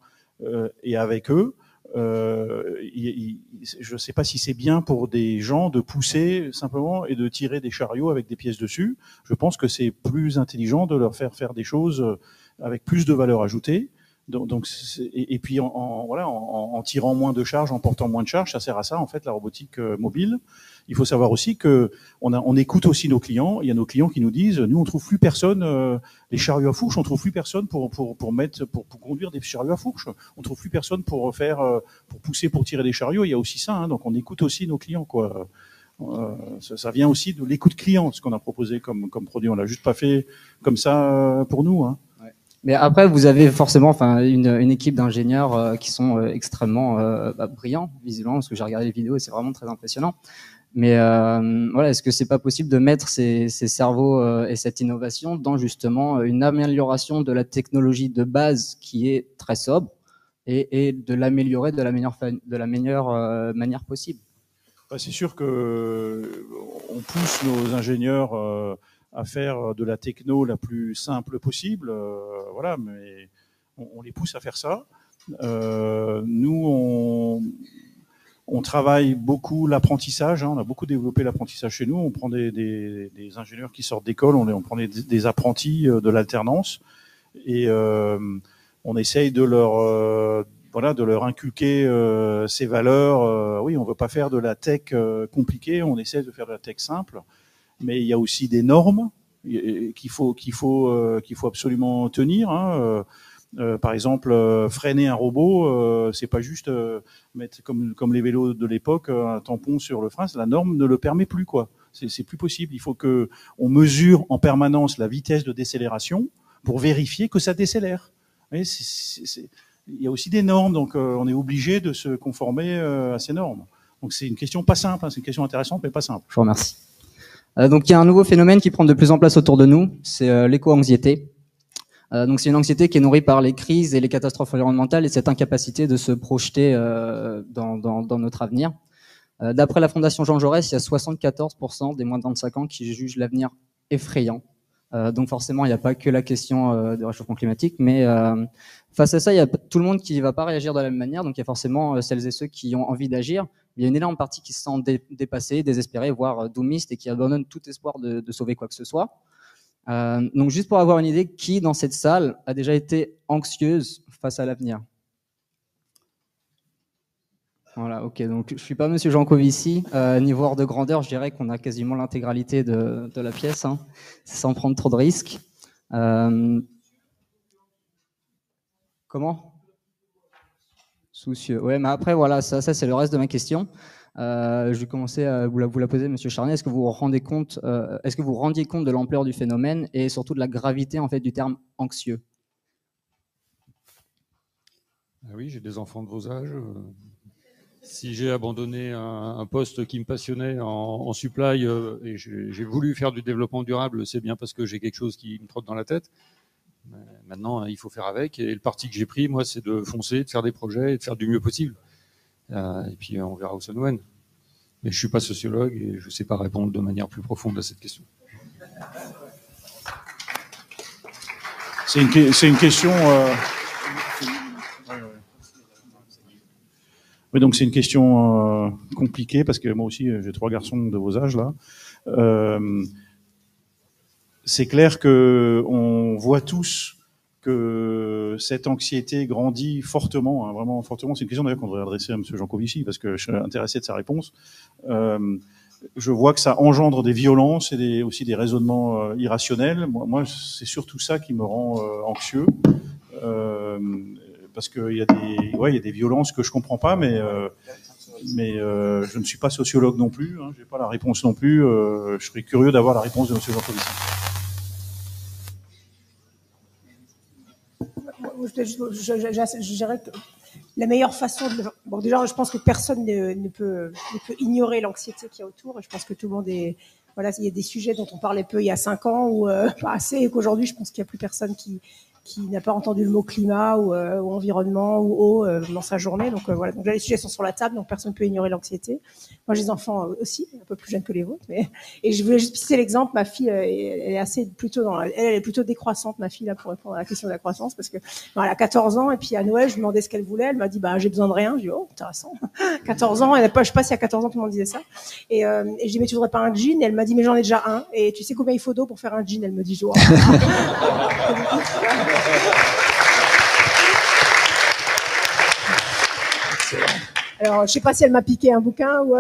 et avec eux. Je ne sais pas si c'est bien pour des gens de pousser simplement et de tirer des chariots avec des pièces dessus. Je pense que c'est plus intelligent de leur faire des choses avec plus de valeur ajoutée. Et puis en tirant moins de charge, en portant moins de charge, ça sert à ça en fait la robotique mobile. Il faut savoir aussi que on écoute aussi nos clients. Il y a nos clients qui nous disent, nous on trouve plus personne, les chariots à fourche, on trouve plus personne pour conduire des chariots à fourche. On trouve plus personne pour pousser, pour tirer des chariots. Il y a aussi ça, hein, donc on écoute aussi nos clients, quoi. Ça vient aussi de l'écoute client, ce qu'on a proposé comme produit. On l'a juste pas fait comme ça pour nous, hein. Mais après, vous avez forcément, une équipe d'ingénieurs qui sont extrêmement brillants, visiblement, parce que j'ai regardé les vidéos et c'est vraiment très impressionnant. Mais voilà, est-ce que c'est pas possible de mettre ces cerveaux et cette innovation dans justement une amélioration de la technologie de base qui est très sobre et de l'améliorer de la meilleure manière possible? C'est sûr que on pousse nos ingénieurs à faire de la techno la plus simple possible, voilà, mais on les pousse à faire ça. Nous, on travaille beaucoup l'apprentissage, hein, on a beaucoup développé l'apprentissage chez nous. On prend des ingénieurs qui sortent d'école, on prend des apprentis de l'alternance et on essaye de leur inculquer ces valeurs. Oui, on veut pas faire de la tech compliquée, on essaie de faire de la tech simple. Mais il y a aussi des normes qu'il faut absolument tenir, hein. Par exemple, freiner un robot, c'est pas juste mettre comme les vélos de l'époque un tampon sur le frein. La norme ne le permet plus, quoi. C'est plus possible. Il faut que on mesure en permanence la vitesse de décélération pour vérifier que ça décélère. Il y a aussi des normes, donc on est obligé de se conformer à ces normes. Donc c'est une question pas simple, hein, c'est une question intéressante mais pas simple. Je vous remercie. Donc il y a un nouveau phénomène qui prend de plus en place autour de nous, c'est l'éco-anxiété. Donc c'est une anxiété qui est nourrie par les crises et les catastrophes environnementales et cette incapacité de se projeter dans notre avenir. D'après la Fondation Jean Jaurès, il y a 74% des moins de 25 ans qui jugent l'avenir effrayant. Donc forcément, il n'y a pas que la question de réchauffement climatique, mais face à ça, il y a tout le monde qui ne va pas réagir de la même manière. Donc il y a forcément celles et ceux qui ont envie d'agir. Il y a une énorme partie qui se sent dépassée, désespérée, voire doomiste et qui abandonne tout espoir de sauver quoi que ce soit. Donc juste pour avoir une idée, qui dans cette salle a déjà été anxieuse face à l'avenir? Voilà, ok. Donc, je suis pas Monsieur Jancovici. Niveau ordre de grandeur, je dirais qu'on a quasiment l'intégralité de la pièce, hein, sans prendre trop de risques. Comment? Soucieux. Ouais, mais après, voilà, ça c'est le reste de ma question. Je vais commencer à vous la poser, Monsieur Charnet. Est-ce que vous vous rendez compte, est-ce que vous rendiez compte de l'ampleur du phénomène et surtout de la gravité en fait du terme anxieux? Ah oui, j'ai des enfants de vos âges. Si j'ai abandonné un poste qui me passionnait en supply et j'ai voulu faire du développement durable, c'est bien parce que j'ai quelque chose qui me trotte dans la tête. Mais maintenant, il faut faire avec. Et le parti que j'ai pris, moi, c'est de foncer, de faire des projets et de faire du mieux possible. Et puis, on verra où ça nous mène. Mais je suis pas sociologue et je sais pas répondre de manière plus profonde à cette question. C'est une question... Oui, donc c'est une question compliquée parce que moi aussi j'ai 3 garçons de vos âges là. C'est clair que on voit tous que cette anxiété grandit fortement, hein, vraiment fortement. C'est une question d'ailleurs qu'on devrait adresser à M. Jancovici parce que je suis intéressé de sa réponse. Je vois que ça engendre des violences et aussi des raisonnements irrationnels. Moi, c'est surtout ça qui me rend anxieux. Parce qu'il y a des violences que je comprends pas, mais je ne suis pas sociologue non plus, hein, j'ai pas la réponse non plus. Je serais curieux d'avoir la réponse de M. Jancovici. Je dirais que la meilleure façon de... Bon, déjà, je pense que personne ne peut ignorer l'anxiété qu'il y a autour. Et je pense que tout le monde est... Voilà, il y a des sujets dont on parlait peu il y a 5 ans ou pas assez, et qu'aujourd'hui, je pense qu'il n'y a plus personne qui n'a pas entendu le mot climat ou environnement ou eau dans sa journée. Donc voilà, donc là, les sujets sont sur la table, donc personne ne peut ignorer l'anxiété. Moi, j'ai des enfants aussi, un peu plus jeunes que les vôtres. Et je voulais juste citer l'exemple. Ma fille, elle est plutôt décroissante, ma fille, là, pour répondre à la question de la croissance, parce que elle a 14 ans, et puis à Noël, je lui demandais ce qu'elle voulait. Elle m'a dit, j'ai besoin de rien. Je dis, oh, intéressant. 14 ans, je sais pas si à 14 ans, tout le monde disait ça. Et je dis, mais tu voudrais pas un jean? Et elle m'a dit, mais j'en ai déjà un. Et tu sais combien il faut d'eau pour faire un jean? Elle me dit, je vois. Alors, je sais pas si elle m'a piqué un bouquin ou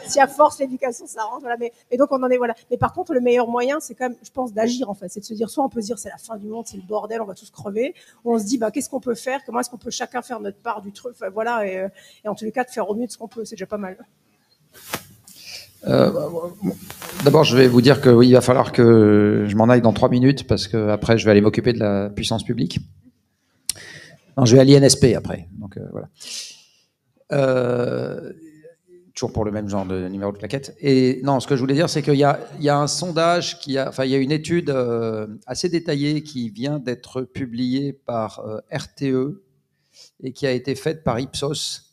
si à force l'éducation ça rentre. Voilà. Mais donc on en est voilà. Mais par contre, le meilleur moyen, c'est quand même, je pense, d'agir en fait. C'est de se dire, soit on peut se dire c'est la fin du monde, c'est le bordel, on va tous crever, ou on se dit qu'est-ce qu'on peut faire, comment est-ce qu'on peut chacun faire notre part du truc, enfin, voilà. Et en tous les cas, de faire au mieux de ce qu'on peut, c'est déjà pas mal. D'abord, je vais vous dire que oui, il va falloir que je m'en aille dans 3 minutes parce que après, je vais aller m'occuper de la puissance publique. Non, je vais à l'INSP après. Donc voilà. Toujours pour le même genre de numéro de plaquette. Et non, ce que je voulais dire, c'est qu'il y a un sondage il y a une étude assez détaillée qui vient d'être publiée par RTE et qui a été faite par Ipsos.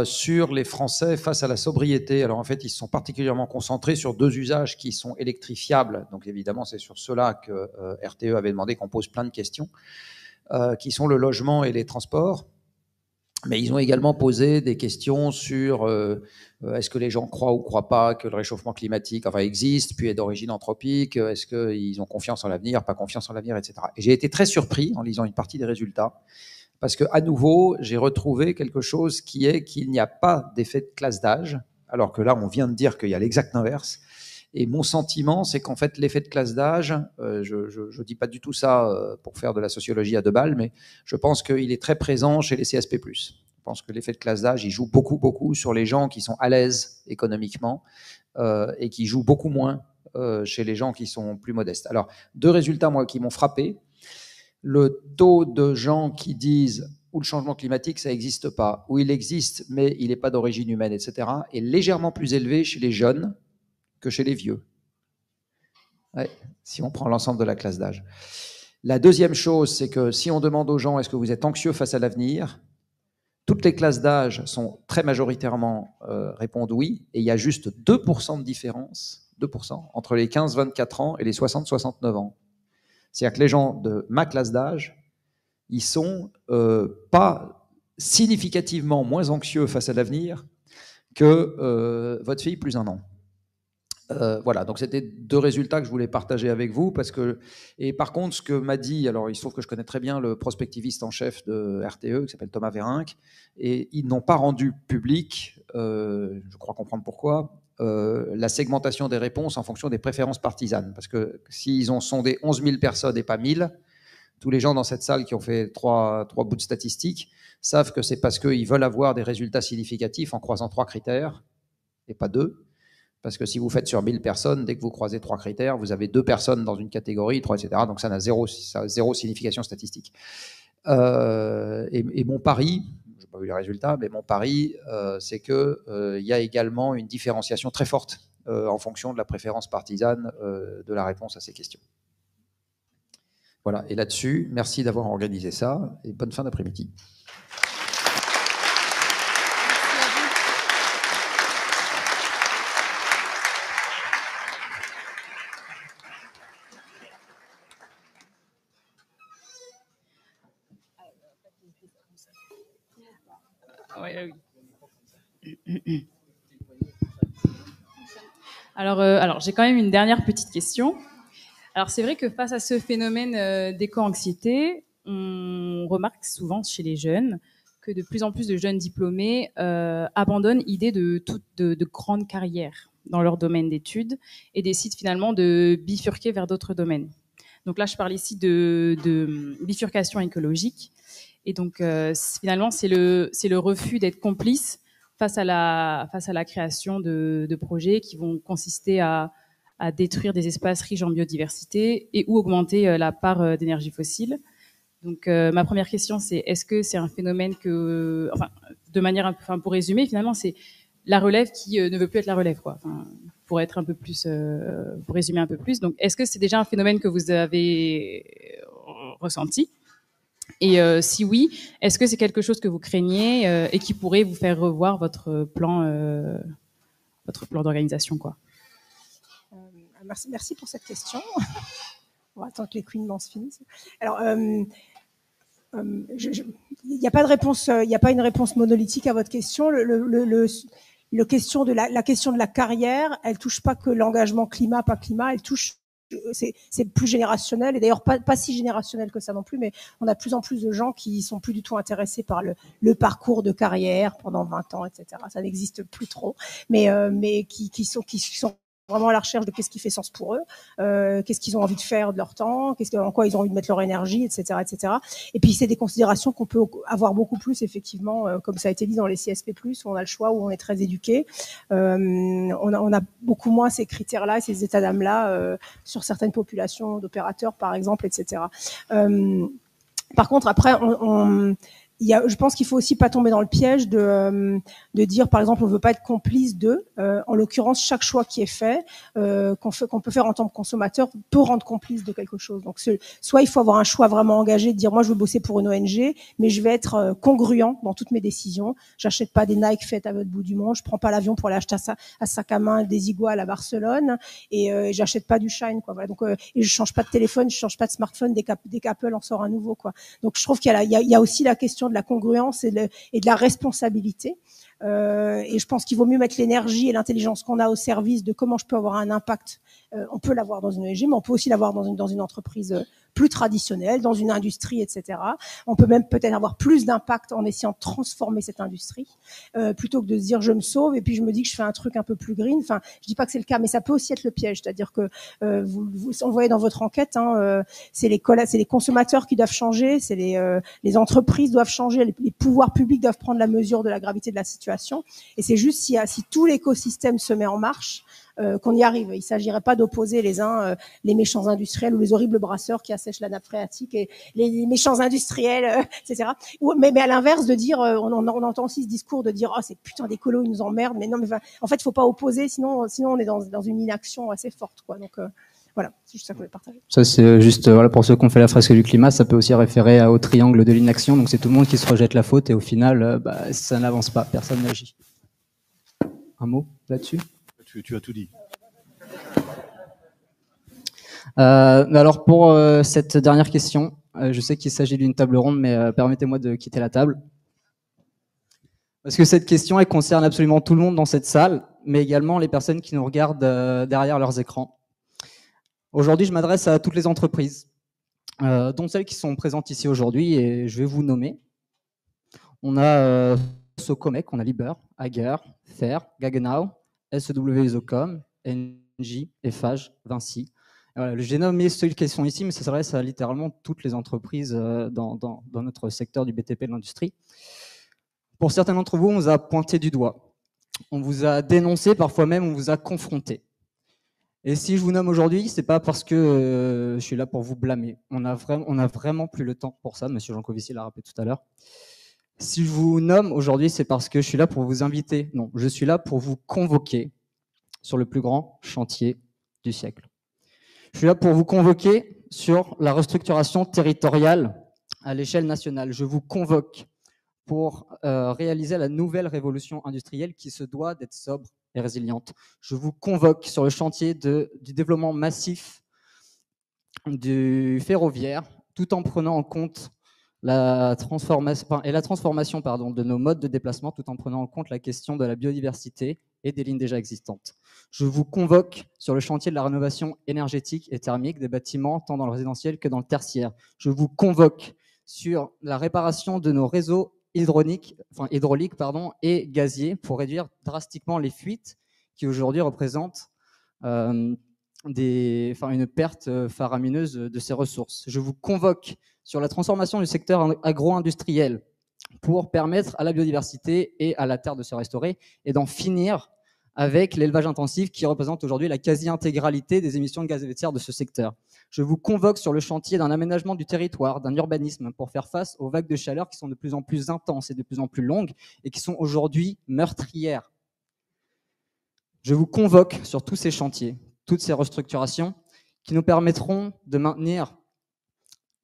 Sur les Français face à la sobriété. Alors en fait, ils se sont particulièrement concentrés sur 2 usages qui sont électrifiables. Donc évidemment, c'est sur cela que RTE avait demandé qu'on pose plein de questions, qui sont le logement et les transports. Mais ils ont également posé des questions sur est-ce que les gens croient ou croient pas que le réchauffement climatique existe, puis est d'origine anthropique, est-ce qu'ils ont confiance en l'avenir, pas confiance en l'avenir, etc. Et j'ai été très surpris en lisant une partie des résultats. Parce que à nouveau, j'ai retrouvé quelque chose qui est qu'il n'y a pas d'effet de classe d'âge, alors que là, on vient de dire qu'il y a l'exact inverse. Et mon sentiment, c'est qu'en fait, l'effet de classe d'âge, je dis pas du tout ça pour faire de la sociologie à 2 balles, mais je pense qu'il est très présent chez les CSP+. Je pense que l'effet de classe d'âge, il joue beaucoup, beaucoup sur les gens qui sont à l'aise économiquement et qui joue beaucoup moins chez les gens qui sont plus modestes. Alors, 2 résultats, moi, qui m'ont frappé. Le taux de gens qui disent ou le changement climatique, ça n'existe pas, ou il existe, mais il n'est pas d'origine humaine, etc., est légèrement plus élevé chez les jeunes que chez les vieux. Ouais, si on prend l'ensemble de la classe d'âge. La deuxième chose, c'est que si on demande aux gens est-ce que vous êtes anxieux face à l'avenir, toutes les classes d'âge sont très majoritairement répondent oui, et il y a juste 2% de différence, 2%, entre les 15-24 ans et les 60-69 ans. C'est-à-dire que les gens de ma classe d'âge, ils sont pas significativement moins anxieux face à l'avenir que votre fille plus 1 an. Voilà, donc c'était 2 résultats que je voulais partager avec vous. Et par contre, ce que m'a dit, alors il se trouve que je connais très bien le prospectiviste en chef de RTE, qui s'appelle Thomas Vérinck, et ils n'ont pas rendu public, je crois comprendre pourquoi, la segmentation des réponses en fonction des préférences partisanes. Parce que s'ils ont sondé 11 000 personnes et pas 1000, tous les gens dans cette salle qui ont fait trois bouts de statistiques savent que c'est parce qu'ils veulent avoir des résultats significatifs en croisant 3 critères et pas 2. Parce que si vous faites sur 1000 personnes, dès que vous croisez 3 critères, vous avez 2 personnes dans une catégorie, 3, etc. Donc ça a zéro signification statistique. Et mon pari, je n'ai pas vu les résultats, mais mon pari, c'est qu'il y a également une différenciation très forte en fonction de la préférence partisane de la réponse à ces questions. Voilà, et là-dessus, merci d'avoir organisé ça, et bonne fin d'après-midi. Alors j'ai quand même une dernière petite question. Alors c'est vrai que face à ce phénomène d'éco-anxiété, on remarque souvent chez les jeunes que de plus en plus de jeunes diplômés abandonnent l'idée de grandes carrières dans leur domaine d'études et décident finalement de bifurquer vers d'autres domaines. Donc là, je parle ici de bifurcation écologique. Et donc finalement, c'est le refus d'être complice face à la création de projets qui vont consister à détruire des espaces riches en biodiversité et ou augmenter la part d'énergie fossile. Donc ma première question, c'est est-ce que c'est un phénomène que, enfin, de manière, pour résumer, finalement, c'est la relève qui ne veut plus être la relève, quoi. Enfin, pour être un peu plus, pour résumer un peu plus. Donc, est-ce que c'est déjà un phénomène que vous avez ressenti? Et si oui, est-ce que c'est quelque chose que vous craignez et qui pourrait vous faire revoir votre plan d'organisation, quoi? Merci pour cette question. On va attendre que les Queen Dance finissent. Alors, il n'y a pas de réponse, il n'y a pas une réponse monolithique à votre question. La question de la carrière, elle touche pas que l'engagement climat, pas climat, elle touche, c'est plus générationnel, et d'ailleurs pas si générationnel que ça non plus, mais on a de plus en plus de gens qui sont plus du tout intéressés par le parcours de carrière pendant 20 ans, etc. Ça n'existe plus trop, mais qui sont vraiment à la recherche de qu'est-ce qui fait sens pour eux, qu'est-ce qu'ils ont envie de faire de leur temps, en quoi ils ont envie de mettre leur énergie, etc., etc. Et puis c'est des considérations qu'on peut avoir beaucoup plus effectivement, comme ça a été dit dans les CSP+, où on a le choix, où on est très éduqué. On a beaucoup moins ces critères-là, ces états d'âme-là sur certaines populations d'opérateurs, par exemple, etc. Par contre, après, je pense qu'il faut aussi pas tomber dans le piège de dire, par exemple, on veut pas être complice de. En l'occurrence, chaque choix qui est fait, qu'on peut faire en tant que consommateur, peut rendre complice de quelque chose. Donc, soit il faut avoir un choix vraiment engagé, de dire, moi, je veux bosser pour une ONG, mais je vais être congruent dans toutes mes décisions. J'achète pas des Nike faites à votre bout du monde. Je prends pas l'avion pour aller acheter à sac à main des iguales à Barcelone, et j'achète pas du Shine, quoi. Voilà. Donc, et je change pas de téléphone, je change pas de smartphone dès qu'Apple en sort un nouveau, quoi. Donc, je trouve qu'il y a aussi la question de la congruence et de la responsabilité. Et je pense qu'il vaut mieux mettre l'énergie et l'intelligence qu'on a au service de comment je peux avoir un impact. On peut l'avoir dans une ONG, mais on peut aussi l'avoir dans une entreprise plus traditionnelle, dans une industrie, etc. On peut même peut-être avoir plus d'impact en essayant de transformer cette industrie, plutôt que de se dire je me sauve et puis je me dis que je fais un truc un peu plus green. Enfin, je dis pas que c'est le cas, mais ça peut aussi être le piège. C'est-à-dire que on voyait dans votre enquête, c'est les consommateurs qui doivent changer, c'est les entreprises doivent changer, les pouvoirs publics doivent prendre la mesure de la gravité de la situation. Et c'est juste si tout l'écosystème se met en marche, qu'on y arrive. Il ne s'agirait pas d'opposer les uns les méchants industriels ou les horribles brasseurs qui assèchent la nappe phréatique et les méchants industriels, etc. Mais à l'inverse, de dire, on entend aussi ce discours de dire, oh, ces putains d'écolos, ils nous emmerdent. Mais non, mais en fait, il ne faut pas opposer, sinon on est dans une inaction assez forte, quoi. Donc voilà, c'est juste ça que je voulais partager. Ça, c'est juste, voilà, pour ceux qui ont fait la fresque du climat, ça peut aussi référer au triangle de l'inaction. Donc c'est tout le monde qui se rejette la faute et au final, ça n'avance pas, personne n'agit. Un mot là-dessus? Tu as tout dit. Alors pour cette dernière question, je sais qu'il s'agit d'une table ronde, mais permettez-moi de quitter la table. Parce que cette question, elle concerne absolument tout le monde dans cette salle. mais également les personnes qui nous regardent derrière leurs écrans. Aujourd'hui, je m'adresse à toutes les entreprises, dont celles qui sont présentes ici aujourd'hui, et je vais vous nommer. On a Socomec, on a Liber, Hager, Fer, Gaggenau, SEW Isocom, Engie, Eiffage, Vinci. Voilà, j'ai nommé ceux qui sont ici, mais ça s'adresse à littéralement toutes les entreprises dans notre secteur du BTP de l'industrie. Pour certains d'entre vous, on vous a pointé du doigt. On vous a dénoncé, parfois même on vous a confronté. Et si je vous nomme aujourd'hui, c'est pas parce que je suis là pour vous blâmer. On a vraiment plus le temps pour ça. Monsieur Jancovici l'a rappelé tout à l'heure. Si je vous nomme aujourd'hui, c'est parce que je suis là pour vous inviter. Non, je suis là pour vous convoquer sur le plus grand chantier du siècle. Je suis là pour vous convoquer sur la restructuration territoriale à l'échelle nationale. Je vous convoque pour réaliser la nouvelle révolution industrielle qui se doit d'être sobre et résiliente. Je vous convoque sur le chantier du développement massif du ferroviaire, tout en prenant en compte la transformation de nos modes de déplacement, tout en prenant en compte la question de la biodiversité et des lignes déjà existantes. Je vous convoque sur le chantier de la rénovation énergétique et thermique des bâtiments, tant dans le résidentiel que dans le tertiaire. Je vous convoque sur la réparation de nos réseaux hydrauliques et gaziers pour réduire drastiquement les fuites qui aujourd'hui représentent une perte faramineuse de ces ressources. Je vous convoque sur la transformation du secteur agro-industriel pour permettre à la biodiversité et à la terre de se restaurer et d'en finir avec l'élevage intensif qui représente aujourd'hui la quasi-intégralité des émissions de gaz à effet de serre de ce secteur. Je vous convoque sur le chantier d'un aménagement du territoire, d'un urbanisme pour faire face aux vagues de chaleur qui sont de plus en plus intenses et de plus en plus longues et qui sont aujourd'hui meurtrières. Je vous convoque sur tous ces chantiers, toutes ces restructurations qui nous permettront de maintenir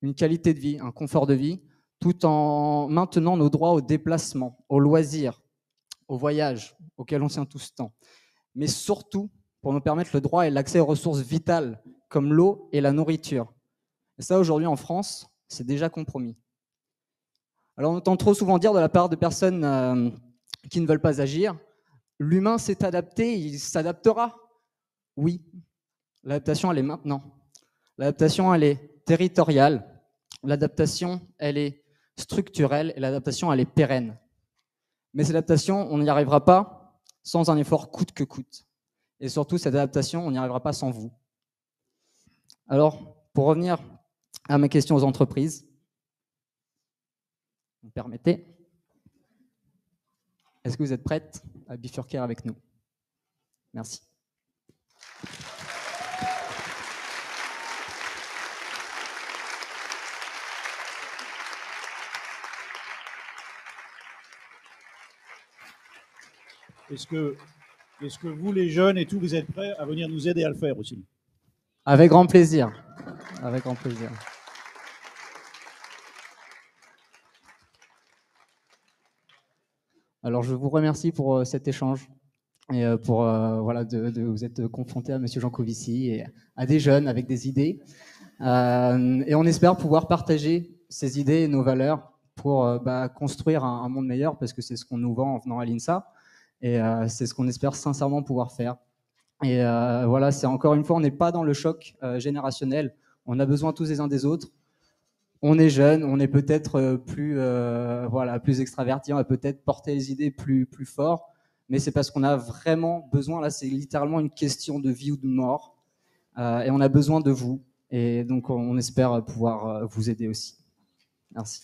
une qualité de vie, un confort de vie, tout en maintenant nos droits au déplacement, au loisir, au voyage, auquel on tient tous tant, mais surtout pour nous permettre le droit et l'accès aux ressources vitales comme l'eau et la nourriture. Et ça, aujourd'hui, en France, c'est déjà compromis. Alors, on entend trop souvent dire de la part de personnes qui ne veulent pas agir, l'humain s'est adapté, il s'adaptera. Oui, l'adaptation, elle est maintenant. L'adaptation, elle est territoriale. L'adaptation, elle est structurelle et l'adaptation, elle est pérenne. Mais cette adaptation, on n'y arrivera pas sans un effort coûte que coûte. Et surtout, cette adaptation, on n'y arrivera pas sans vous. Alors, pour revenir à mes questions aux entreprises, vous me permettez, est-ce que vous êtes prêtes à bifurquer avec nous? Merci. Est-ce que vous, les jeunes et tout, vous êtes prêts à venir nous aider à le faire aussi? Avec grand plaisir. Avec grand plaisir. Alors, je vous remercie pour cet échange et pour de vous être confronté à Monsieur Jancovici et à des jeunes avec des idées. Et on espère pouvoir partager ces idées et nos valeurs pour construire un monde meilleur, parce que c'est ce qu'on nous vend en venant à l'INSA. Et c'est ce qu'on espère sincèrement pouvoir faire. Et c'est encore une fois, on n'est pas dans le choc générationnel. On a besoin tous les uns des autres. On est jeune, on est peut-être plus extraverti, on va peut-être porter les idées plus fort, mais c'est parce qu'on a vraiment besoin. Là, c'est littéralement une question de vie ou de mort, et on a besoin de vous. Et donc, on espère pouvoir vous aider aussi. Merci.